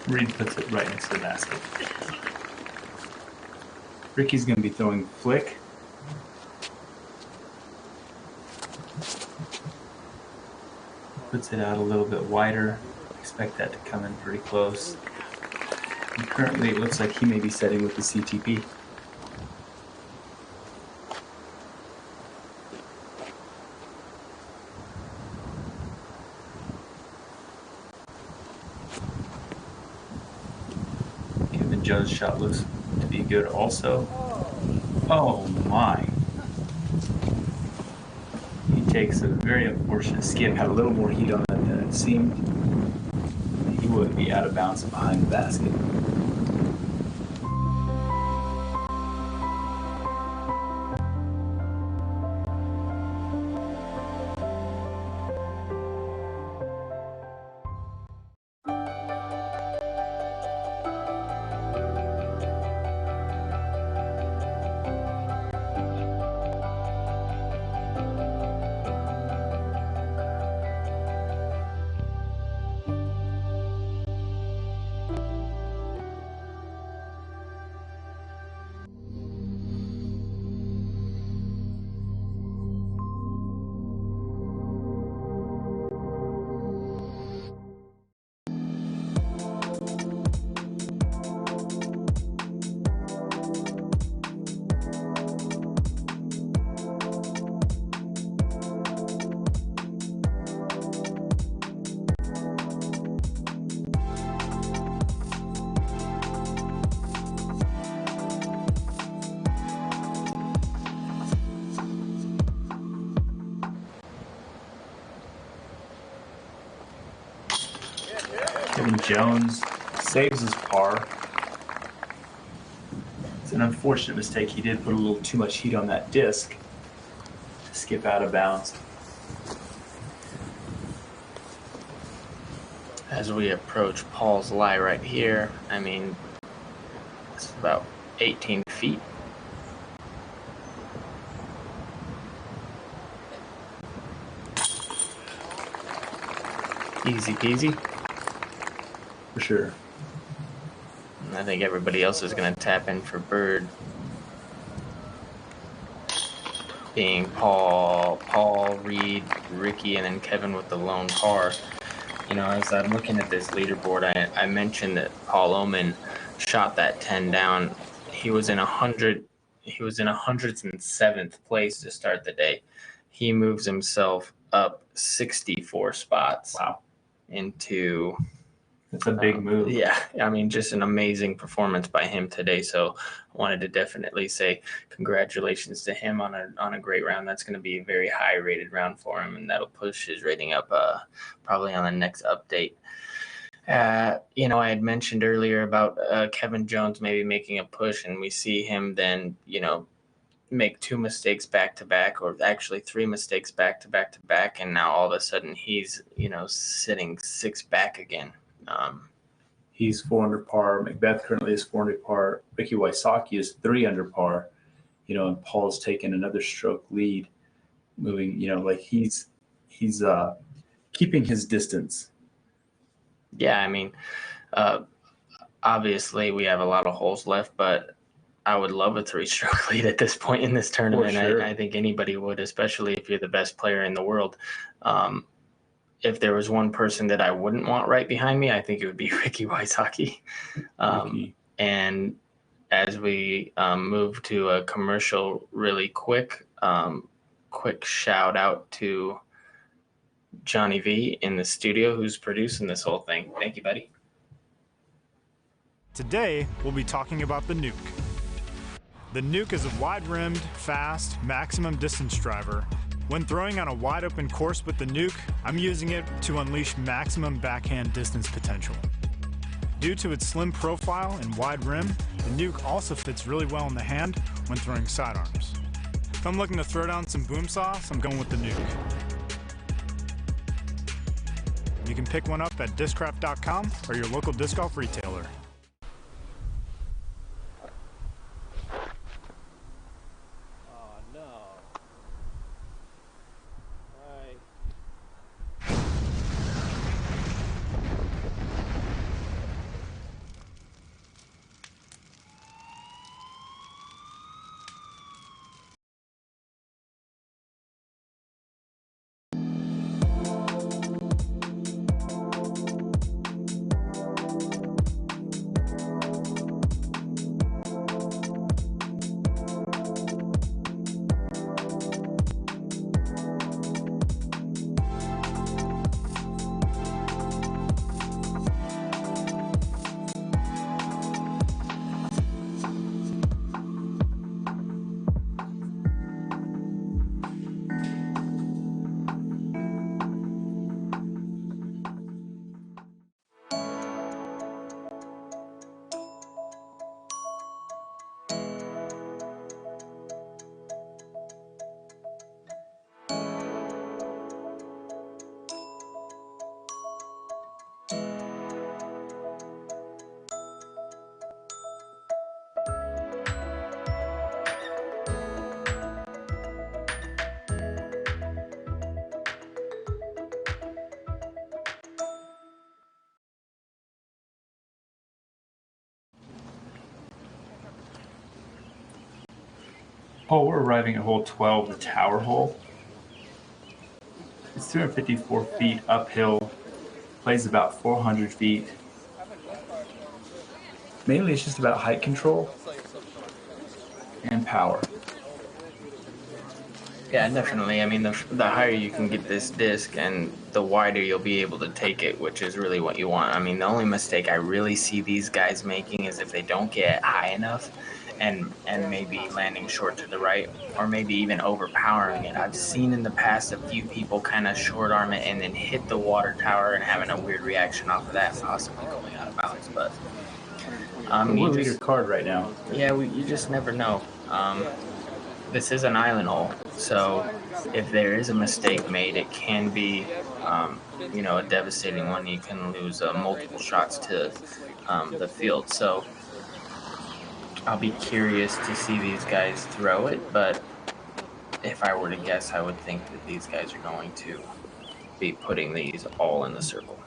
Reed puts it right next to the basket. Ricky's going to be throwing flick. Puts it out a little bit wider. Expect that to come in pretty close. And currently it looks like he may be setting with the CTP. Joe's shot looks to be good also. Oh my. He takes a very unfortunate skip, had a little more heat on that than it seemed. He would be out of bounds behind the basket. Jones saves his par. It's an unfortunate mistake. He did put a little too much heat on that disc to skip out of bounds. As we approach Paul's lie right here, I mean, it's about 18 feet. Easy peasy. For sure. I think everybody else is going to tap in for bird. Being Paul, Reed, Ricky, and then Kevin with the lone par. You know, as I'm looking at this leaderboard, I mentioned that Paul Oman shot that 10 down. He was in 107th place to start the day. He moves himself up 64 spots. Wow. Into It's a big move. Yeah, I mean, just an amazing performance by him today. So I wanted to definitely say congratulations to him on a great round. That's going to be a very high rated round for him, and that'll push his rating up probably on the next update. You know, I had mentioned earlier about Kevin Jones maybe making a push, and we see him then, you know, make 2 mistakes back to back, or actually 3 mistakes back to back to back, and now all of a sudden he's, you know, sitting 6 back again. He's 4 under par. Macbeth currently is 4 under par. Ricky Wysocki is 3 under par. You know, and Paul's taken another stroke lead, moving. You know, like he's keeping his distance. Yeah, I mean, obviously we have a lot of holes left, but I would love a 3-stroke lead at this point in this tournament. Sure. I think anybody would, especially if you're the best player in the world. If there was one person that I wouldn't want right behind me, I think it would be Ricky Wysocki. And as we move to a commercial really quick, quick shout out to Johnny V in the studio who's producing this whole thing. Thank you, buddy. Today, we'll be talking about the Nuke. The Nuke is a wide-rimmed, fast, maximum distance driver. When throwing on a wide-open course with the Nuke, I'm using it to unleash maximum backhand distance potential. Due to its slim profile and wide rim, the Nuke also fits really well in the hand when throwing sidearms. If I'm looking to throw down some boom sauce, I'm going with the Nuke. You can pick one up at Discraft.com or your local disc golf retailer. Paul, we're arriving at hole 12, the tower hole. It's 254 feet uphill, plays about 400 feet. Mainly it's just about height control and power. Yeah, definitely. I mean, the higher you can get this disc and the wider you'll be able to take it, which is really what you want. I mean, the only mistake I really see these guys making is if they don't get high enough and maybe landing short to the right, or maybe even overpowering it. I've seen in the past a few people kind of short arm it and then hit the water tower and having a weird reaction off of that, possibly going out of bounds. But we're leader card right now. Yeah, you just never know. This is an island hole, so if there is a mistake made, it can be, a devastating one. You can lose multiple shots to the field. So I'll be curious to see these guys throw it, but if I were to guess, I would think that these guys are going to be putting these all in the circle.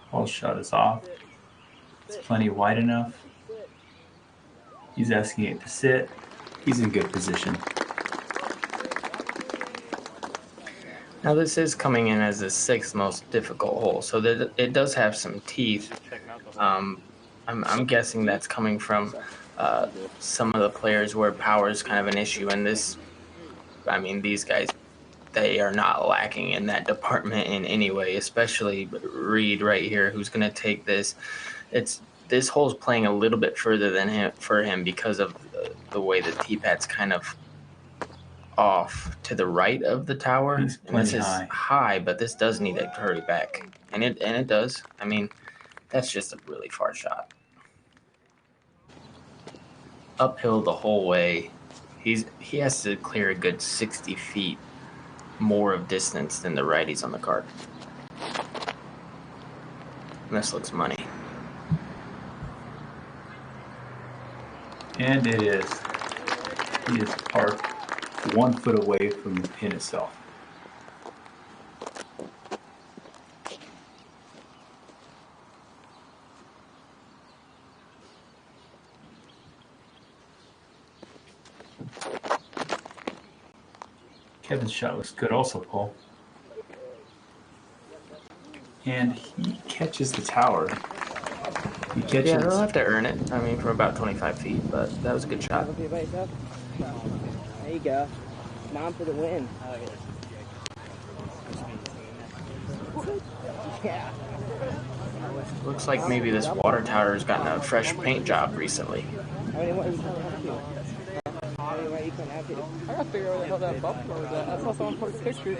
Ball shot is off. It's plenty wide enough. He's asking it to sit. He's in good position. Now this is coming in as the 6th most difficult hole, so that it does have some teeth. I'm guessing that's coming from some of the players where power is kind of an issue, and these guys, they are not lacking in that department in any way, especially Reed right here, who's going to take this. This hole's playing a little bit further than him because of the way the tee pad's kind of off to the right of the tower. And this is high, but this does need to hurry back, and it does. That's just a really far shot. Uphill the whole way. He has to clear a good 60 feet more of distance than the righties on the card. And this looks money. And it is. He is parked 1 foot away from the pin itself. Kevin's shot looks good also, Paul. And he catches the tower. He catches. Yeah, he'll have to earn it. From about 25 feet, but that was a good shot. There you go. 9 for the win. Yeah. Looks like maybe this water tower has gotten a fresh paint job recently. I gotta figure out where the hell that buffalo is at. I saw someone post pictures.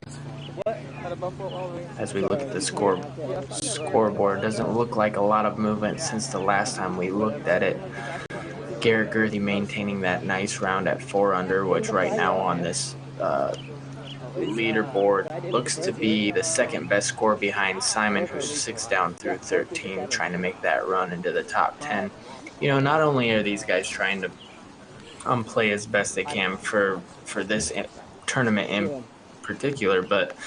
What? Had a buffalo As we look at the scoreboard, doesn't look like a lot of movement since the last time we looked at it. Garrett Gerthy maintaining that nice round at 4 under, which right now on this leaderboard looks to be the 2nd best score behind Simon, who's 6 down through 13, trying to make that run into the top 10. Not only are these guys trying to play as best they can for this tournament in particular, but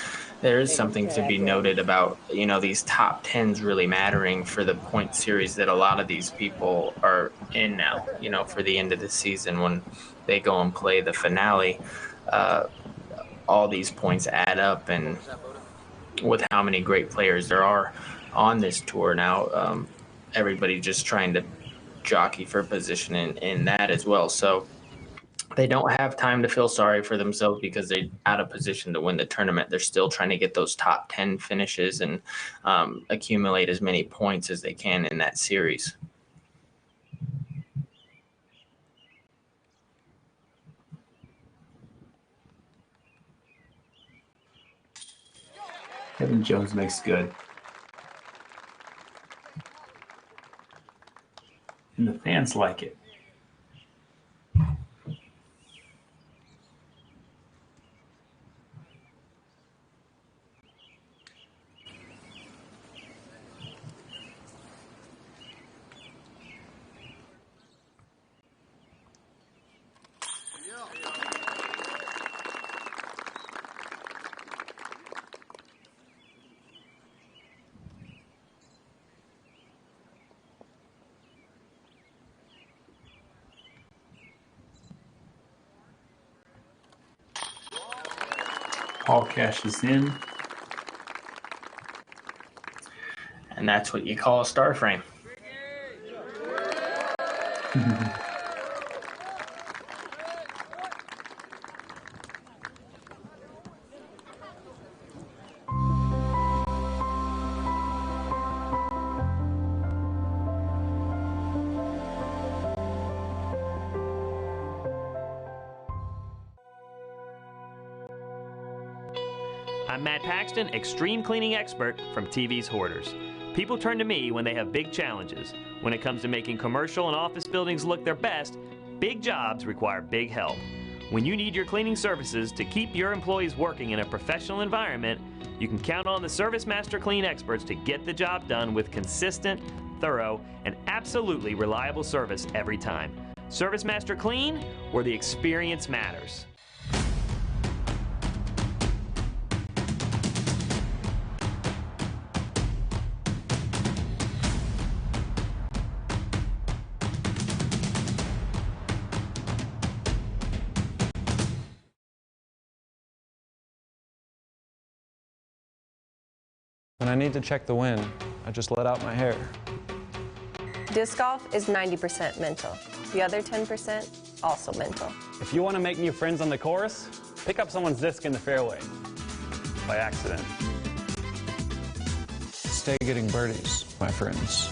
there is something to be noted about these top 10s really mattering for the point series that a lot of these people are in now, for the end of the season when they go and play the finale. All these points add up, and with how many great players there are on this tour now, everybody just trying to jockey for position in that as well. So they don't have time to feel sorry for themselves because they're out of position to win the tournament. They're still trying to get those top 10 finishes and accumulate as many points as they can in that series. Kevin Jones makes good. And the fans like it. Paul cashes in. And that's what you call a star frame. I'm Matt Paxton, extreme cleaning expert from TV's Hoarders. People turn to me when they have big challenges. When it comes to making commercial and office buildings look their best, big jobs require big help. When you need your cleaning services to keep your employees working in a professional environment, you can count on the Service Master Clean experts to get the job done with consistent, thorough, and absolutely reliable service every time. Service Master Clean, where the experience matters. When I need to check the wind, I just let out my hair. Disc golf is 90% mental. The other 10% also mental. If you want to make new friends on the course, pick up someone's disc in the fairway by accident. Stay getting birdies, my friends.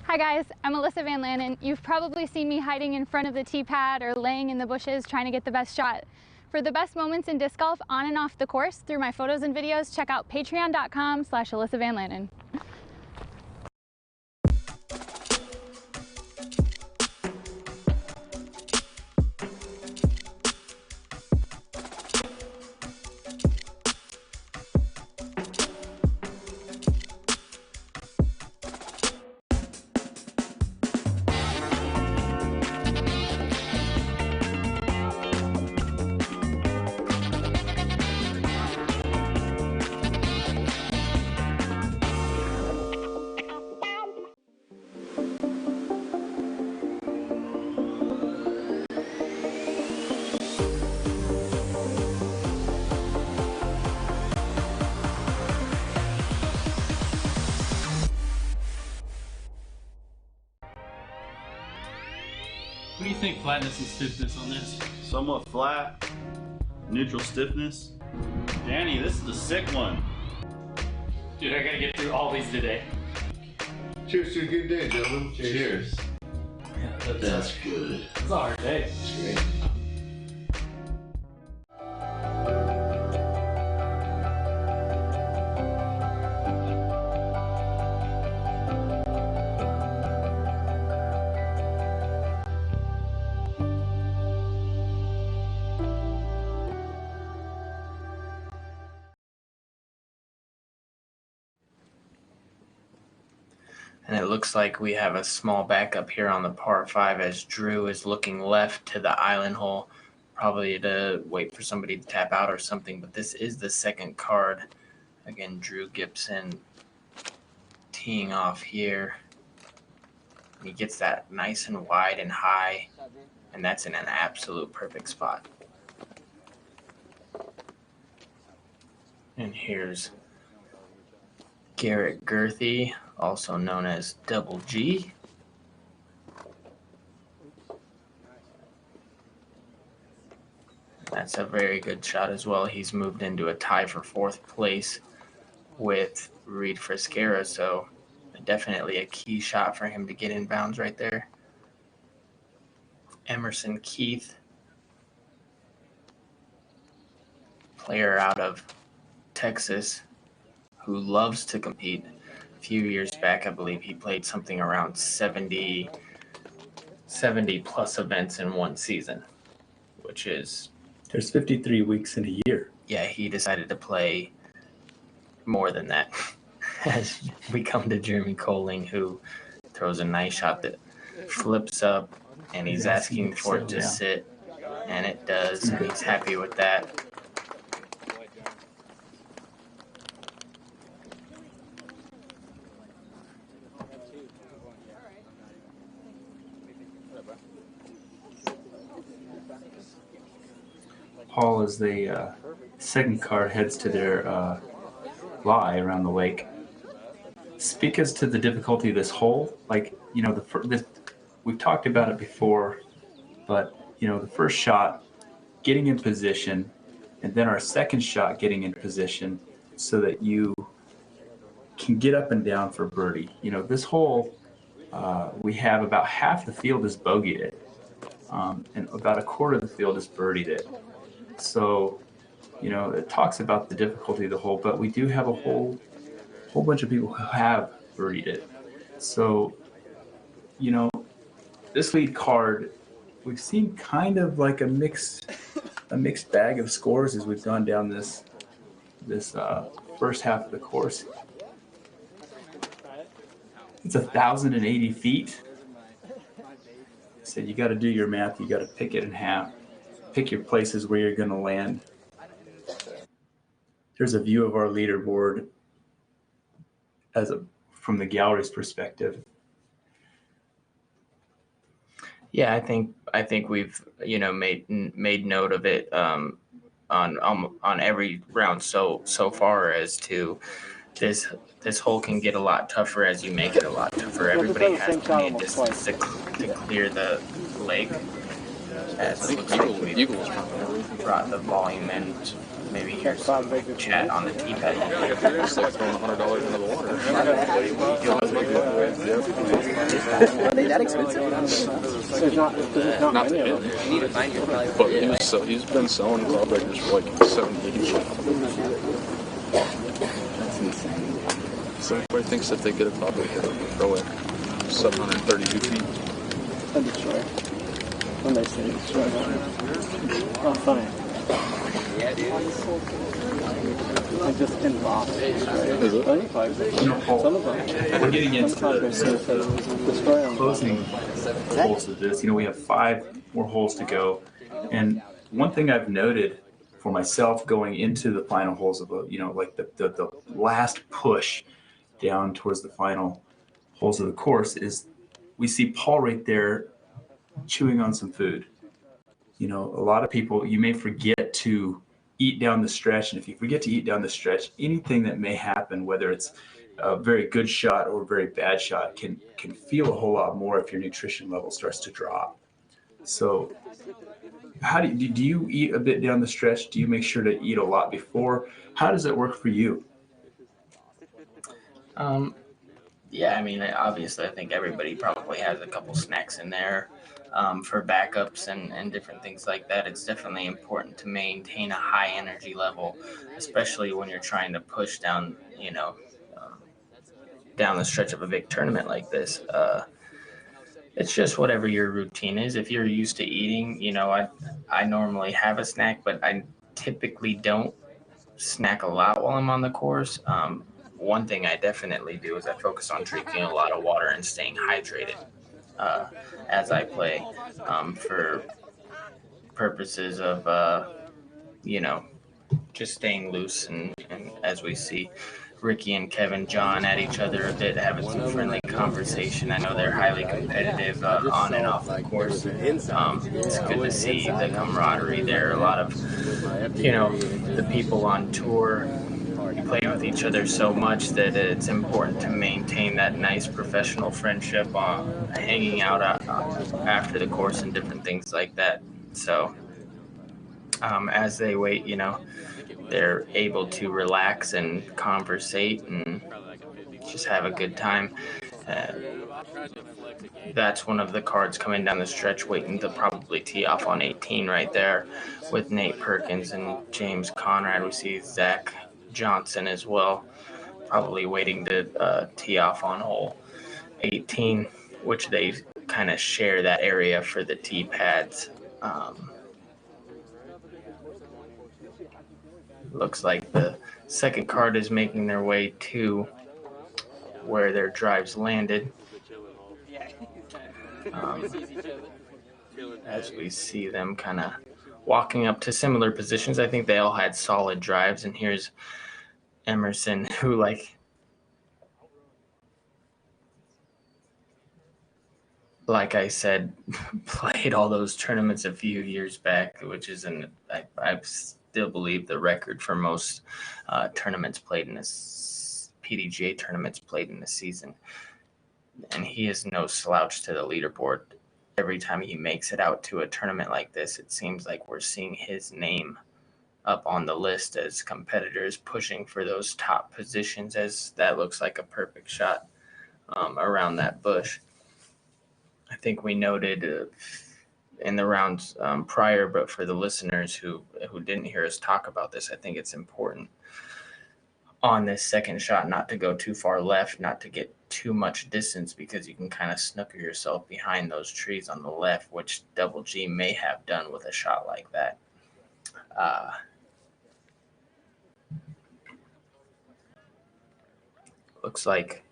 Hi guys, I'm Alyssa Van Lannen. You've probably seen me hiding in front of the tee pad or laying in the bushes trying to get the best shot. For the best moments in disc golf on and off the course through my photos and videos, check out patreon.com/Alyssa Van Lannen. What do you think flatness and stiffness on this? Somewhat flat, neutral stiffness. Danny, this is a sick one. Dude, I gotta get through all these today. Cheers to a good day, gentlemen. Cheers. Yeah, That's good. It's a hard day. That's great. And it looks like we have a small backup here on the par 5 as Drew is looking left to the island hole, probably to wait for somebody to tap out or something. But this is the second card. Again, Drew Gibson teeing off here. He gets that nice and wide and high, and that's in an absolute perfect spot. And here's Garrett Girthy, also known as Double G. That's a very good shot as well. He's moved into a tie for 4th place with Reed Friscara, so definitely a key shot for him to get in bounds right there. Emerson Keith, player out of Texas, who loves to compete. A few years back, I believe he played something around 70 plus events in one season, which is... There's 53 weeks in a year. Yeah, he decided to play more than that. As we come to Jeremy Coling, who throws a nice shot that flips up, and he's asking for it to sit, and it does, and he's happy with that. Paul, as the second card heads to their lie around the lake, speak as to the difficulty of this hole. Like, you know, we've talked about it before, but, you know, the first shot, getting in position, and then our second shot, getting in position so that you can get up and down for birdie. You know, this hole, we have about half the field is bogeyed it, and about a quarter of the field is birdied it. So, you know, it talks about the difficulty of the hole, but we do have a whole bunch of people who have birdied it. So, you know, this lead card, we've seen kind of like a mixed bag of scores as we've gone down this first half of the course. It's 1,080 feet. So you got to do your math. You got to pick it in half. Pick your places where you're going to land. Here's a view of our leaderboard from the gallery's perspective. Yeah, I think we've, you know, made note of it on every round so far as to this hole can get a lot tougher as you make it a lot tougher. Everybody has plenty of distance to clear the lake. As it looks like we've brought the volume in. Maybe here's some chat on the tee pad. It's like throwing $100 into the water. Are they that expensive? There's not many of them. You need to find your value. But he's been selling club breakers for like 70, 80 years. That's insane. So everybody thinks that they get a club breaker, throw it 732 feet. I'd be sure. When they say it's short. Oh, fine. Yeah, dude. I just in box. You know, we're getting into the closing holes of this. You know, we have 5 more holes to go. And one thing I've noted for myself going into the final holes of, you know, like the last push down towards the final holes of the course is we see Paul right there chewing on some food. You know, a lot of people, you may forget to eat down the stretch, and if you forget to eat down the stretch, anything that may happen, whether it's a very good shot or a very bad shot, can feel a whole lot more if your nutrition level starts to drop. So how do you eat a bit down the stretch? Do you make sure to eat a lot before? How does it work for you? Yeah, I mean, obviously, I think everybody probably has a couple snacks in there for backups and different things like that. It's definitely important to maintain a high energy level, especially when you're trying to push down, you know, down the stretch of a big tournament like this. It's just whatever your routine is. If you're used to eating, you know, I normally have a snack, but I typically don't snack a lot while I'm on the course. One thing I definitely do is I focus on drinking a lot of water and staying hydrated as I play for purposes of, you know, just staying loose. And as we see Ricky and Kevin John at each other a bit, having some friendly conversation. I know they're highly competitive on and off the course. It's good to see the camaraderie there. A lot of, you know, the people on tour play with each other so much that it's important to maintain that nice professional friendship, hanging out after the course and different things like that. So as they wait, you know, they're able to relax and conversate and just have a good time. That's one of the cards coming down the stretch waiting to probably tee off on 18 right there with Nate Perkins and James Conrad. We see Zach Johnson as well, probably waiting to tee off on hole 18, which they kind of share that area for the tee pads. Looks like the second card is making their way to where their drives landed. As we see them kind of walking up to similar positions. I think they all had solid drives, and here's Emerson, who, like I said, played all those tournaments a few years back, which is I still believe the record for most tournaments played in a PDGA tournaments played in the season. And he is no slouch to the leaderboard. Every time he makes it out to a tournament like this, it seems like we're seeing his name up on the list as competitors pushing for those top positions, as that looks like a perfect shot around that bush. I think we noted in the rounds prior, but for the listeners who didn't hear us talk about this, I think it's important on this second shot not to go too far left, not to get too much distance, because you can kind of snooker yourself behind those trees on the left, which Double G may have done with a shot like that. Looks like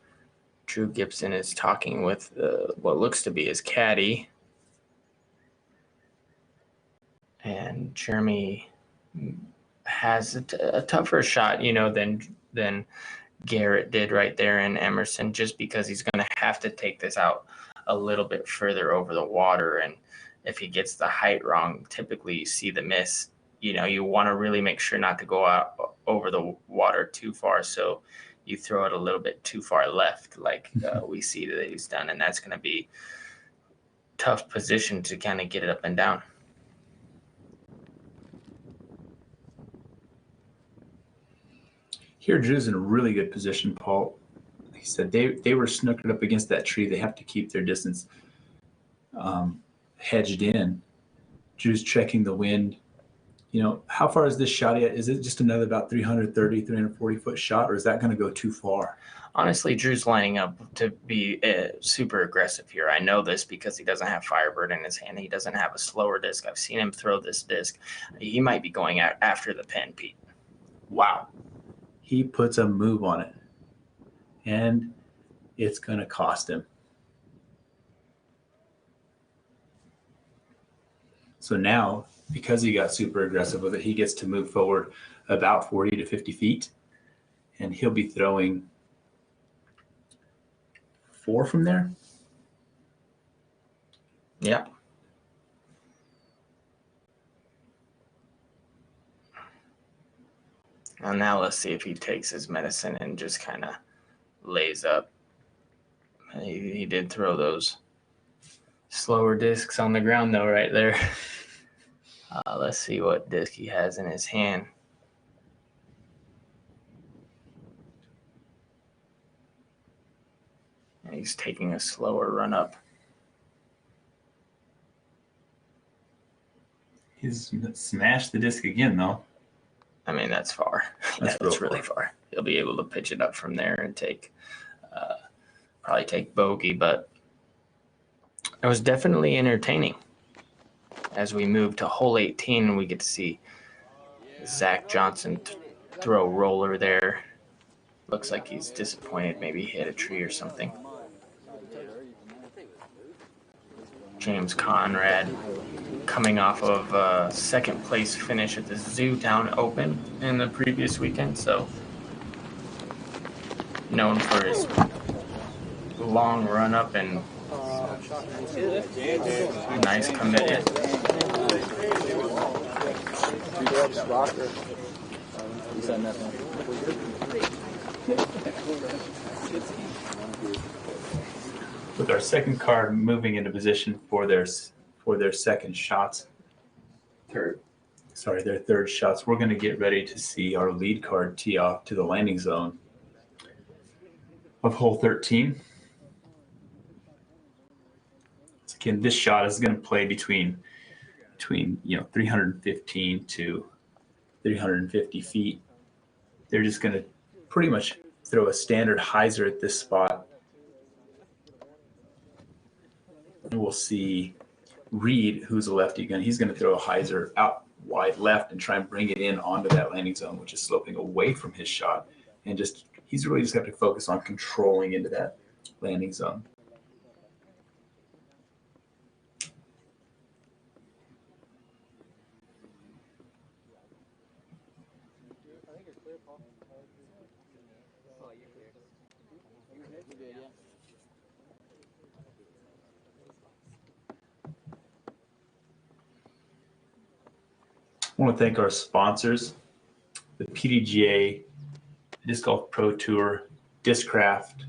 Drew Gibson is talking with what looks to be his caddy. And Jeremy has a tougher shot, than Garrett did right there in Emerson, just because he's going to have to take this out a little bit further over the water. And if he gets the height wrong, typically you see the miss. You want to really make sure not to go out over the water too far. So you throw it a little bit too far left, like we see that he's done. And that's going to be tough position to kind of get it up and down. Here, Drew's in a really good position, Paul. Like he said, they were snookered up against that tree. They have to keep their distance hedged in. Drew's checking the wind. How far is this shot yet? Is it just another about 330, 340-foot shot, or is that going to go too far? Honestly, Drew's lining up to be super aggressive here. I know this because he doesn't have Firebird in his hand. He doesn't have a slower disc. I've seen him throw this disc. He might be going out after the pin, Pete. Wow. He puts a move on it, and it's going to cost him. So now, because he got super aggressive with it, he gets to move forward about 40 to 50 feet, and he'll be throwing 4 from there. Yeah. And now let's see if he takes his medicine and just kind of lays up. He did throw those slower discs on the ground, though, right there. Let's see what disc he has in his hand. And he's taking a slower run up. He's smashed the disc again, though. I mean, that's far. That's really far. He'll be able to pitch it up from there and probably take bogey, but it was definitely entertaining. As we move to hole 18, we get to see Zach Johnson throw roller there. Looks like he's disappointed. Maybe he hit a tree or something. James Conrad coming off of a second place finish at the Zootown Open in the previous weekend, so known for his long run up and nice commitment. With our second card moving into position for their second shots, their third shots, we're going to get ready to see our lead card tee off to the landing zone of hole 13. So again, this shot is going to play between 315 to 350 feet. They're just going to pretty much throw a standard hyzer at this spot. And we'll see Reed, who's a lefty gun. He's going to throw a hyzer out wide left and try and bring it in onto that landing zone, which is sloping away from his shot. And he's really just got to focus on controlling into that landing zone. I want to thank our sponsors, the PDGA, Disc Golf Pro Tour, Discraft.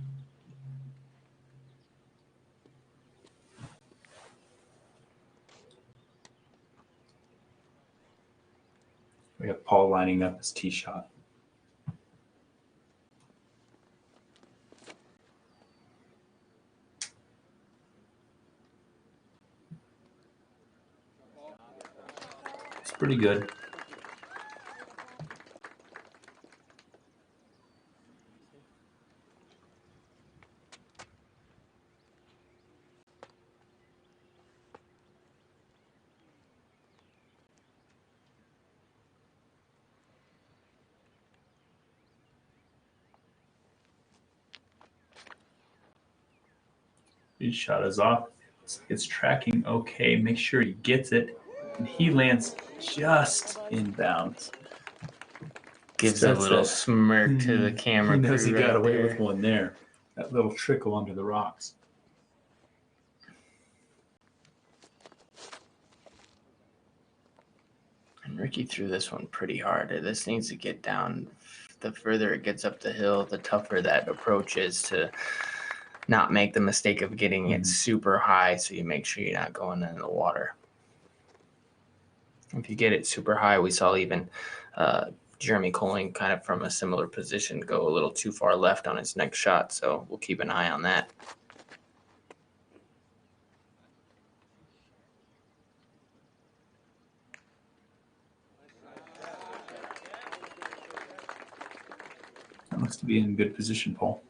We have Paul lining up his tee shot. It's pretty good. His shot is off. It's tracking okay. Make sure he gets it. And he lands just in bounds. Gives a little smirk to the camera. He knows he crew got right away there. with one there. That little trickle under the rocks. And Ricky threw this one pretty hard. This needs to get down. The further it gets up the hill, the tougher that approach is to not make the mistake of getting it super high, so you make sure you're not going in the water. If you get it super high, we saw even Jeremy Colling kind of from a similar position go a little too far left on his next shot, so we'll keep an eye on that. That looks to be in good position, Paul.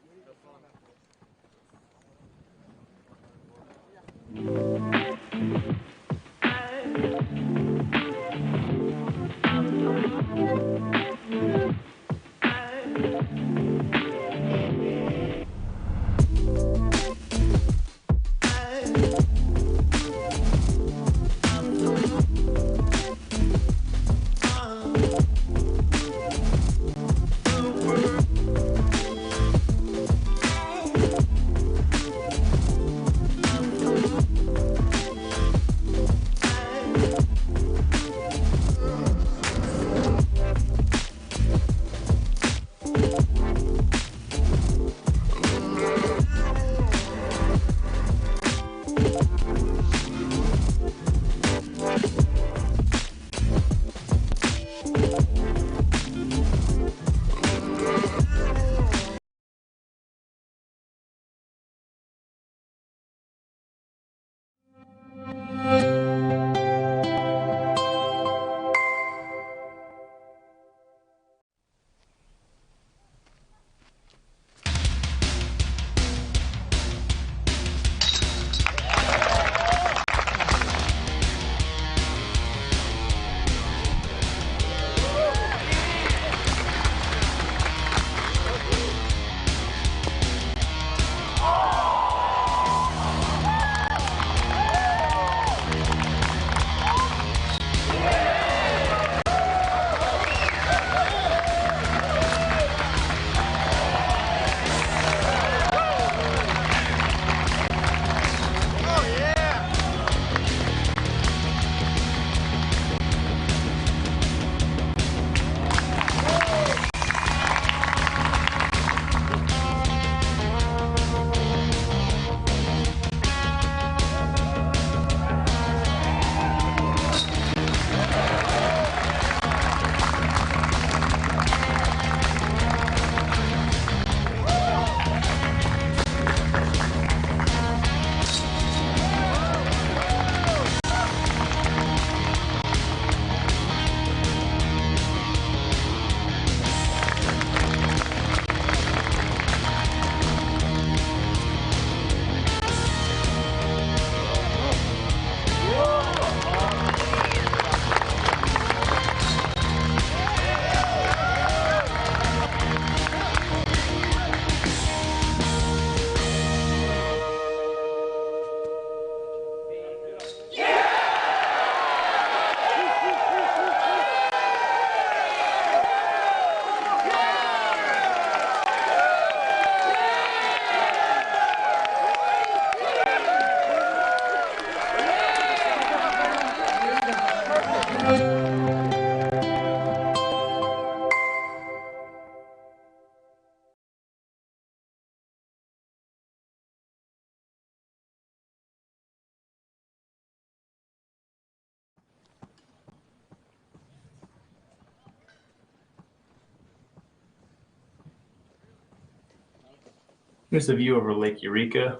Here's a view over Lake Eureka,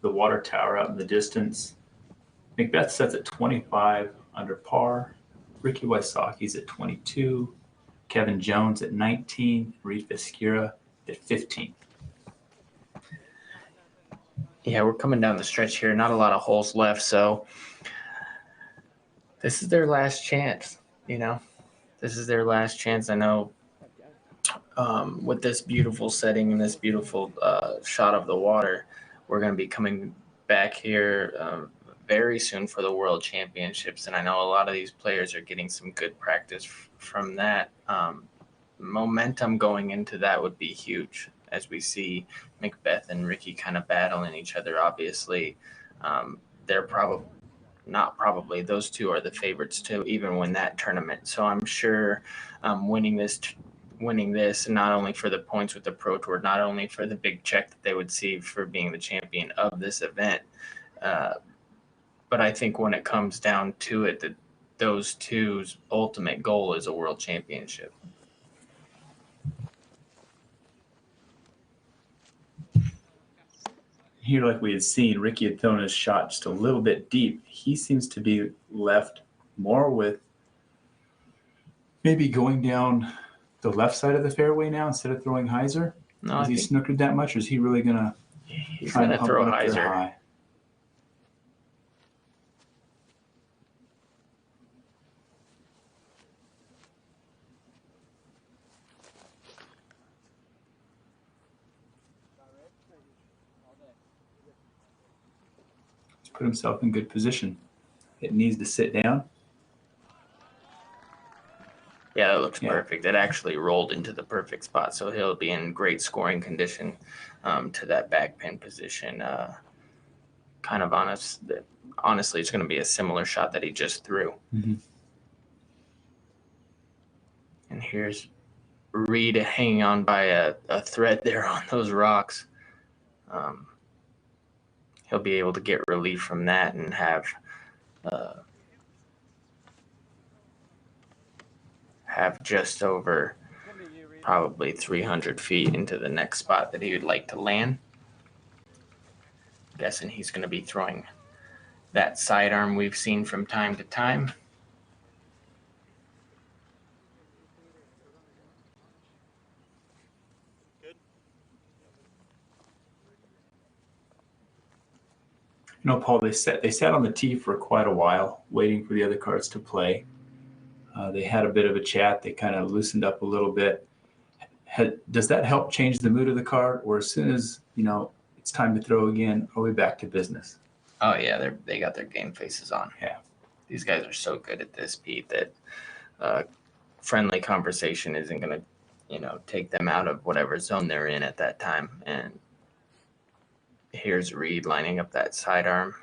the water tower out in the distance. Macbeth sets at 25 under par. Ricky Wysocki's at 22. Kevin Jones at 19. Reed Viscera at 15. Yeah, we're coming down the stretch here. Not a lot of holes left, so this is their last chance, you know. This is their last chance. I know with this beautiful setting and this beautiful shot of the water, we're going to be coming back here very soon for the World Championships, and I know a lot of these players are getting some good practice from that. Momentum going into that would be huge, as we see Macbeth and Ricky kind of battling each other. Obviously, they're probably those two are the favorites to even win that tournament. So I'm sure winning this not only for the points with the Pro Tour, not only for the big check that they would see for being the champion of this event, but I think when it comes down to it, that those two's ultimate goal is a world championship. Here, like we had seen, Ricky had thrown his shot just a little bit deep. He seems to be left more with maybe going down the left side of the fairway now instead of throwing hyzer. No, Has he snookered that much, or is he really going to try to throw pump it up there hyzer. high? Put himself in good position. It needs to sit down. Yeah, that looks perfect. It actually rolled into the perfect spot, so he'll be in great scoring condition to that back pin position. Kind of honestly, it's going to be a similar shot that he just threw. Mm-hmm. And here's Reed hanging on by a thread there on those rocks. He'll be able to get relief from that and have just over probably 300 feet into the next spot that he would like to land. Guessing he's going to be throwing that sidearm we've seen from time to time. You know, Paul, they sat on the tee for quite a while, waiting for the other cards to play. They had a bit of a chat. They kind of loosened up a little bit. Does that help change the mood of the card, or as soon as it's time to throw again, are we back to business? Oh yeah, they got their game faces on. Yeah, these guys are so good at this, Pete, that friendly conversation isn't going to take them out of whatever zone they're in at that time. And here's Reed lining up that sidearm.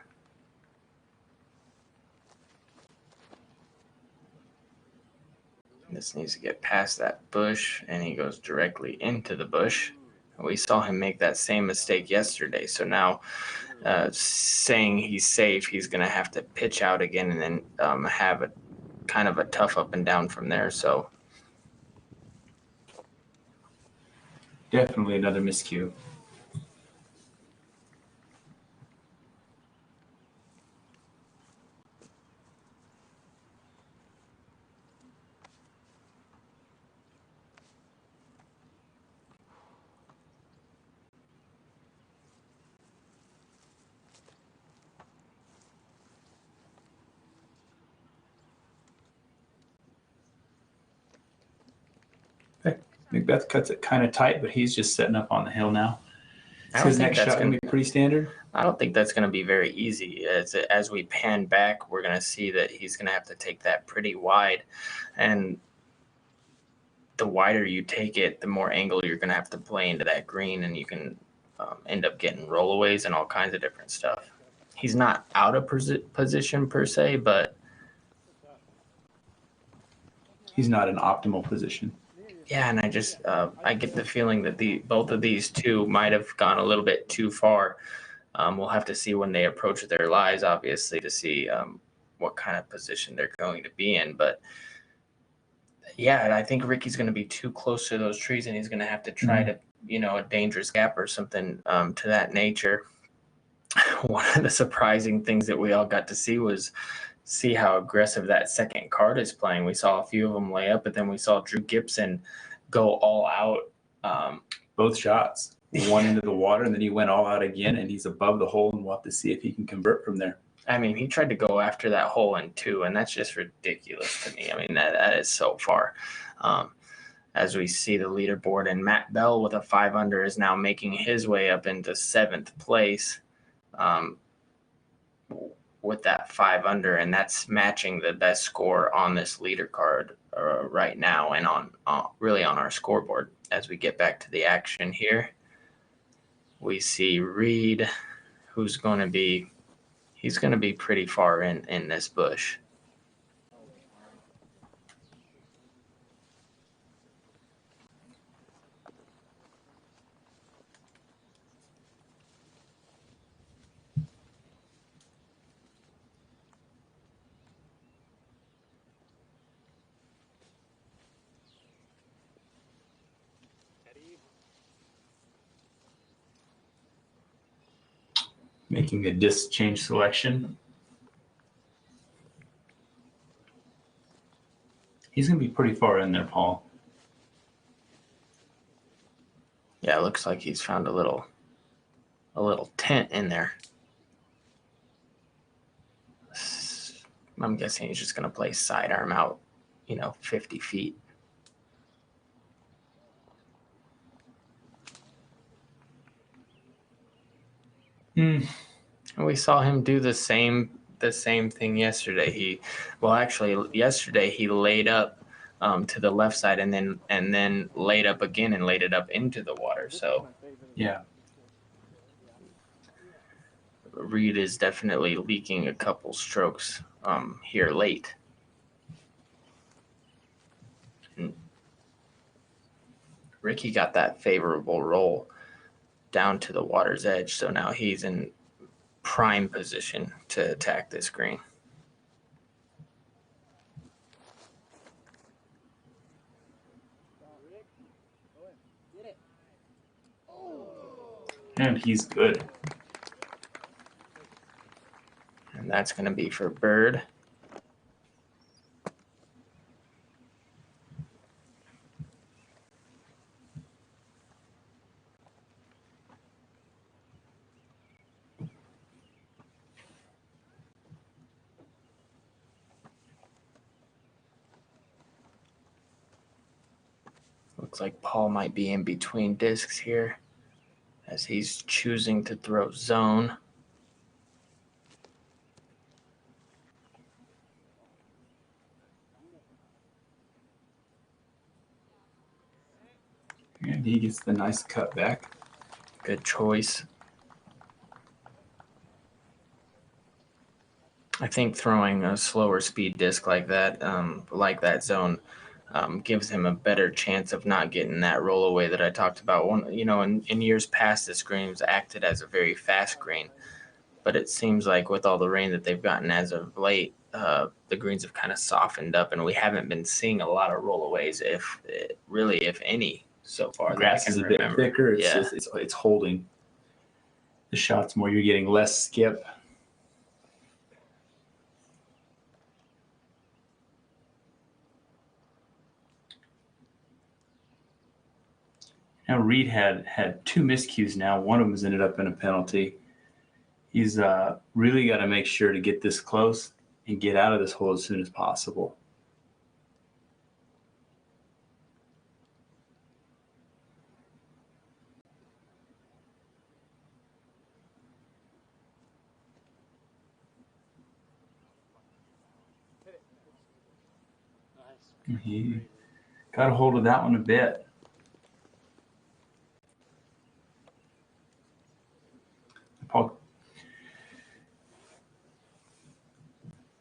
This needs to get past that bush, and he goes directly into the bush. We saw him make that same mistake yesterday. So now saying he's safe, he's going to have to pitch out again and then have a kind of a tough up and down from there. So definitely another miscue. Macbeth cuts it kind of tight, but he's just setting up on the hill now. Is his next shot going to be pretty standard? I don't think that's going to be very easy. As we pan back, we're going to see that he's going to have to take that pretty wide. And the wider you take it, the more angle you're going to have to play into that green, and you can end up getting rollaways and all kinds of different stuff. He's not out of position per se, but he's not in optimal position. Yeah, and I just I get the feeling that both of these two might have gone a little bit too far. We'll have to see when they approach their lies, obviously, to see what kind of position they're going to be in. But Yeah, and I think Ricky's going to be too close to those trees, and he's going to have to try to, a dangerous gap or something to that nature. One of the surprising things that we all got to see how aggressive that second card is playing. We saw a few of them lay up, but then we saw Drew Gibson go all out. Both shots, one into the water, and then he went all out again, and he's above the hole, and we'll have to see if he can convert from there. I mean, he tried to go after that hole in 2, and that's just ridiculous to me. I mean, that is so far. As we see the leaderboard, and Matt Bell with a 5 under is now making his way up into 7th place with that 5 under, and that's matching the best score on this leader card right now, and really on our scoreboard. As we get back to the action here, we see Reed, who's going to be pretty far in this bush. Making a disc change selection. He's going to be pretty far in there, Paul. Yeah, it looks like he's found a little tent in there. I'm guessing he's just going to play sidearm out, 50 feet. We saw him do the same thing yesterday. Yesterday he laid up to the left side and then laid up again and laid it up into the water. So yeah, Reed is definitely leaking a couple strokes here late. And Ricky got that favorable roll down to the water's edge, so now he's in prime position to attack this green. And he's good. And that's going to be for Bird. Looks like Paul might be in between discs here as he's choosing to throw zone. And he gets the nice cut back. Good choice. I think throwing a slower speed disc like that zone, gives him a better chance of not getting that roll away that I talked about. In years past, this green's acted as a very fast green, but it seems like with all the rain that they've gotten as of late, the greens have kind of softened up, and we haven't been seeing a lot of rollaways, if any, so far. The grass is a bit thicker. It's holding the shots more. You're getting less skip. Now Reed had 2 miscues now. One of them has ended up in a penalty. He's really got to make sure to get this close and get out of this hole as soon as possible. He got a hold of that one a bit. Paul,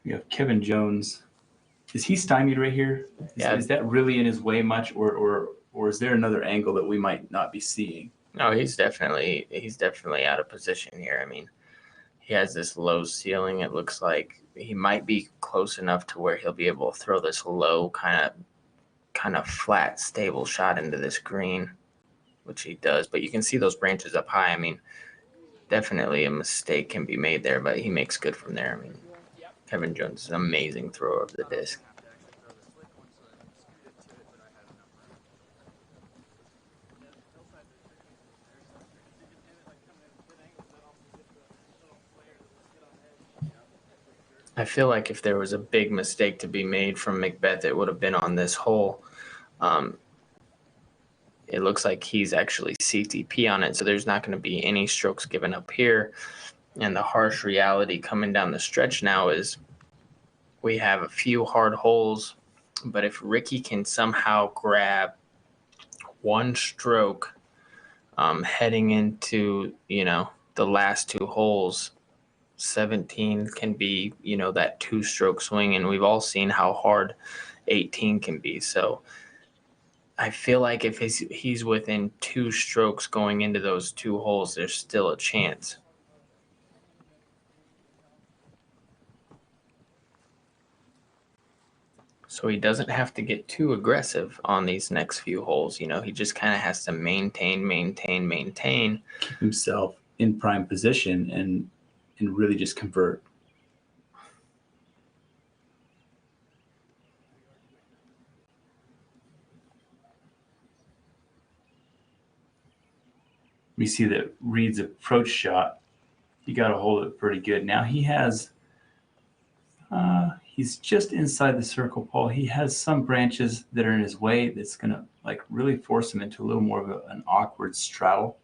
we have Kevin Jones. Is he stymied right here? Is that really in his way much, or is there another angle that we might not be seeing? No, he's definitely out of position here. I mean, he has this low ceiling. It looks like he might be close enough to where he'll be able to throw this low kind of kind of flat, stable shot into this green, which he does. But you can see those branches up high. I mean, definitely a mistake can be made there, but he makes good from there. I mean, Kevin Jones is an amazing thrower of the disc. I feel like if there was a big mistake to be made from Macbeth, it would have been on this hole. It looks like he's actually CTP on it, so there's not going to be any strokes given up here. And the harsh reality coming down the stretch now is we have a few hard holes, but if Ricky can somehow grab one stroke heading into, the last two holes, 17 can be, that two-stroke swing, and we've all seen how hard 18 can be. So I feel like if he's within two strokes going into those two holes, there's still a chance. So he doesn't have to get too aggressive on these next few holes. He just kind of has to maintain. Keep himself in prime position and really just convert. We see that Reed's approach shot, he got a hold of it pretty good. Now he has, he's just inside the circle, Paul. He has some branches that are in his way that's going to really force him into a little more of an awkward straddle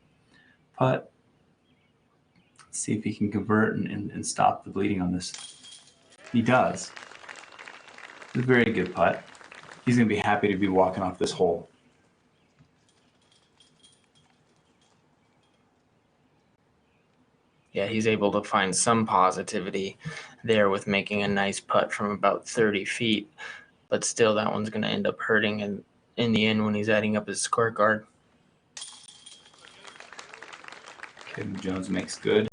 putt. Let's see if he can convert and stop the bleeding on this. He does. It's a very good putt. He's going to be happy to be walking off this hole. Yeah, he's able to find some positivity there with making a nice putt from about 30 feet. But still, that one's going to end up hurting in the end when he's adding up his scorecard. Kevin Jones makes good.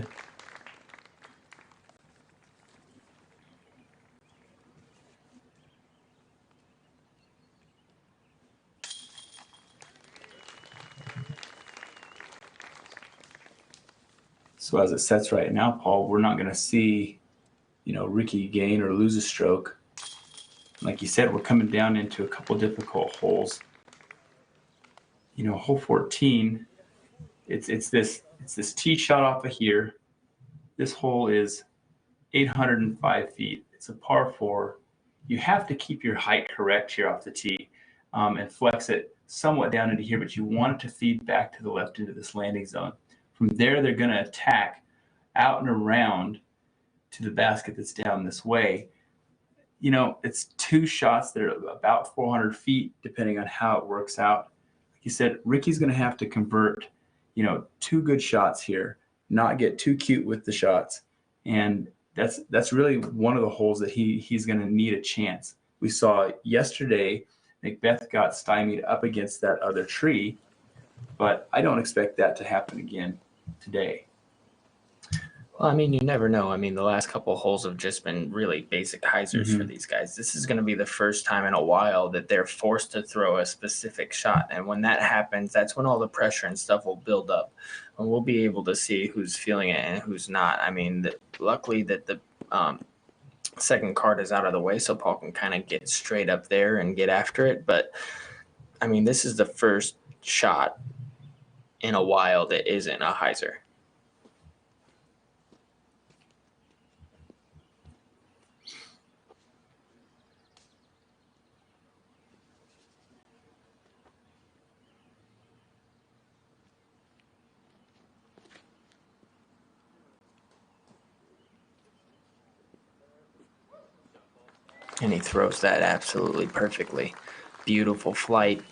So as it sets right now, Paul, we're not going to see, Ricky gain or lose a stroke. Like you said, we're coming down into a couple difficult holes. Hole 14, it's this tee shot off of here. This hole is 805 feet. It's a par 4. You have to keep your height correct here off the tee and flex it somewhat down into here, but you want it to feed back to the left into this landing zone. From there, they're going to attack out and around to the basket that's down this way. It's two shots that are about 400 feet, depending on how it works out. Like you said, Ricky's going to have to convert, two good shots here, not get too cute with the shots. And that's really one of the holes that he's going to need a chance. We saw yesterday, Macbeth got stymied up against that other tree, but I don't expect that to happen again today. Well, you never know. The last couple of holes have just been really basic hyzers for these guys. This is going to be the first time in a while that they're forced to throw a specific shot. And when that happens, that's when all the pressure and stuff will build up. And we'll be able to see who's feeling it and who's not. Luckily that the second card is out of the way, so Paul can kind of get straight up there and get after it. But, this is the first shot in a while that isn't a hyzer. And he throws that absolutely perfectly. Beautiful flight.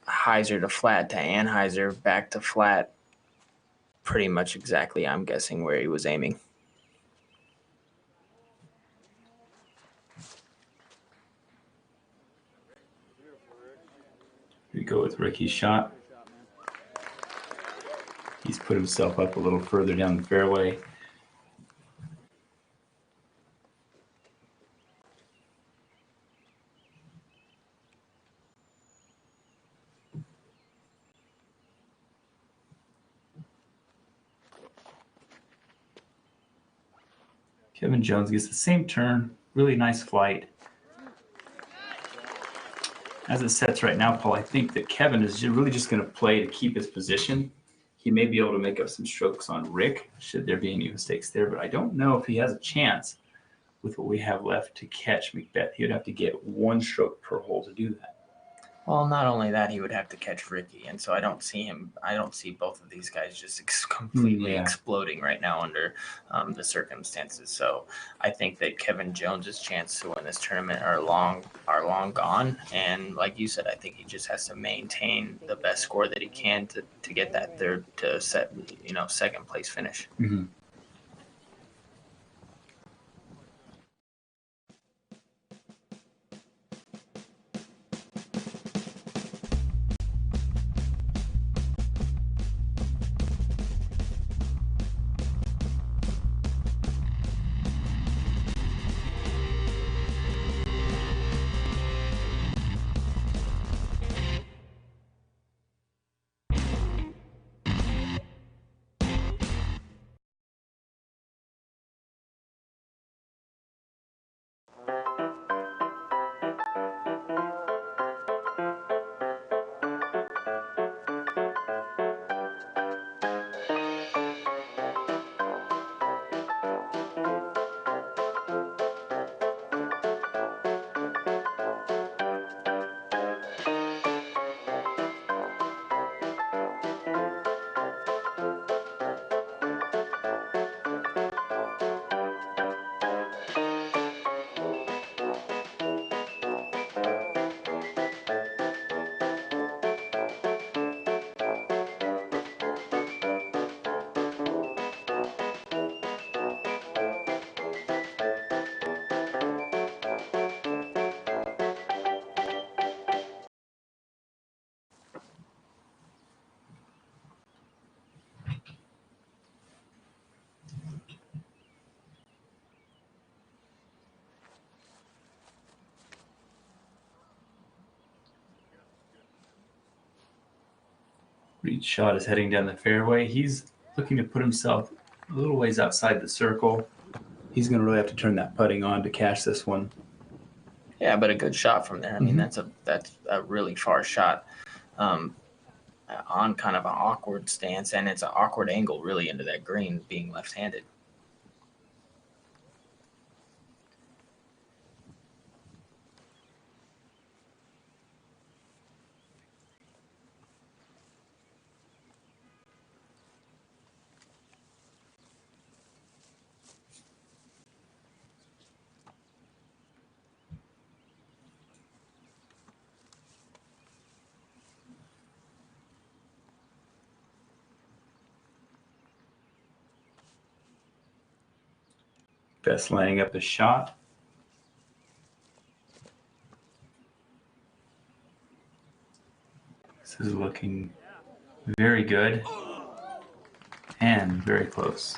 Hyzer to flat to anhyzer, back to flat. Pretty much exactly, I'm guessing, where he was aiming. Here we go with Ricky's shot. He's put himself up a little further down the fairway. Kevin Jones gets the same turn. Really nice flight. As it sets right now, Paul, I think that Kevin is really just going to play to keep his position. He may be able to make up some strokes on Rick, should there be any mistakes there, but I don't know if he has a chance with what we have left to catch Macbeth. He would have to get 1 stroke per hole to do that. Well, not only that, he would have to catch Ricky, and so I don't see both of these guys just completely exploding right now under the circumstances. So I think that Kevin Jones's chance to win this tournament are long gone. And like you said, I think he just has to maintain the best score that he can to get that third to set, second place finish. Mm-hmm. Reed's shot is heading down the fairway. He's looking to put himself a little ways outside the circle. He's going to really have to turn that putting on to cash this one. Yeah, but a good shot from there. I mean, that's a really far shot on kind of an awkward stance, and it's an awkward angle really into that green, being left-handed. Best lining up the shot. This is looking very good and very close.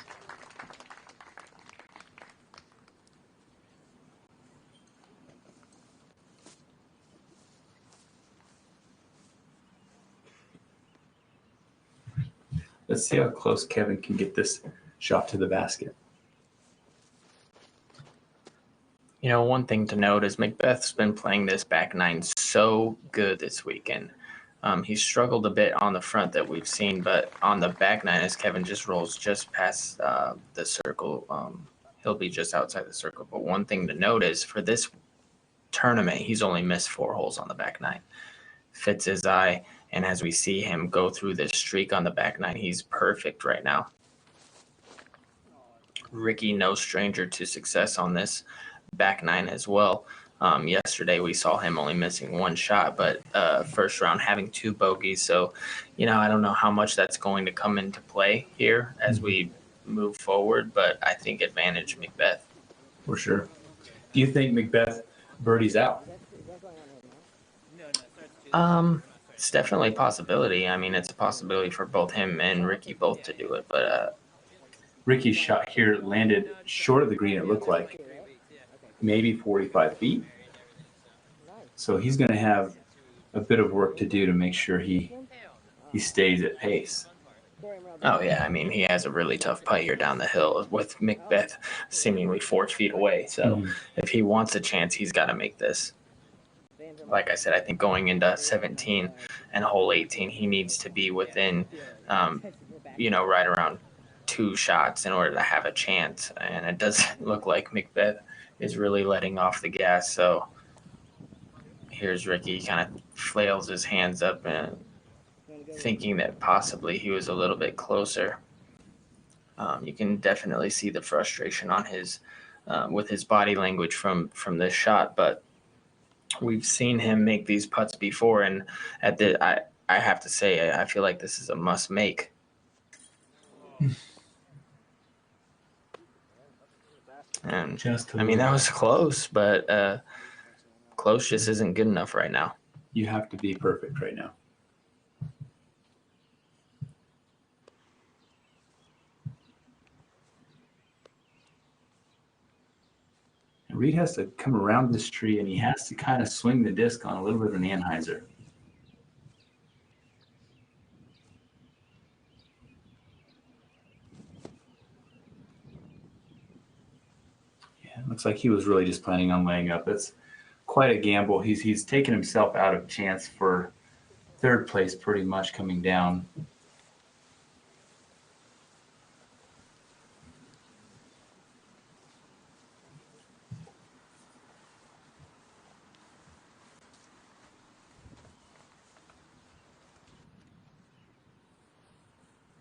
Let's see how close Kevin can get this shot to the basket. One thing to note is Macbeth's been playing this back nine so good this weekend. He's struggled a bit on the front that we've seen, but on the back nine, as Kevin just rolls just past the circle, he'll be just outside the circle. But one thing to note is for this tournament, he's only missed 4 holes on the back nine. Fits his eye, and as we see him go through this streak on the back nine, he's perfect right now. Ricky, no stranger to success on this back nine as well. Yesterday we saw him only missing 1 shot, but first round having 2 bogeys. So, I don't know how much that's going to come into play here as we move forward, but I think advantage Macbeth. For sure. Do you think Macbeth birdies out? It's definitely a possibility. I mean, it's a possibility for both him and Ricky both to do it, but Ricky's shot here landed short of the green, it looked like. Maybe 45 feet. So he's going to have a bit of work to do to make sure he stays at pace. Oh, yeah. I mean, he has a really tough putt here down the hill with Macbeth seemingly 4 feet away. So if he wants a chance, he's got to make this. Like I said, I think going into 17 and hole 18, he needs to be within, right around 2 shots in order to have a chance. And it doesn't look like Macbeth is really letting off the gas. So here's Ricky. He kind of flails his hands up and thinking that possibly he was a little bit closer. You can definitely see the frustration on his with his body language from this shot, but we've seen him make these putts before, and I have to say I feel like this is a must make. And I mean, that was close, but close just isn't good enough right now. You have to be perfect right now. Reed has to come around this tree, and he has to kind of swing the disc on a little bit of an anhyzer. Yeah, it looks like he was really just planning on laying up. That's quite a gamble. He's taken himself out of chance for third place pretty much coming down.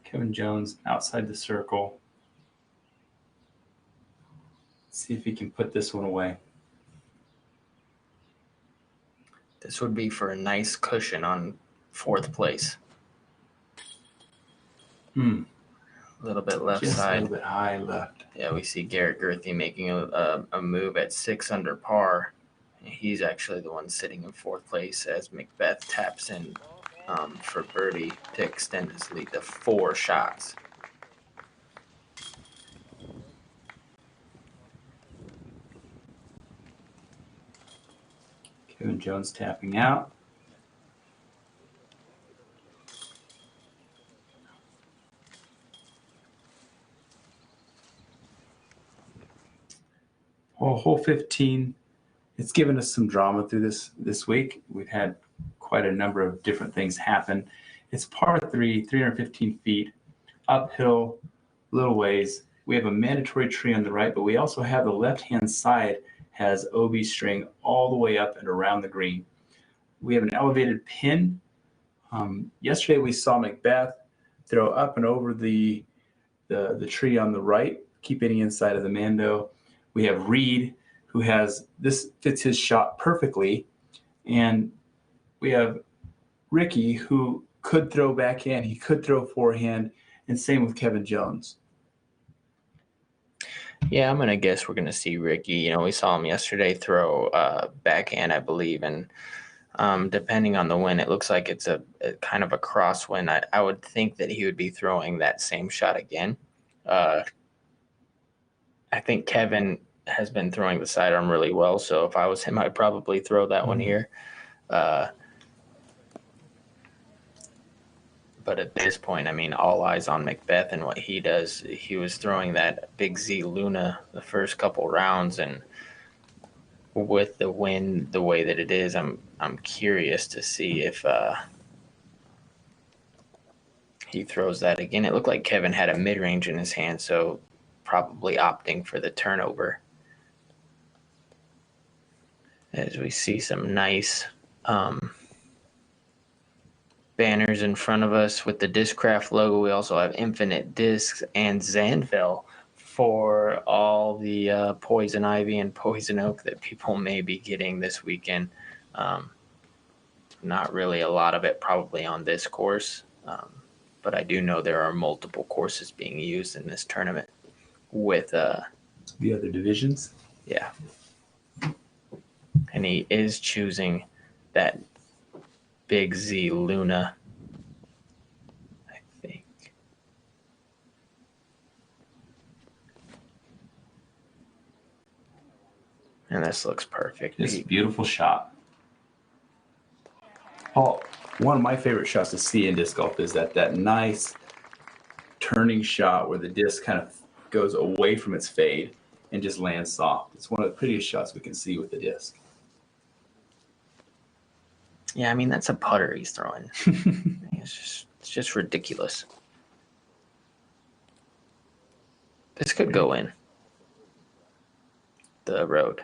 Kevin Jones outside the circle. Let's see if he can put this one away. This would be for a nice cushion on 4th place. A little bit left Just side. a little bit high left. Yeah, we see Garrett Gerthy making a move at 6 under par. He's actually the one sitting in 4th place as Macbeth taps in for birdie to extend his lead to 4 shots. Kevin Jones tapping out. Well, hole 15, it's given us some drama through this week. We've had quite a number of different things happen. It's par 3, 315 feet, uphill, little ways. We have a mandatory tree on the right, but we also have the left-hand side has OB string all the way up and around the green. We have an elevated pin. Yesterday we saw Macbeth throw up and over the tree on the right, keeping inside of the Mando. We have Reed, who has, this fits his shot perfectly. And we have Ricky, who could throw backhand, he could throw forehand, and same with Kevin Jones. Yeah, I'm going to guess we're going to see Ricky. We saw him yesterday throw backhand, I believe, and depending on the wind, it looks like it's a kind of a crosswind. I would think that he would be throwing that same shot again. I think Kevin has been throwing the sidearm really well, so if I was him, I'd probably throw that one here. But at this point, I mean, all eyes on Macbeth and what he does. He was throwing that big Z Luna the first couple rounds, and with the wind the way that it is, I'm curious to see if he throws that again. It looked like Kevin had a mid-range in his hand, so probably opting for the turnover. As we see some nice banners in front of us with the Discraft logo. We also have Infinite Discs and Zanvil for all the Poison Ivy and Poison Oak that people may be getting this weekend. Not really a lot of it probably on this course, but I do know there are multiple courses being used in this tournament with the other divisions. Yeah. And he is choosing that Big Z Luna, I think. And this looks perfect. It's a beautiful shot. Paul, one of my favorite shots to see in disc golf is that nice turning shot where the disc kind of goes away from its fade and just lands soft. It's one of the prettiest shots we can see with the disc. Yeah, I mean, that's a putter he's throwing. It's just ridiculous. This could go in the road.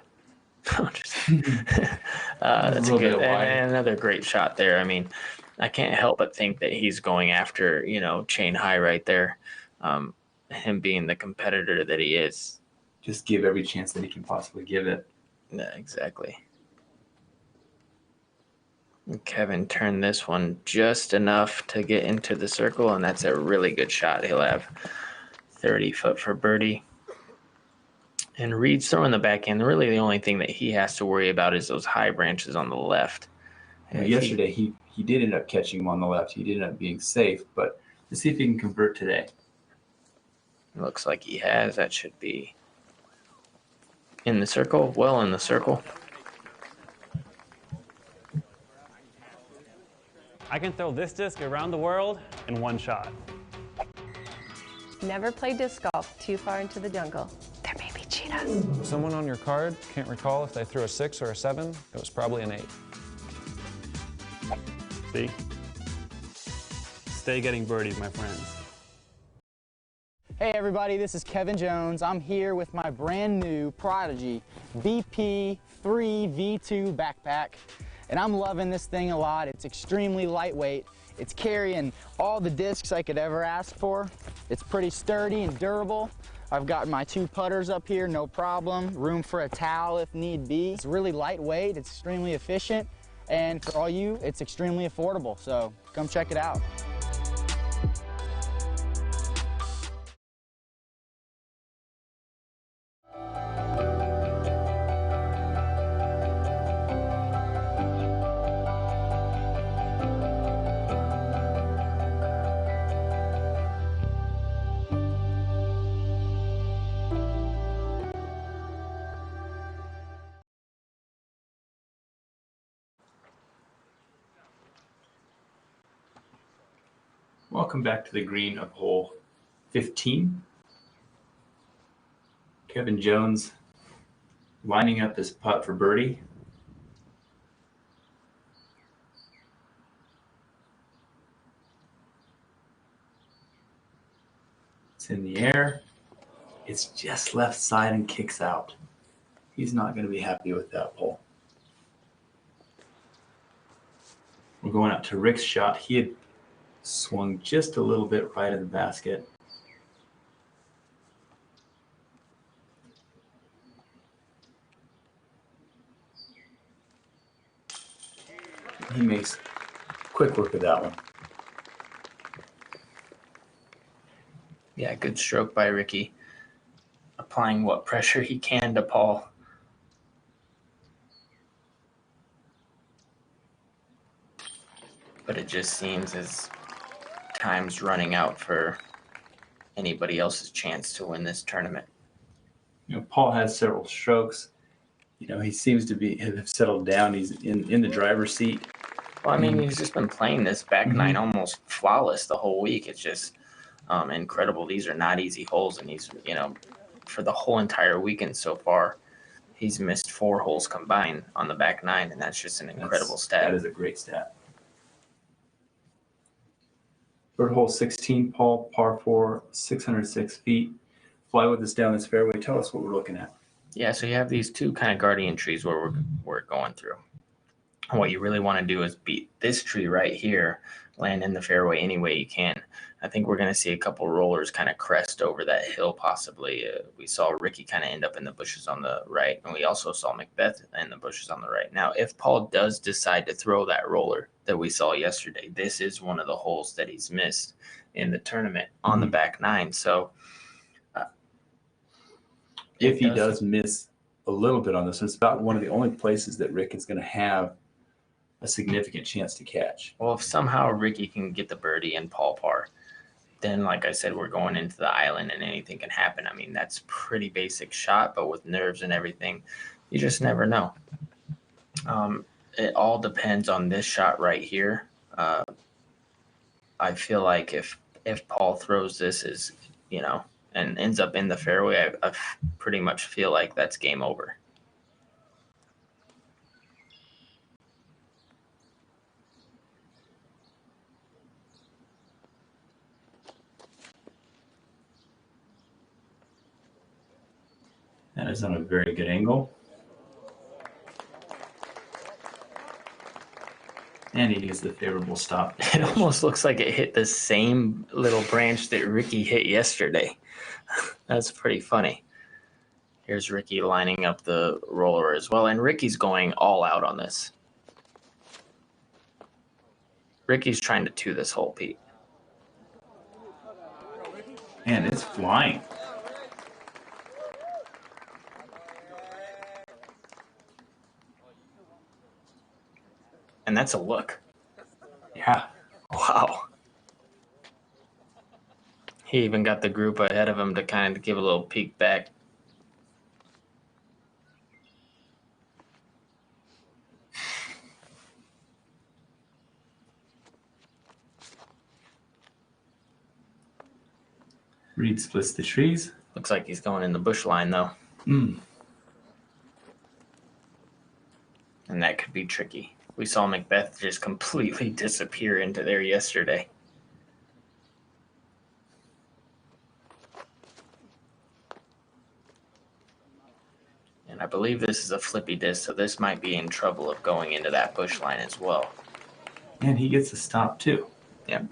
That's a good, and another great shot there. I mean, I can't help but think that he's going after, chain high right there. Him being the competitor that he is. Just give every chance that he can possibly give it. Yeah, exactly. And Kevin turned this one just enough to get into the circle, and that's a really good shot. He'll have 30 foot for birdie. And Reed's throwing the backhand. Really, the only thing that he has to worry about is those high branches on the left. Yesterday, he did end up catching him on the left. He did end up being safe, but let's see if he can convert today. Looks like he has. That should be in the circle. Well in the circle. I can throw this disc around the world in one shot. Never play disc golf too far into the jungle. There may be cheetahs. Someone on your card can't recall if they threw a 6 or a 7. It was probably an 8. See? Stay getting birdies, my friends. Hey everybody, this is Kevin Jones. I'm here with my brand new Prodigy BP3 V2 backpack. And I'm loving this thing a lot. It's extremely lightweight. It's carrying all the discs I could ever ask for. It's pretty sturdy and durable. I've got my 2 putters up here, no problem. Room for a towel if need be. It's really lightweight, it's extremely efficient, and for all you, it's extremely affordable. So come check it out. Welcome back to the green of hole 15. Kevin Jones lining up his putt for birdie. It's in the air. It's just left side and kicks out. He's not going to be happy with that hole. We're going out to Rick's shot. He had swung just a little bit right of the basket. He makes quick work of that one. Yeah, good stroke by Ricky. Applying what pressure he can to Paul. But it just seems as time's running out for anybody else's chance to win this tournament. Paul has several strokes. He seems to have settled down. He's in the driver's seat. Well, I mean, he's just been playing this back nine almost flawless the whole week. It's just incredible. These are not easy holes, and he's, for the whole entire weekend so far, he's missed 4 holes combined on the back nine, and that's just an incredible stat. That is a great stat. Third hole 16, Paul, par 4, 606 feet. Fly with us down this fairway. Tell us what we're looking at. Yeah, so you have these 2 kind of guardian trees where we're going through. And what you really want to do is beat this tree right here, land in the fairway any way you can. I think we're going to see a couple rollers kind of crest over that hill possibly. We saw Ricky kind of end up in the bushes on the right, and we also saw Macbeth in the bushes on the right. Now, if Paul does decide to throw that roller that we saw yesterday, this is one of the holes that he's missed in the tournament on the back nine. So if he does miss a little bit on this, it's about one of the only places that Rick is going to have a significant chance to catch. Well, if somehow Ricky can get the birdie and Paul par, then, like I said, we're going into the island and anything can happen. I mean, that's pretty basic shot, but with nerves and everything, you just never know. It all depends on this shot right here. I feel like if if Paul throws this as, and ends up in the fairway, I pretty much feel like that's game over. That is on a very good angle. And he gets the favorable stop. It almost looks like it hit the same little branch that Ricky hit yesterday. That's pretty funny. Here's Ricky lining up the roller as well. And Ricky's going all out on this. Ricky's trying to two this hole, Pete. Man, it's flying. And that's a look. Yeah. Wow. He even got the group ahead of him to kind of give a little peek back. Reed splits the trees. Looks like he's going in the bush line, though. Mm. And that could be tricky. We saw Macbeth just completely disappear into there yesterday. And I believe this is a flippy disc, so this might be in trouble of going into that bush line as well. And he gets a stop, too. Yep.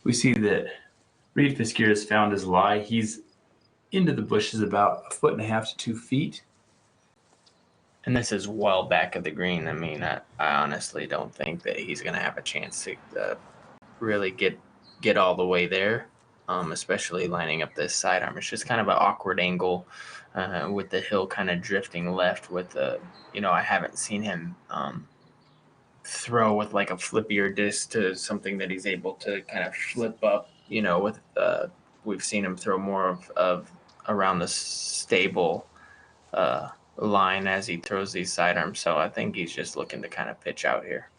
We see that Reed Fiskier has found his lie. He's into the bushes about 1.5 to 2 feet. And this is well back of the green. I mean, I honestly don't think that he's going to have a chance to really get all the way there, especially lining up this sidearm. It's just kind of an awkward angle with the hill kind of drifting left with I haven't seen him throw with like a flippier disc to something that he's able to kind of flip up, with we've seen him throw more of around the stable line as he throws these sidearms. So I think he's just looking to kind of pitch out here.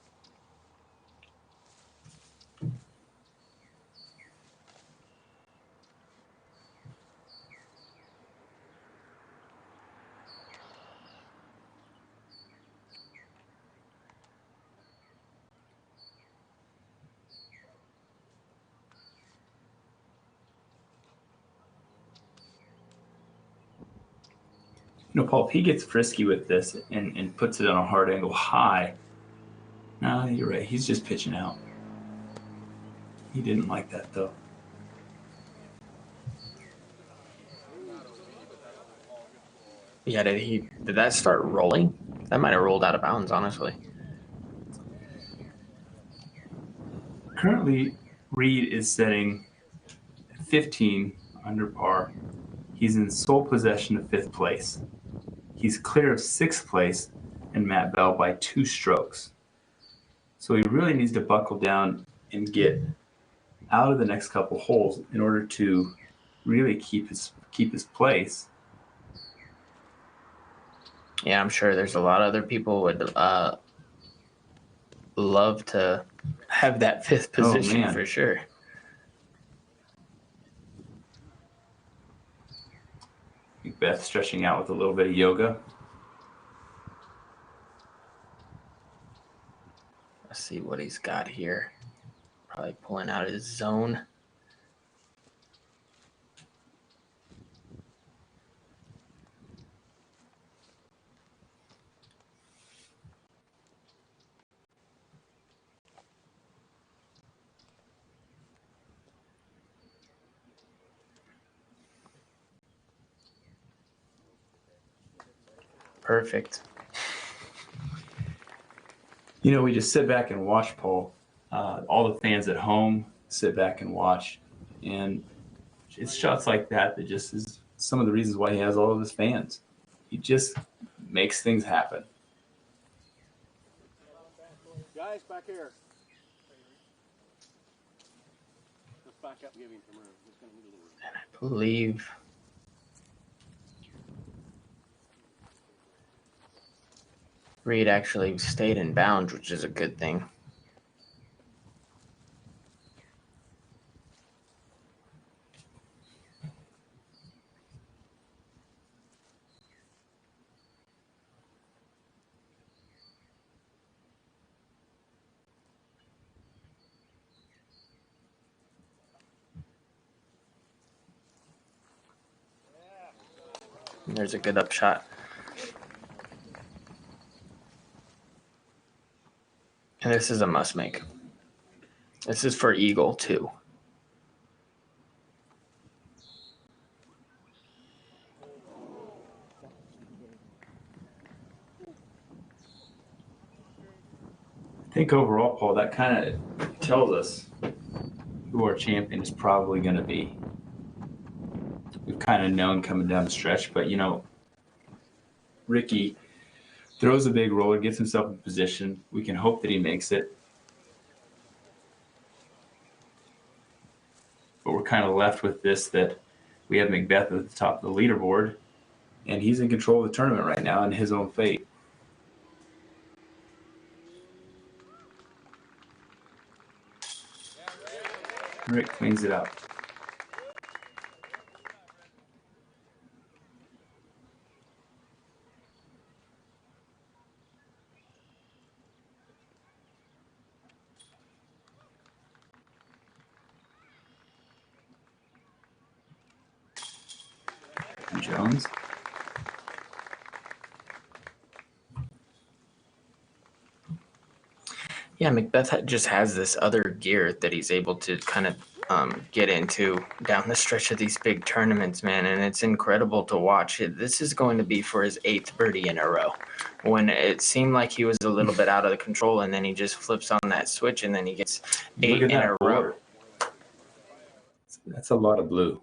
Paul, if he gets frisky with this and puts it on a hard angle high, no, you're right. He's just pitching out. He didn't like that, though. Yeah, did that start rolling? That might have rolled out of bounds, honestly. Currently, Reed is setting 15 under par. He's in sole possession of 5th place. He's clear of 6th place and Matt Bell by 2 strokes. So he really needs to buckle down and get out of the next couple holes in order to really keep his place. Yeah, I'm sure there's a lot of other people would love to have that fifth position for sure. Beth stretching out with a little bit of yoga. Let's see what he's got here. Probably pulling out his zone. Perfect. You know, we just sit back and watch, Paul. All the fans at home sit back and watch. And it's shots like that that just is some of the reasons why he has all of his fans. He just makes things happen. Guys, back here. Let's back up and give him some room. He's going to need a little room. And I believe Reed actually stayed in bounds, which is a good thing. There's a good upshot. And this is a must make. This is for eagle too. I think overall, Paul, that kind of tells us who our champion is probably going to be. We've kind of known coming down the stretch, but you know, Ricky throws a big roller, gets himself in position. We can hope that he makes it. But we're kind of left with this, that we have Macbeth at the top of the leaderboard, and he's in control of the tournament right now and his own fate. Rick cleans it up. Jones. Yeah, Macbeth just has this other gear that he's able to kind of get into down the stretch of these big tournaments, man, and it's incredible to watch. This is going to be for his 8th birdie in a row. When it seemed like he was a little bit out of the control, and then he just flips on that switch, and then he gets 8 in a row. That's a lot of blue.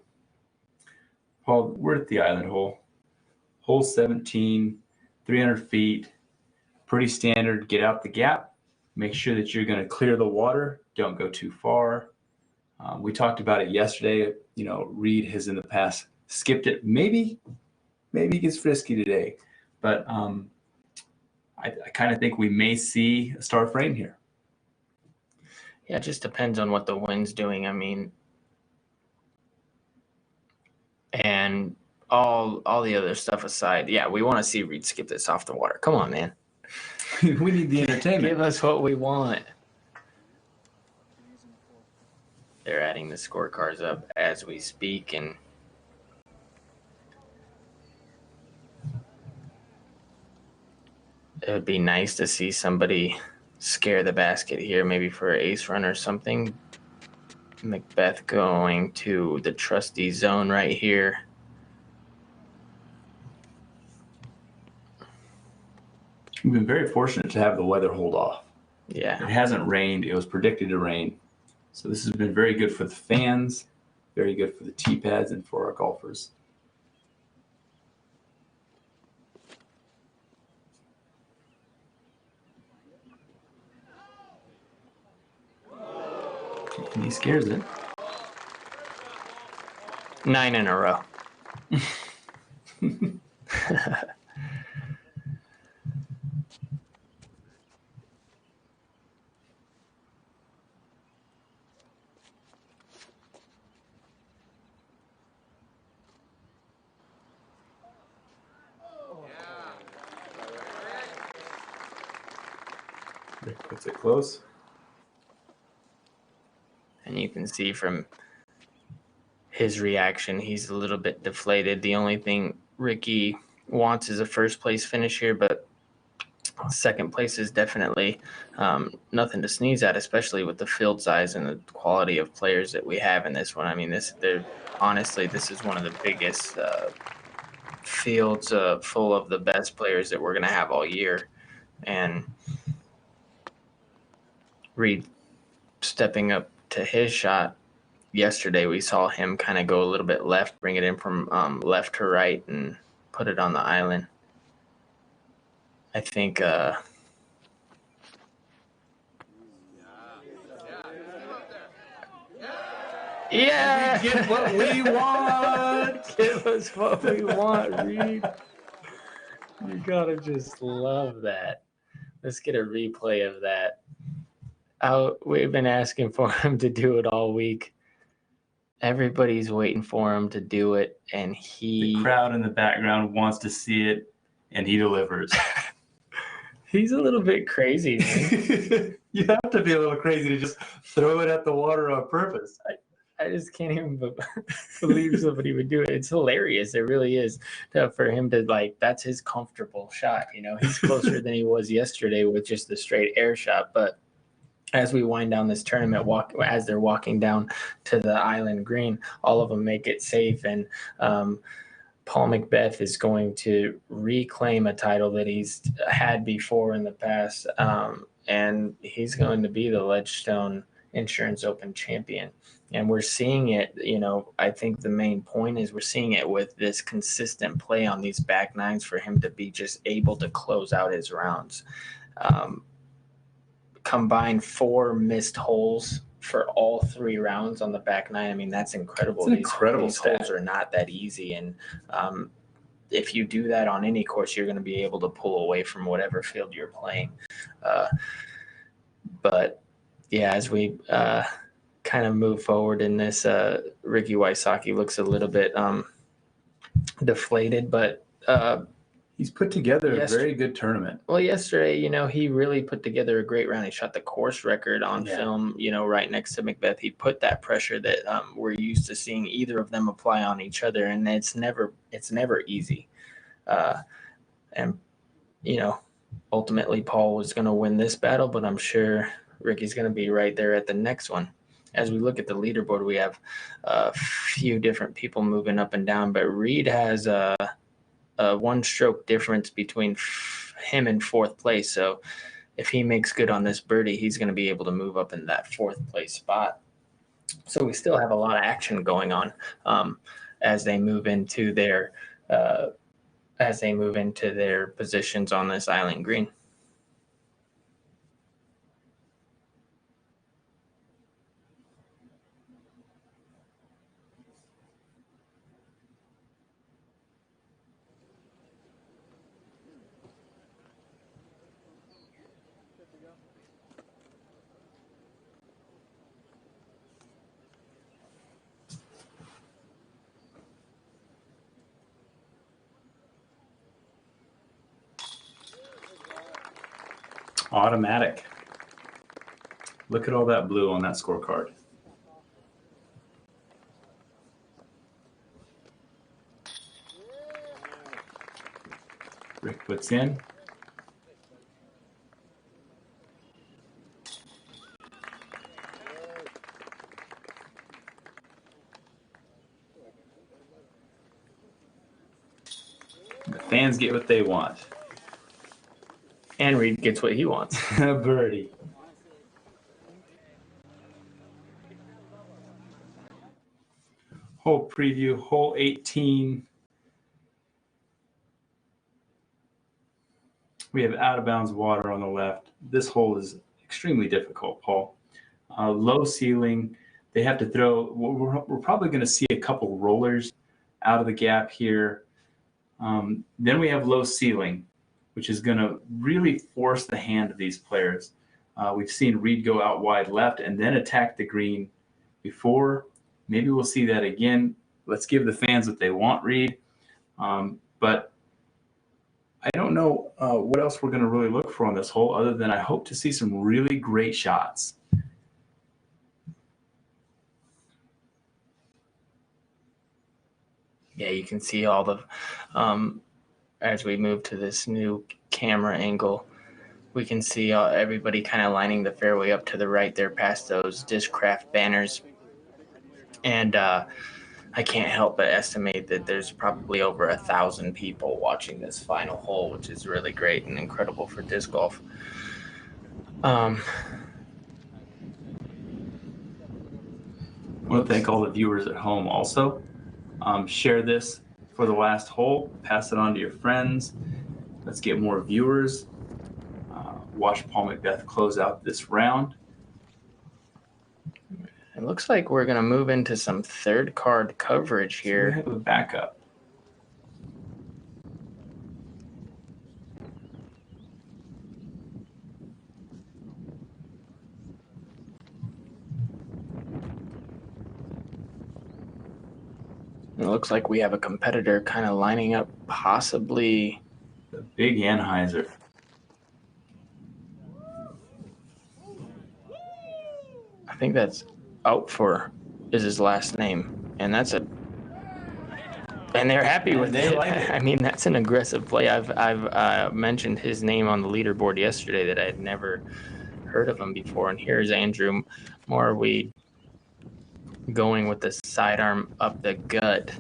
Paul, we're at the island hole. Hole 17, 300 feet, pretty standard. Get out the gap. Make sure that you're going to clear the water. Don't go too far. We talked about it yesterday. You know, Reed has in the past skipped it. Maybe he gets frisky today. But I kind of think we may see a star frame here. Yeah, it just depends on what the wind's doing. I mean, and all the other stuff aside, yeah, we want to see Reed skip this off the water. Come on, man. We need the entertainment. Give us what we want. They're adding the scorecards up as we speak, and it would be nice to see somebody scare the basket here, maybe for an ace run or something. Macbeth going to the trusty zone right here. We've been very fortunate to have the weather hold off. Yeah. It hasn't rained. It was predicted to rain. So this has been very good for the fans, very good for the tee pads, and for our golfers. And he scares it. 9 in a row. Rick puts it close. And you can see from his reaction, he's a little bit deflated. The only thing Ricky wants is a first place finish here, but second place is definitely nothing to sneeze at, especially with the field size and the quality of players that we have in this one. I mean, honestly, this is one of the biggest fields full of the best players that we're going to have all year. And Reed stepping up to his shot. Yesterday, we saw him kind of go a little bit left, bring it in from left to right, and put it on the island. I think yeah, get what we want. Give us what we want, Reed. You gotta just love that. Let's get a replay of that. We've been asking for him to do it all week. Everybody's waiting for him to do it, and The crowd in the background wants to see it, and he delivers. He's a little bit crazy, man. You have to be a little crazy to just throw it at the water on purpose. I just can't even believe somebody would do it. It's hilarious. It really is for him to, that's his comfortable shot. You know, he's closer than he was yesterday with just the straight air shot. But as we wind down this tournament, as they're walking down to the island green, all of them make it safe. And Paul Macbeth is going to reclaim a title that he's had before in the past. And he's going to be the Ledgestone Insurance Open champion. And we're seeing it, I think the main point is we're seeing it with this consistent play on these back nines for him to be just able to close out his rounds. Combined 4 missed holes for all 3 rounds on the back nine. I mean, that's incredible. It's an incredible these stat. holes are not that easy. And if you do that on any course, you're going to be able to pull away from whatever field you're playing. But yeah, as we kind of move forward in this, Ricky Wysocki looks a little bit deflated, but he's put together a very good tournament. Well, yesterday, he really put together a great round. He shot the course record on film, right next to Macbeth. He put that pressure that we're used to seeing either of them apply on each other, and it's never easy. And ultimately Paul was going to win this battle, but I'm sure Ricky's going to be right there at the next one. As we look at the leaderboard, we have a few different people moving up and down, but Reed has a 1-stroke difference between him and 4th place. So if he makes good on this birdie, he's going to be able to move up in that 4th place spot. So we still have a lot of action going on as they move into their positions on this island green. Automatic. Look at all that blue on that scorecard. Rick puts in. The fans get what they want. And Reed gets what he wants. A birdie. Hole preview, hole 18. We have out of bounds water on the left. This hole is extremely difficult, Paul. Low ceiling, they have to throw, we're probably going to see a couple rollers out of the gap here. Then we have low ceiling, which is going to really force the hand of these players. We've seen Reed go out wide left and then attack the green before. Maybe we'll see that again. Let's give the fans what they want, Reed. But I don't know what else we're going to really look for on this hole other than I hope to see some really great shots. Yeah, you can see all the, as we move to this new camera angle, we can see everybody kind of lining the fairway up to the right there past those Discraft banners. And I can't help but estimate that there's probably over 1,000 people watching this final hole, which is really great and incredible for disc golf. I want to thank all the viewers at home also. Share this for the last hole. Pass it on to your friends. Let's get more viewers. Watch Paul Macbeth close out this round. It looks like we're going to move into some third card coverage here. We have a backup. It looks like we have a competitor kind of lining up, possibly the big Anheuser. I think that's Outfor is his last name, and that's a. And they're happy with it. Like it. I mean, that's an aggressive play. I've mentioned his name on the leaderboard yesterday that I had never heard of him before, and here's Andrew Morweed going with the sidearm up the gut.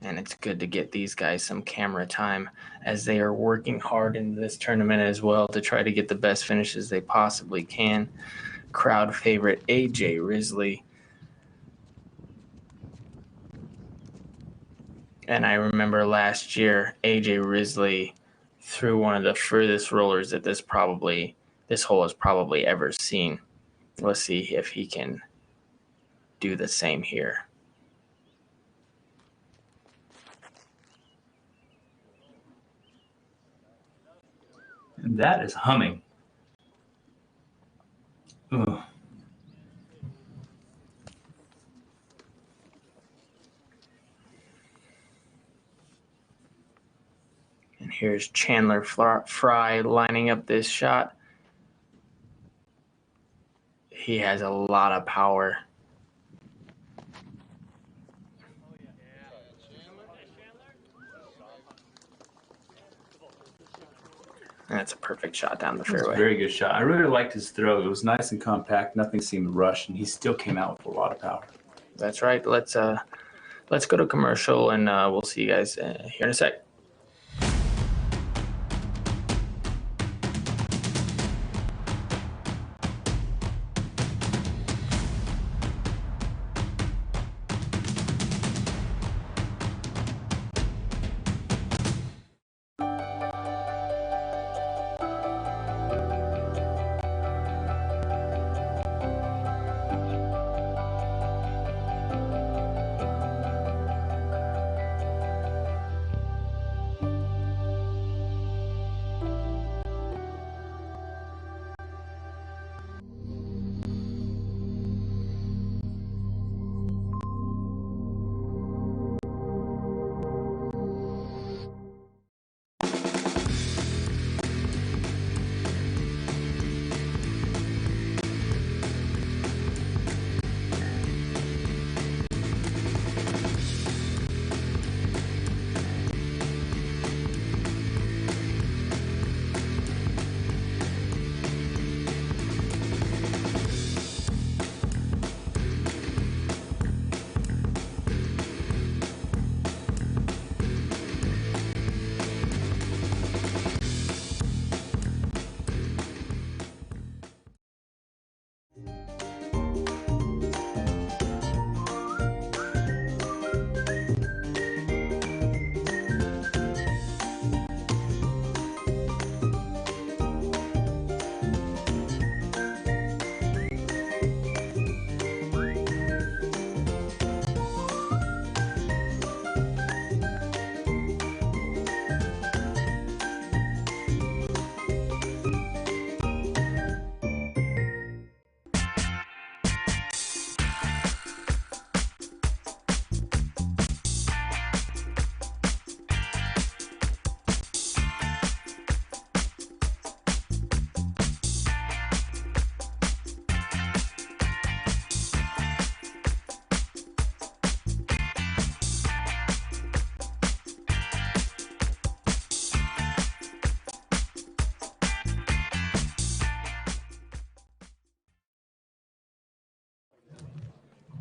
And it's good to get these guys some camera time as they are working hard in this tournament as well to try to get the best finishes they possibly can. Crowd favorite AJ Risley. And I remember last year, AJ Risley threw one of the furthest rollers that this hole has probably ever seen. Let's see if he can do the same here. And that is humming. Ugh. And here's Chandler Fry lining up this shot. He has a lot of power. And that's a perfect shot down the fairway. A very good shot. I really liked his throw. It was nice and compact. Nothing seemed rushed, and he still came out with a lot of power. That's right. Let's go to commercial, and we'll see you guys here in a sec.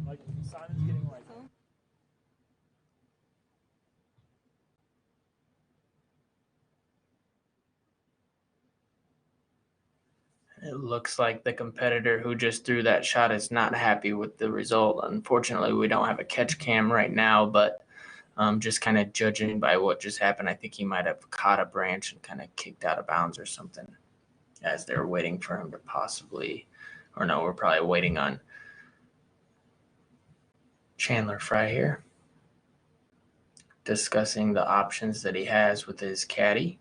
Like Simon's getting like. It looks like the competitor who just threw that shot is not happy with the result. Unfortunately, we don't have a catch cam right now, but just kind of judging by what just happened, I think he might have caught a branch and kind of kicked out of bounds or something as they're waiting for him to possibly, or no, we're probably waiting on Chandler Fry here, discussing the options that he has with his caddy.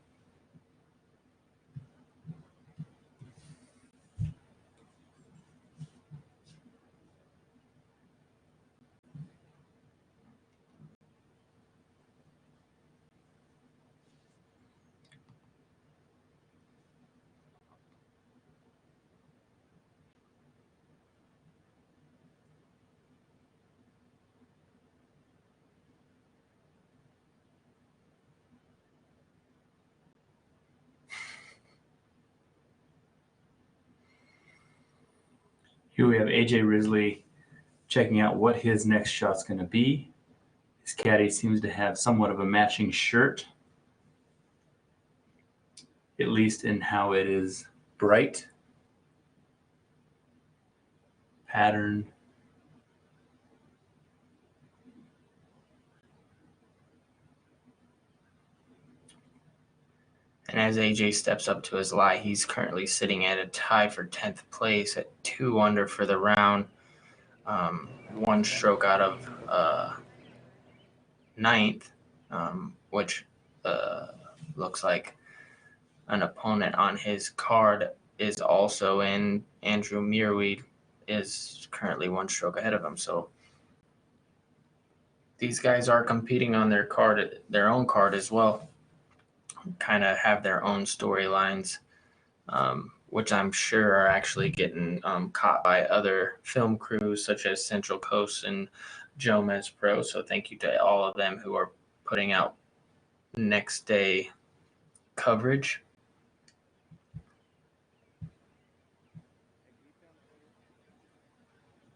Here we have AJ Risley checking out what his next shot's going to be. His caddy seems to have somewhat of a matching shirt, at least in how it is bright, pattern. And as AJ steps up to his lie, he's currently sitting at a tie for 10th place at 2 under for the round. 1 stroke out of 9th, which looks like an opponent on his card is also in. Andrew Mearweed is currently 1 stroke ahead of him. So these guys are competing on their card, their own card as well. Kind of have their own storylines, which I'm sure are actually getting caught by other film crews such as Central Coast and Jomez Pro. So thank you to all of them who are putting out next day coverage.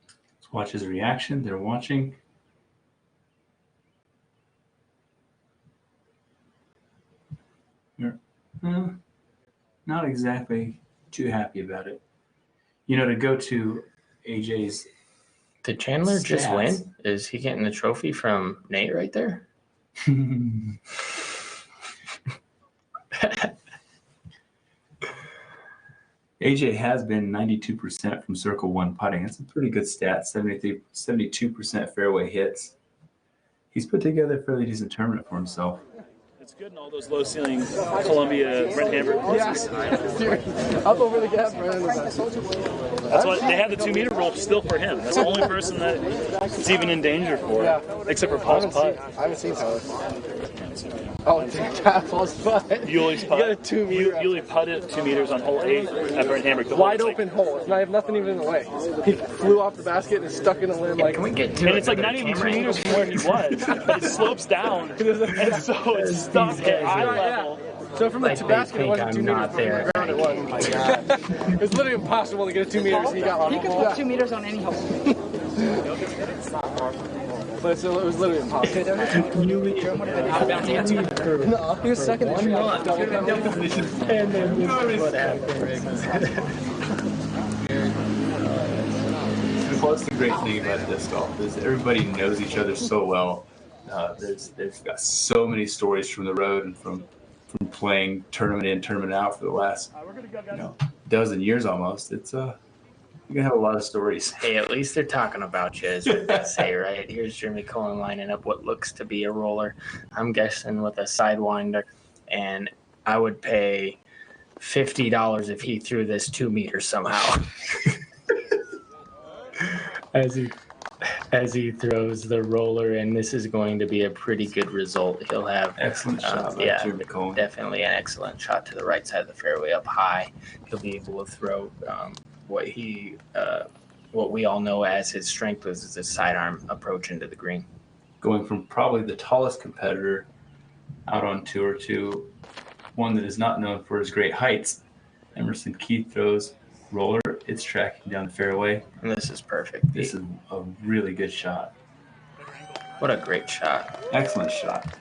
Let's watch his reaction. They're watching. Not exactly too happy about it. You know, to go to AJ's. Did Chandler just stats. win? Is he getting the trophy from Nate right there? AJ has been 92% from circle 1 putting. That's a pretty good stat. 72% fairway hits. He's put together a fairly decent tournament for himself. It's good in all those low ceiling Columbia Brent Hamburg courses. Up over the gap, man. That's why they have the 2 meter rule still for him. That's the only person that it's even in danger for. Yeah. Except for Paul's putt. I haven't seen Paul's. Oh, Paul's putt. Yuli's putt. Yuli putted 2 meters on hole 8 at Brent Hamburg. Wide open hole. It's not, I have nothing even in the way. He flew off the basket and is stuck in the limb. Like, can we get to and it's like not even 2 meters from where he was. But it slopes down. And so it's stuck at eye level. So from the basket, it wasn't 2 meters from the ground. It was. Oh my God. It was literally impossible to get a 2 meters. He got He could put 2 meters on any hole. But it was literally impossible. No, he was second in the shot. And then this is what happened. What's the great thing about disc golf is everybody knows each other so well. They've got so many stories from the road and from playing tournament in, tournament out for the last dozen years almost. It's you're gonna have a lot of stories. Hey, at least they're talking about you, as they say, right? Here's Jeremy Cohen lining up what looks to be a roller. I'm guessing with a sidewinder, and I would pay $50 if he threw this 2 meters somehow. As he throws the roller, and this is going to be a pretty good result. He'll have excellent shot. Yeah, definitely an excellent shot to the right side of the fairway up high. He'll be able to throw what we all know as his strength is a sidearm approach into the green. Going from probably the tallest competitor out on tour to one that is not known for his great heights. Emerson Keith throws roller it's tracking down the fairway. And this is perfect. This is a really good shot. What a great shot. Excellent shot.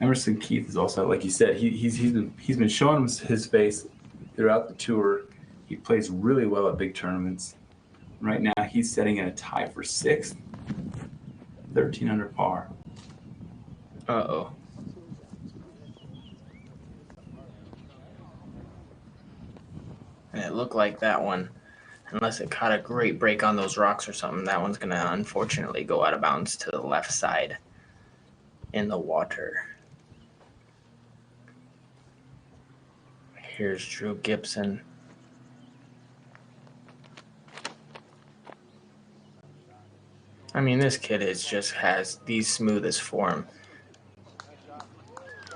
Emerson Keith is also, like you said, he's been showing his face throughout the tour. He plays really well at big tournaments. Right now, he's setting in a tie for 6th, 13 under par. Uh-oh. And it looked like that one, unless it caught a great break on those rocks or something, that one's going to unfortunately go out of bounds to the left side in the water. Here's Drew Gibson. I mean, this kid has the smoothest form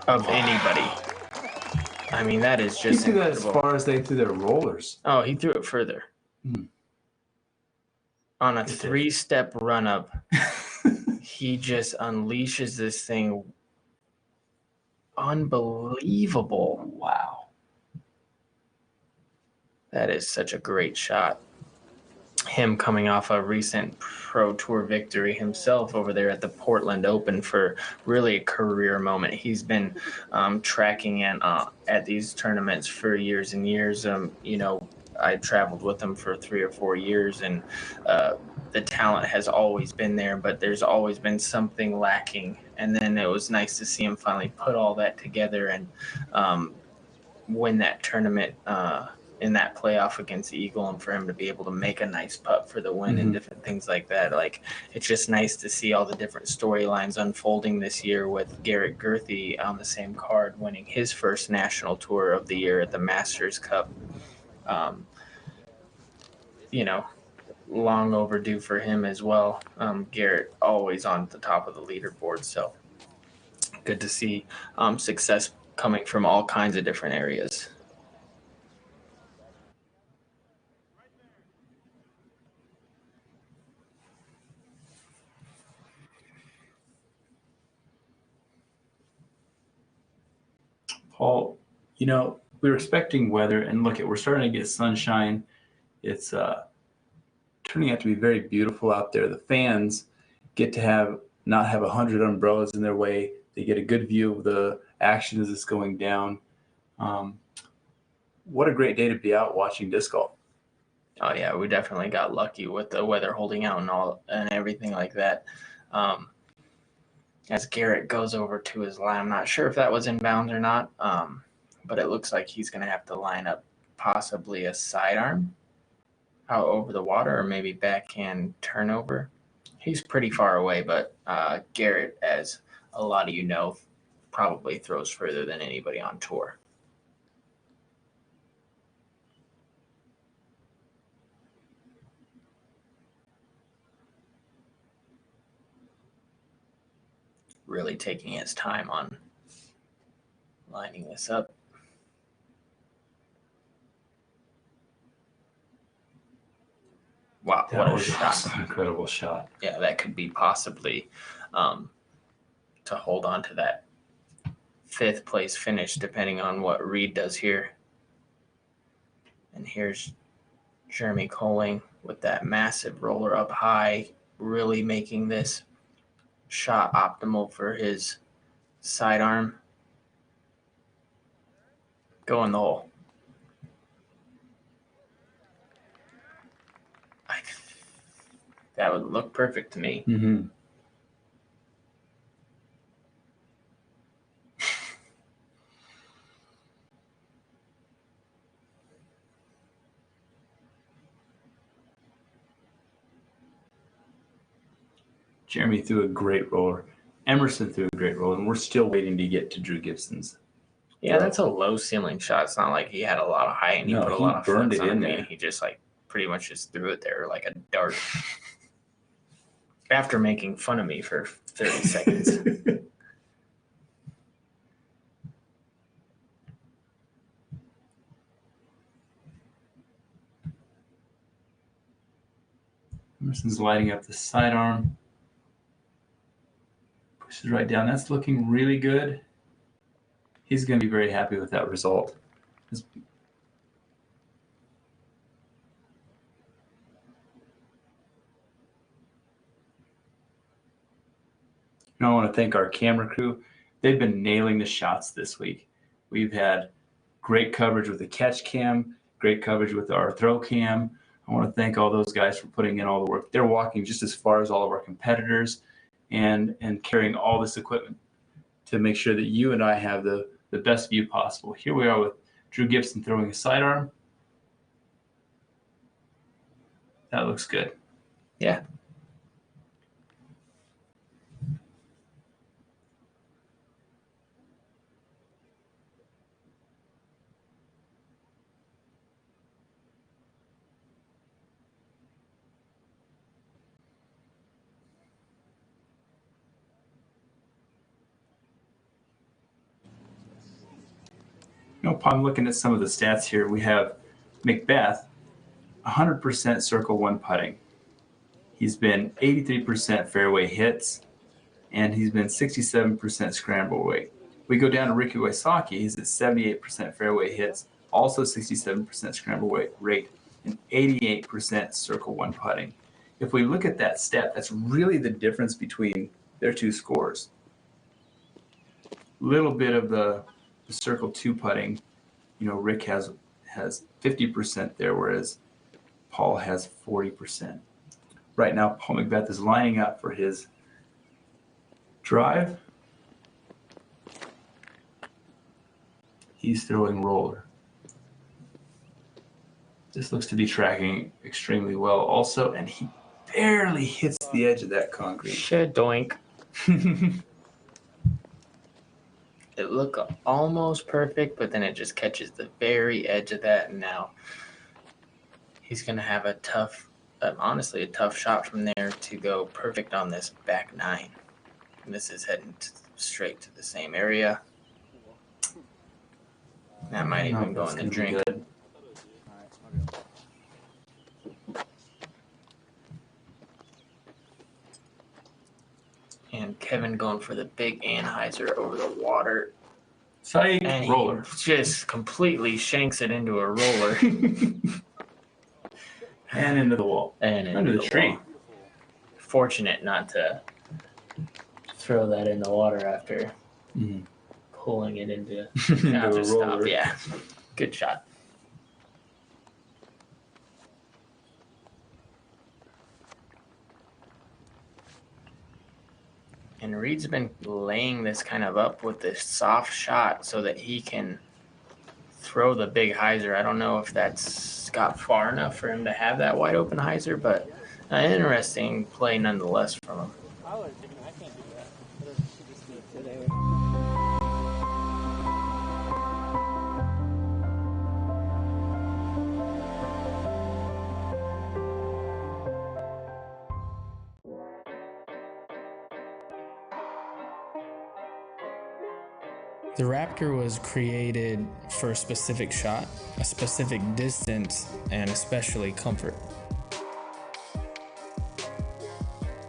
of anybody. I mean, that is just He threw that as far as they threw their rollers. Oh, he threw it further. On a 3-step run-up, he just unleashes this thing. Unbelievable. Wow. That is such a great shot. Him coming off a recent Pro Tour victory himself over there at the Portland Open for really a career moment. He's been tracking at these tournaments for years and years. I traveled with him for 3 or 4 years, and the talent has always been there, but there's always been something lacking. And then it was nice to see him finally put all that together and win that tournament in that playoff against Eagle, and for him to be able to make a nice putt for the win and different things like that. Like, it's just nice to see all the different storylines unfolding this year with Garrett Gurthie on the same card, winning his first national tour of the year at the Masters Cup. Long overdue for him as well. Garrett always on the top of the leaderboard. So good to see success coming from all kinds of different areas. Paul, we were expecting weather, and we're starting to get sunshine. It's turning out to be very beautiful out there. The fans get to not have 100 umbrellas in their way. They get a good view of the action as it's going down. What a great day to be out watching disc golf. Oh yeah, we definitely got lucky with the weather holding out and everything like that. As Garrett goes over to his line, I'm not sure if that was in bounds or not, but it looks like he's going to have to line up possibly a sidearm out over the water, or maybe backhand turnover. He's pretty far away, but Garrett, as a lot of you know, probably throws further than anybody on tour. Really taking his time on lining this up. Wow, what a shot. An incredible shot. Yeah, that could be possibly to hold on to that 5th place finish, depending on what Reed does here. And here's Jeremy Colling with that massive roller up high, really making this shot optimal for his sidearm. Go in the hole. That would look perfect to me. Mm-hmm. Jeremy threw a great roller. Emerson threw a great roller, and we're still waiting to get to Drew Gibson's. Yeah, that's a low ceiling shot. It's not like he had a lot of height and he put a lot of burned flicks it on in it. there. He just pretty much just threw it there like a dart. After making fun of me for 30 seconds. Emerson's lighting up the sidearm. Pushes right down. That's looking really good. He's going to be very happy with that result. And I want to thank our camera crew. They've been nailing the shots this week. We've had great coverage with the catch cam, great coverage with our throw cam. I want to thank all those guys for putting in all the work. They're walking just as far as all of our competitors and carrying all this equipment to make sure that you and I have the best view possible. Here we are with Drew Gibson throwing a sidearm. That looks good. Yeah. Nope, I'm looking at some of the stats here. We have Macbeth, 100% circle one putting. He's been 83% fairway hits, and he's been 67% scramble rate. We go down to Ricky Wysocki. He's at 78% fairway hits, also 67% scramble rate, and 88% circle one putting. If we look at that stat, that's really the difference between their two scores. Little bit of the circle two putting, Rick has 50% there, whereas Paul has 40%. Right now, Paul Macbeth is lining up for his drive. He's throwing roller. This looks to be tracking extremely well also, and he barely hits the edge of that concrete. Shadoink. It looked almost perfect, but then it just catches the very edge of that, and now he's going to have a tough, honestly, a tough shot from there to go perfect on this back nine. And this is heading straight to the same area. That might even go in the drink. Good. And Kevin going for the big Anheuser over the water. Side and roller. He just completely shanks it into a roller. And into the wall. And into the tree. Wall. Fortunate not to throw that in the water after pulling it into a roller. Stop. Yeah, good shot. And Reed's been laying this kind of up with this soft shot so that he can throw the big hyzer. I don't know if that's got far enough for him to have that wide open hyzer, but an interesting play nonetheless from him. I can't do that. Today. The Raptor was created for a specific shot, a specific distance, and especially comfort.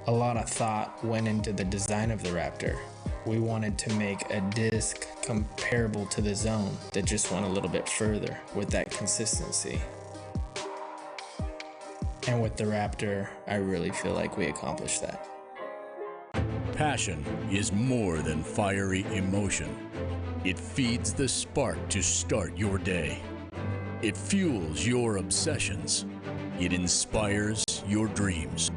A lot of thought went into the design of the Raptor. We wanted to make a disc comparable to the Zone that just went a little bit further with that consistency. And with the Raptor, I really feel like we accomplished that. Passion is more than fiery emotion. It feeds the spark to start your day. It fuels your obsessions. It inspires your dreams.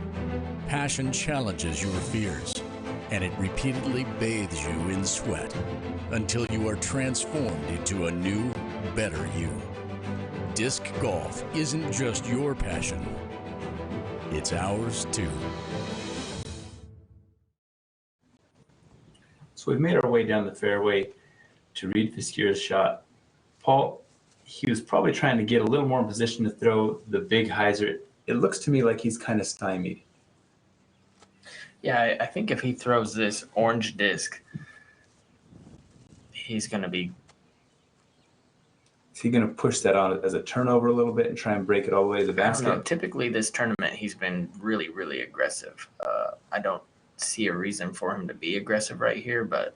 Passion challenges your fears, and it repeatedly bathes you in sweat until you are transformed into a new, better you. Disc golf isn't just your passion, it's ours too. So we've made our way down the fairway to Reed Fiskier's shot. Paul, he was probably trying to get a little more in position to throw the big hyzer. It looks to me like he's kind of stymied. Yeah, I think if he throws this orange disc, he's going to be... Is he going to push that on as a turnover a little bit and try and break it all the way to the basket? I don't know. Typically, this tournament, he's been really, really aggressive. I don't see a reason for him to be aggressive right here, but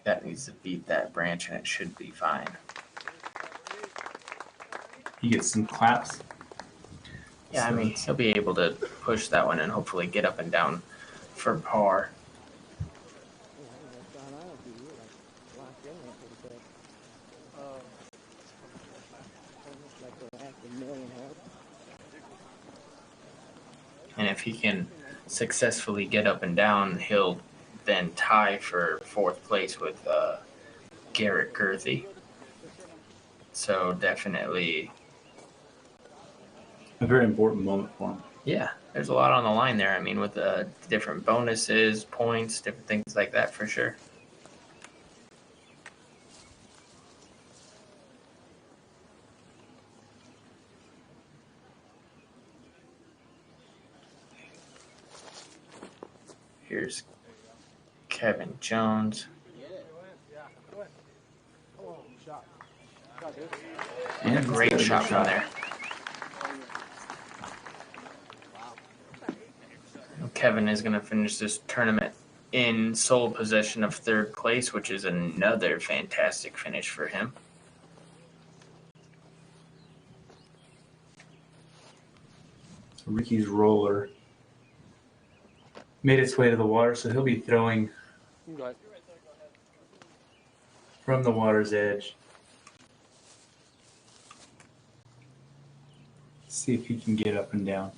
that needs to beat that branch, and it should be fine. He gets some claps. Yeah, I mean, he'll be able to push that one and hopefully get up and down for par. And if he can successfully get up and down, he'll then tie for 4th place with Garrett Girthy. So definitely a very important moment for him. Yeah, there's a lot on the line there. I mean, with different bonuses, points, different things like that for sure. Here's Kevin Jones. And a great shot from there. Kevin is going to finish this tournament in sole possession of 3rd place, which is another fantastic finish for him. So Ricky's roller made its way to the water, so he'll be throwing from the water's edge. See if he can get up and down.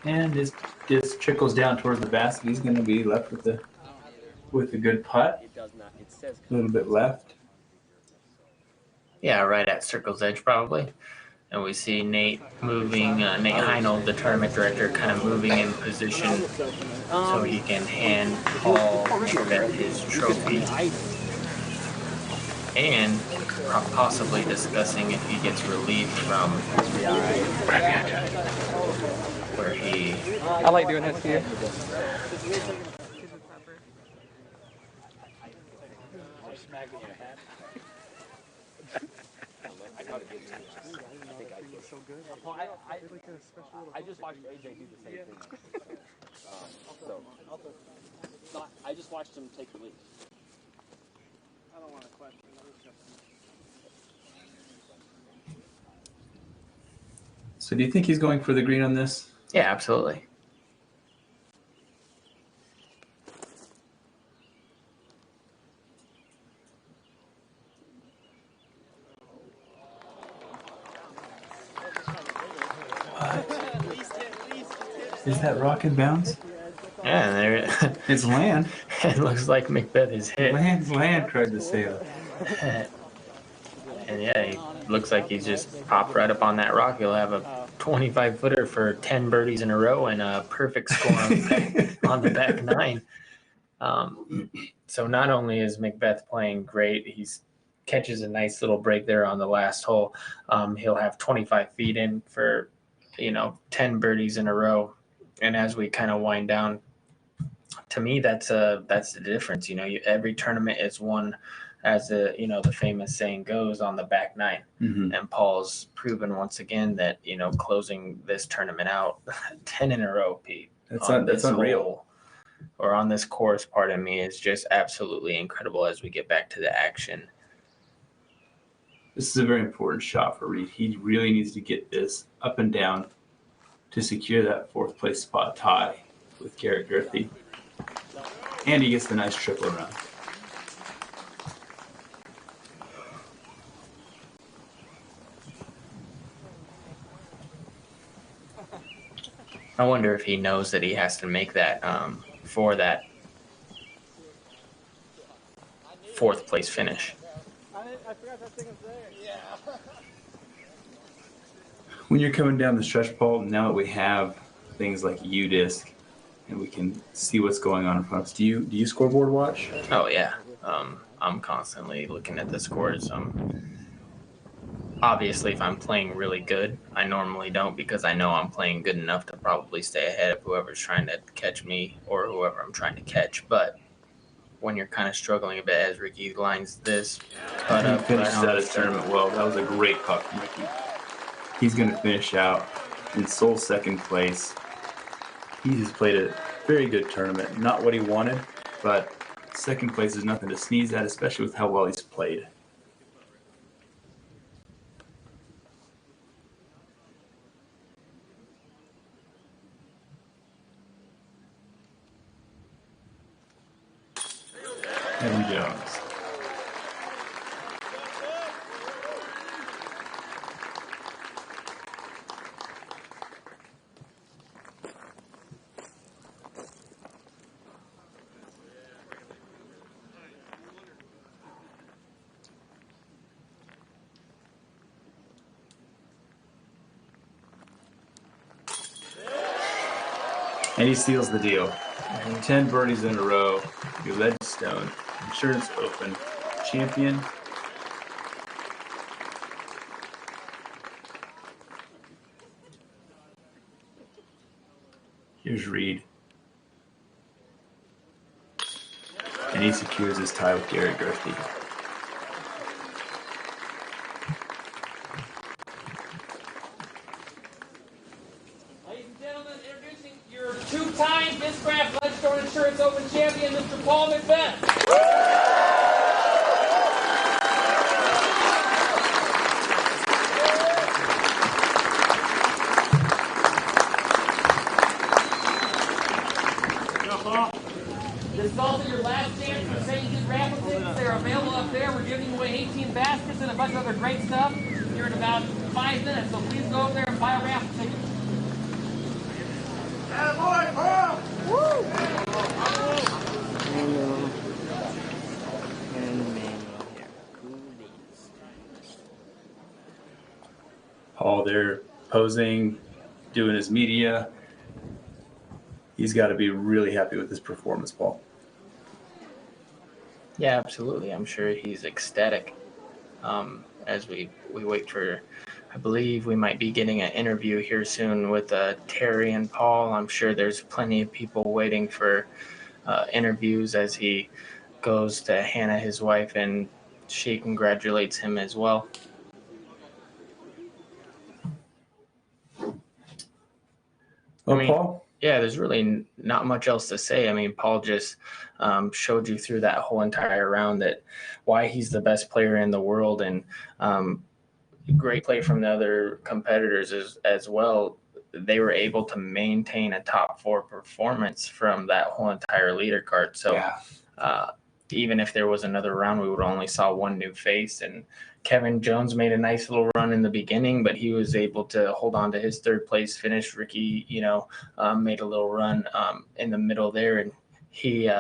And this trickles down towards the basket. He's going to be left with a good putt. A little bit left. Yeah, right at circle's edge probably. And we see Nate moving, Nate Heinold, the tournament director, kind of moving in position so he can hand Paul his trophy. And possibly discussing if he gets relief from where he... I like doing this here. I just watched AJ do the same thing. I just watched him take the lead. I don't want to question. So do you think he's going for the green on this? Yeah, absolutely. Is that rock in bounds? Yeah, there it's land. It looks like Macbeth is hit. Land tried to save it. And yeah, he looks like he's just popped right up on that rock. He'll have a 25-footer for 10 birdies in a row and a perfect score on the back 9. So not only is Macbeth playing great, he's catches a nice little break there on the last hole. He'll have 25 feet in for 10 birdies in a row. And as we kind of wind down, to me, that's the difference. Every tournament is won, as the famous saying goes, on the back 9. Mm-hmm. And Paul's proven once again that closing this tournament out 10 in a row, Pete. That's unreal. Or on this course, pardon me, is just absolutely incredible as we get back to the action. This is a very important shot for Reed. He really needs to get this up and down to secure that 4th place spot tie with Garrett Girthy. And he gets the nice triple around. I wonder if he knows that he has to make that for that 4th place finish. When you're coming down the stretch, Paul, now that we have things like UDisc and we can see what's going on in front of us, do you scoreboard watch? Oh yeah, I'm constantly looking at the scores. obviously, if I'm playing really good, I normally don't because I know I'm playing good enough to probably stay ahead of whoever's trying to catch me or whoever I'm trying to catch. But when you're kind of struggling a bit, as Ricky lines this putt up, finishes out his tournament well. That was a great putt from Ricky. He's going to finish out in sole second place. He has played a very good tournament. Not what he wanted, but second place is nothing to sneeze at, especially with how well he's played. Kevin Jones. And he seals the deal. 10 birdies in a row. Your Ledgestone Insurance Open champion. Here's Reed. And he secures his tie with Gary Gerthy. Ladies and gentlemen, introducing your two-time Discraft Ledgestone Insurance Open champion, Mr. Paul McBeth. This is also your last chance for saying raffle tickets. They're available up there. We're giving away 18 baskets and a bunch of other great stuff here in about 5 minutes. So please go over there and buy a raffle ticket. Attaboy, Paul! Woo! Paul there posing, doing his media. He's got to be really happy with his performance, Paul. Yeah, absolutely. I'm sure he's ecstatic as we wait for, I believe we might be getting an interview here soon with Terry and Paul. I'm sure there's plenty of people waiting for interviews as he goes to Hannah, his wife, and she congratulates him as well. Well, Paul? Yeah, there's really not much else to say. I mean, Paul just showed you through that whole entire round that why he's the best player in the world, and great play from the other competitors as well. They were able to maintain a top 4 performance from that whole entire leader card. So even if there was another round, we would only saw one new face. And Kevin Jones made a nice little run in the beginning, but he was able to hold on to his 3rd place finish. Ricky, made a little run in the middle there, and he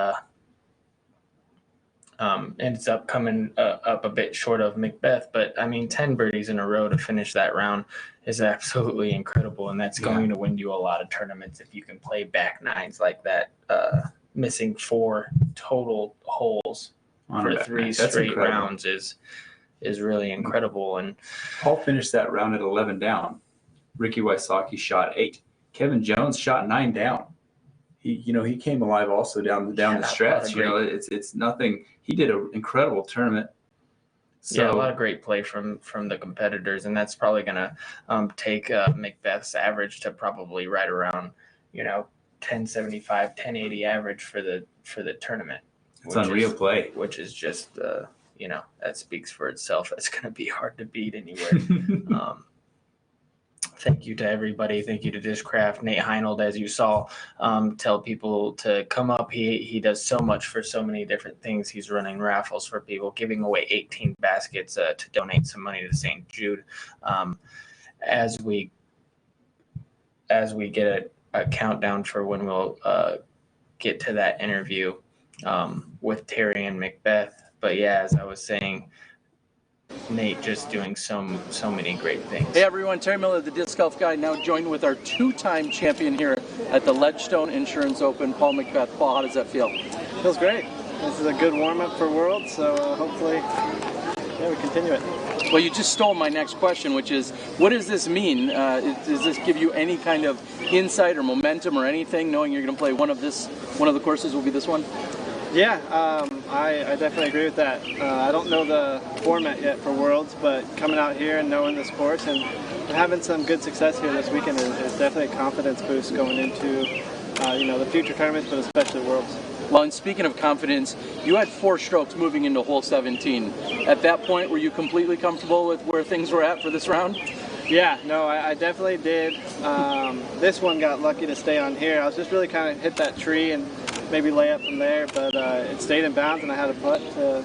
ends up coming up a bit short of McBeth. But I mean, 10 birdies in a row to finish that round is absolutely incredible, and that's going to win you a lot of tournaments if you can play back nines like that. Missing 4 total holes for 3 straight rounds is really incredible. And Paul finished that round at 11 down. Ricky Wysocki shot 8. Kevin Jones shot 9 down. He came alive also down the stretch. It's nothing. He did an incredible tournament. So, a lot of great play from the competitors, and that's probably going to take McBeth's average to probably right around 1075, 1080 average for the tournament. It's unreal play, which is just that speaks for itself. It's going to be hard to beat anywhere. Thank you to everybody. Thank you to Discraft. Nate Heinold, as you saw, tell people to come up. He does so much for so many different things. He's running raffles for people, giving away 18 baskets to donate some money to St. Jude. As we get a countdown for when we'll get to that interview with Terry and McBeth. But yeah, as I was saying, Nate just doing so many great things. Hey everyone, Terry Miller, the Disc Golf Guy, now joined with our 2-time champion here at the Ledgestone Insurance Open, Paul McBeth. Paul, how does that feel? Feels great. This is a good warm-up for Worlds, so hopefully we continue it. Well, you just stole my next question, which is, what does this mean? Does this give you any kind of insight or momentum or anything, knowing you're going to play one of the courses will be this one? Yeah, I definitely agree with that. I don't know the format yet for Worlds, but coming out here and knowing this course and having some good success here this weekend is definitely a confidence boost going into the future tournaments, but especially Worlds. Well, and speaking of confidence, you had 4 strokes moving into hole 17. At that point, were you completely comfortable with where things were at for this round? Yeah, no, I definitely did. This one got lucky to stay on here. I was just really kind of hit that tree and maybe lay up from there, but it stayed in bounds and I had a putt to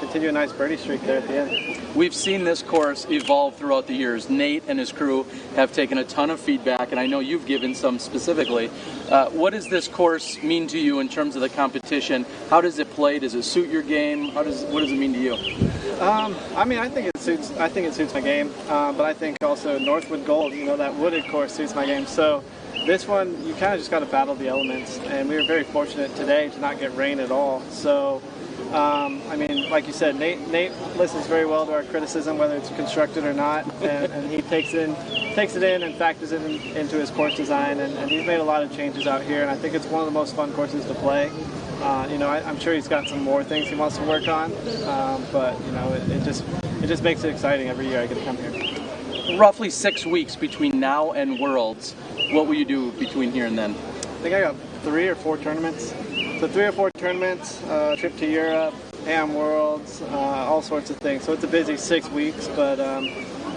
continue a nice birdie streak there at the end. We've seen this course evolve throughout the years. Nate and his crew have taken a ton of feedback, and I know you've given some specifically. What does this course mean to you in terms of the competition? How does it play? Does it suit your game? What does it mean to you? I mean, I think it suits my game, but I think also Northwood Gold, that wooded course suits my game. So this one, you kind of just got to battle the elements, and we were very fortunate today to not get rain at all. So, I mean, like you said, Nate listens very well to our criticism, whether it's constructed or not, and he takes it in and factors it into his course design, and he's made a lot of changes out here, and I think it's one of the most fun courses to play. I'm sure he's got some more things he wants to work on, but it just makes it exciting every year I get to come here. Roughly 6 weeks between now and Worlds. What will you do between here and then? I think I got 3 or 4 tournaments. So 3 or 4 tournaments, trip to Europe, AM Worlds, all sorts of things. So it's a busy 6 weeks, but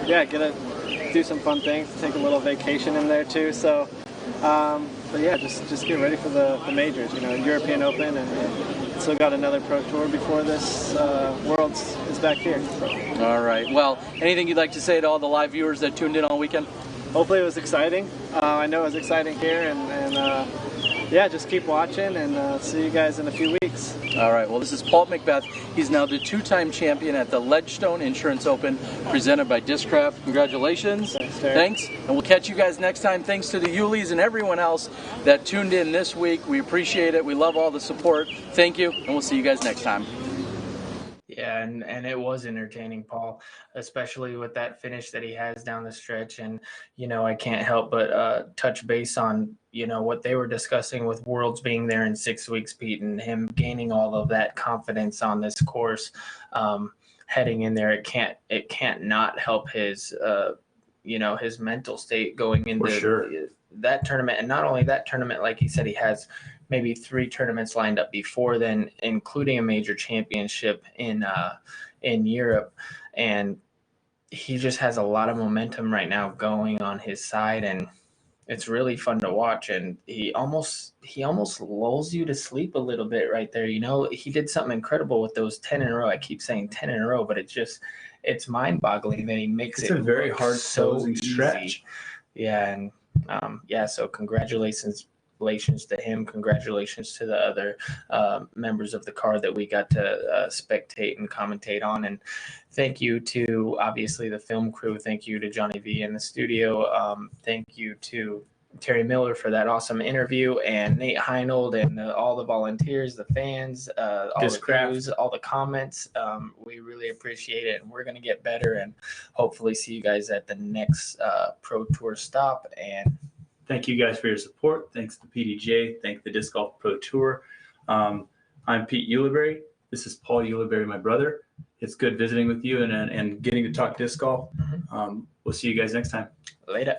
yeah, get to do some fun things, take a little vacation in there too. So, but yeah, just get ready for the majors. European Open, and still got another pro tour before this Worlds is back here. So. All right. Well, anything you'd like to say to all the live viewers that tuned in all weekend? Hopefully it was exciting. I know it was exciting here, and yeah, just keep watching, and see you guys in a few weeks. All right, well, this is Paul Macbeth. He's now the 2-time champion at the Ledgestone Insurance Open, presented by Discraft. Congratulations. Thanks, and we'll catch you guys next time. Thanks to the Yulis and everyone else that tuned in this week. We appreciate it. We love all the support. Thank you, and we'll see you guys next time. Yeah, and it was entertaining, Paul, especially with that finish that he has down the stretch. And, I can't help but touch base on, what they were discussing with Worlds being there in 6 weeks, Pete, and him gaining all of that confidence on this course. Heading in there, it can't not help his, his mental state going into that tournament. And not only that tournament, like he said, he has maybe 3 tournaments lined up before then, including a major championship in Europe. And he just has a lot of momentum right now going on his side, and it's really fun to watch. And he almost lulls you to sleep a little bit right there. He did something incredible with those 10 in a row. I keep saying 10 in a row, but it's mind-boggling that he makes it a very hard so closing stretch. Yeah, and so congratulations to him. Congratulations to the other members of the card that we got to spectate and commentate on. And thank you to, obviously, the film crew. Thank you to Johnny V in the studio. Thank you to Terry Miller for that awesome interview, and Nate Heinold, and all the volunteers, the fans, all the crews, all the comments. We really appreciate it, and we're going to get better and hopefully see you guys at the next Pro Tour stop. And thank you guys for your support. Thanks to PDJ. Thank the Disc Golf Pro Tour. I'm Pete Uliberry. This is Paul Uliberry, my brother. It's good visiting with you and getting to talk disc golf. We'll see you guys next time. Later.